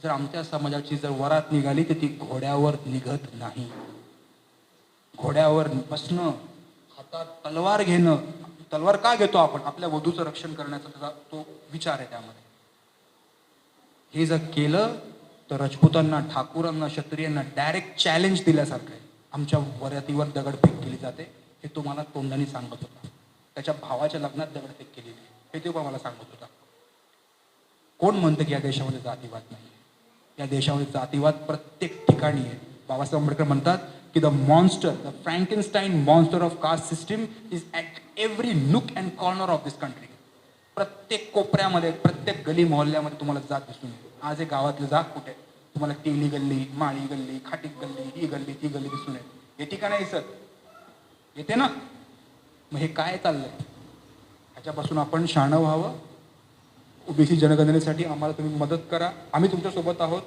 जर आमच्या समाजाची जर वरात निघाली तर ती घोड्यावर निघत नाही. घोड्यावर बसणं, हातात तलवार घेणं. तलवार का घेतो आपण? आपल्या वधूचं रक्षण करण्याचा त्याचा तो विचार आहे त्यामध्ये. हे जर केलं तर राजपुतांना, ठाकूरांना, क्षत्रियांना डायरेक्ट चॅलेंज दिल्यासारखं आहे. आमच्या वरातीवर दगडफेक केली जाते, हे तो मला तोंडाने सांगत होता. त्याच्या भावाच्या लग्नात दगडफेक केलेली हे तो मला सांगत होता. कोण म्हणतं की या देशामध्ये जातीवाद नाही? या देशामध्ये जातीवाद प्रत्येक ठिकाणी आहे. बाबासाहेब आंबेडकर म्हणतात की the monster, the Frankenstein monster of caste system is at every nook and corner of this country. प्रत्येक कोपऱ्यामध्ये, प्रत्येक गली मोहल्ल्यामध्ये तुम्हाला जात दिसून येते. आज हे गावातलं जात कुठे आहे? तुम्हाला टेली गल्ली, माळी गल्ली, खाटीक गल्ली, ही गल्ली, ती गल्ली दिसून येते. येते का नाही सर? येते ना? मग हे काय चाललंय? ह्याच्यापासून आपण शहाणं व्हावं. ओबीसी जनगणनेसाठी आम्हाला तुम्ही मदत करा. आम्ही तुमच्यासोबत आहोत.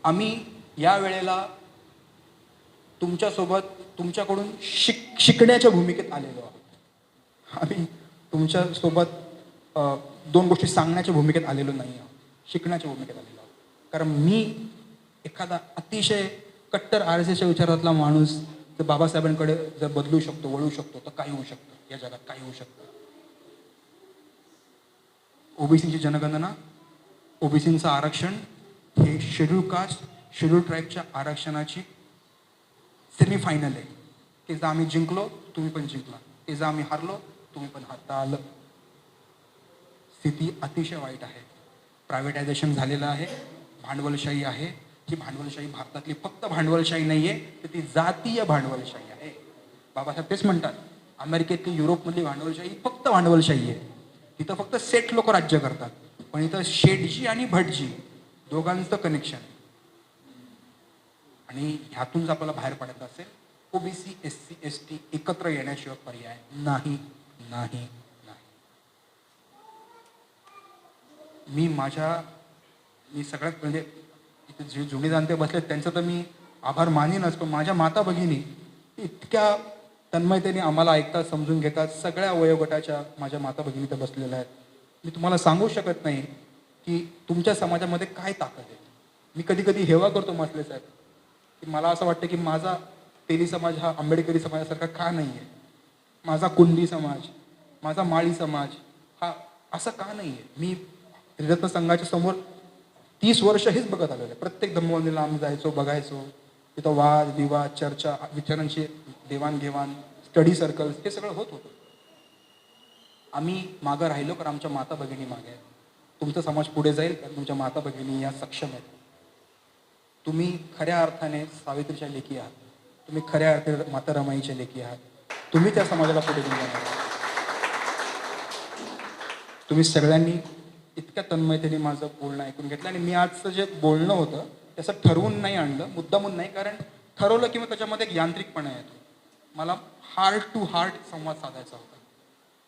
आम्ही या वेळेला तुमच्यासोबत, तुमच्याकडून शिकण्याच्या भूमिकेत आलेलो आहोत. आम्ही तुमच्यासोबत 2 गोष्टी सांगण्याच्या भूमिकेत आलेलो नाही आहोत, शिकण्याच्या भूमिकेत आलेलो आहोत. कारण मी एखादा अतिशय कट्टर RSSच्या विचारातला माणूस जर बाबासाहेबांकडे जर बदलू शकतो, वळू शकतो, तर काही होऊ शकतं. या जगात काही होऊ शकतं. ओबीसीची जनगणना, ओबीसींचं आरक्षण हे शेड्यूल कास्ट, शेड्यूल ट्राईबच्या आरक्षणाची सेमीफायनल आहे. ते जर आम्ही जिंकलो, तुम्ही पण जिंकला. ते जर आम्ही हारलो, तुम्ही पण हारता आलं. स्थिती अतिशय वाईट आहे. प्रायव्हेटायझेशन झालेलं आहे, भांडवलशाही आहे. ही भांडवलशाही भारतातली फक्त भांडवलशाही नाही आहे, तर ती जातीय भांडवलशाही आहे. बाबासाहेब तेच म्हणतात, अमेरिकेतली, युरोपमधली भांडवलशाही फक्त भांडवलशाही आहे. तिथं फक्त सेठ लोक राज्य करतात, पण इथं शेठजी आणि भटजी दोघांचं कनेक्शन. आणि ह्यातून जर आपल्याला बाहेर पडायचं असेल, ओबीसी, SC, ST एकत्र येण्याशिवाय पर्याय नाही, नाही, नाही. मी सगळ्यात म्हणजे इथे जे जुने जाणते बसलेत त्यांचं तर मी आभार मानीनच, पण माझ्या माता भगिनी इतक्या तन्मयतेने आम्हाला ऐकतात, समजून घेतात. सगळ्या वयोगटाच्या माझ्या माता भगिनी तर बसलेल्या आहेत. मी तुम्हाला सांगू शकत नाही की तुमच्या समाजामध्ये काय ताकद आहे. मी कधी कधी हेवा करतो मसले साहेब, की मला असं वाटतं की माझा तेली समाज हा आंबेडकरी समाजासारखा का नाही आहे, माझा कुंडी समाज, माझा माळी समाज हा असा का नाही आहे. मी त्रिरत्न संघाच्या समोर 30 वर्ष हेच बघत आलेलं आहे. प्रत्येक धम्मवंदीला आम्ही जायचो, बघायचो. तिथं वाद विवाद, चर्चा, विचारांची देवाणघेवाण, स्टडी सर्कल्स हे सगळं होत होतं. आम्ही मागं राहिलो कारण आमच्या माता भगिनी मागे आहेत. तुमचा समाज पुढे जाईल कारण तुमच्या माता भगिनी या सक्षम आहेत. तुम्ही खऱ्या अर्थाने सावित्रीच्या लेकी आहात. तुम्ही खऱ्या अर्थाने माता रमाईच्या लेकी आहात. तुम्ही त्या समाजाला पुढे घेऊन जाणार आहात. तुम्ही सगळ्यांनी इतक्या तन्मयतेने माझं बोलणं ऐकून घेतलं. आणि मी आजचं जे बोलणं होतं त्याचं ठरवून नाही आणलं, मुद्दामून नाही, कारण ठरवलं की मग त्याच्यामध्ये एक यांत्रिकपणा येतो. मला हार्ट टू हार्ट संवाद साधायचा होता.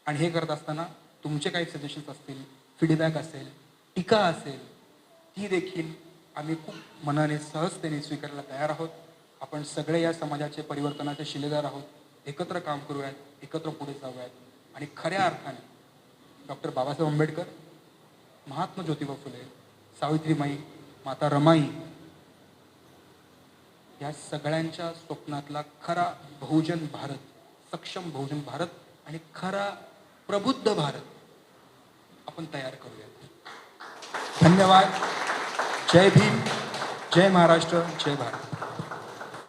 आणि हे करत असताना तुमचे काही सजेशन्स असतील, फीडबॅक असेल, टीका असेल, ती देखील आम्ही खूप मनाने, सहजतेने स्वीकारायला तयार आहोत. आपण सगळे या समाजाचे परिवर्तनाचे शिलेदार आहोत. एकत्र काम करूयात, एकत्र पुढे जाऊयात. आणि खऱ्या अर्थाने डॉक्टर बाबासाहेब आंबेडकर, महात्मा ज्योतिबा फुले, सावित्रीमाई, माता रमाई या सगळ्यांच्या स्वप्नातला खरा बहुजन भारत, सक्षम बहुजन भारत आणि खरा प्रबुद्ध भारत आपण तयार करूयात. धन्यवाद. जय भीम, जय महाराष्ट्र, जय भारत.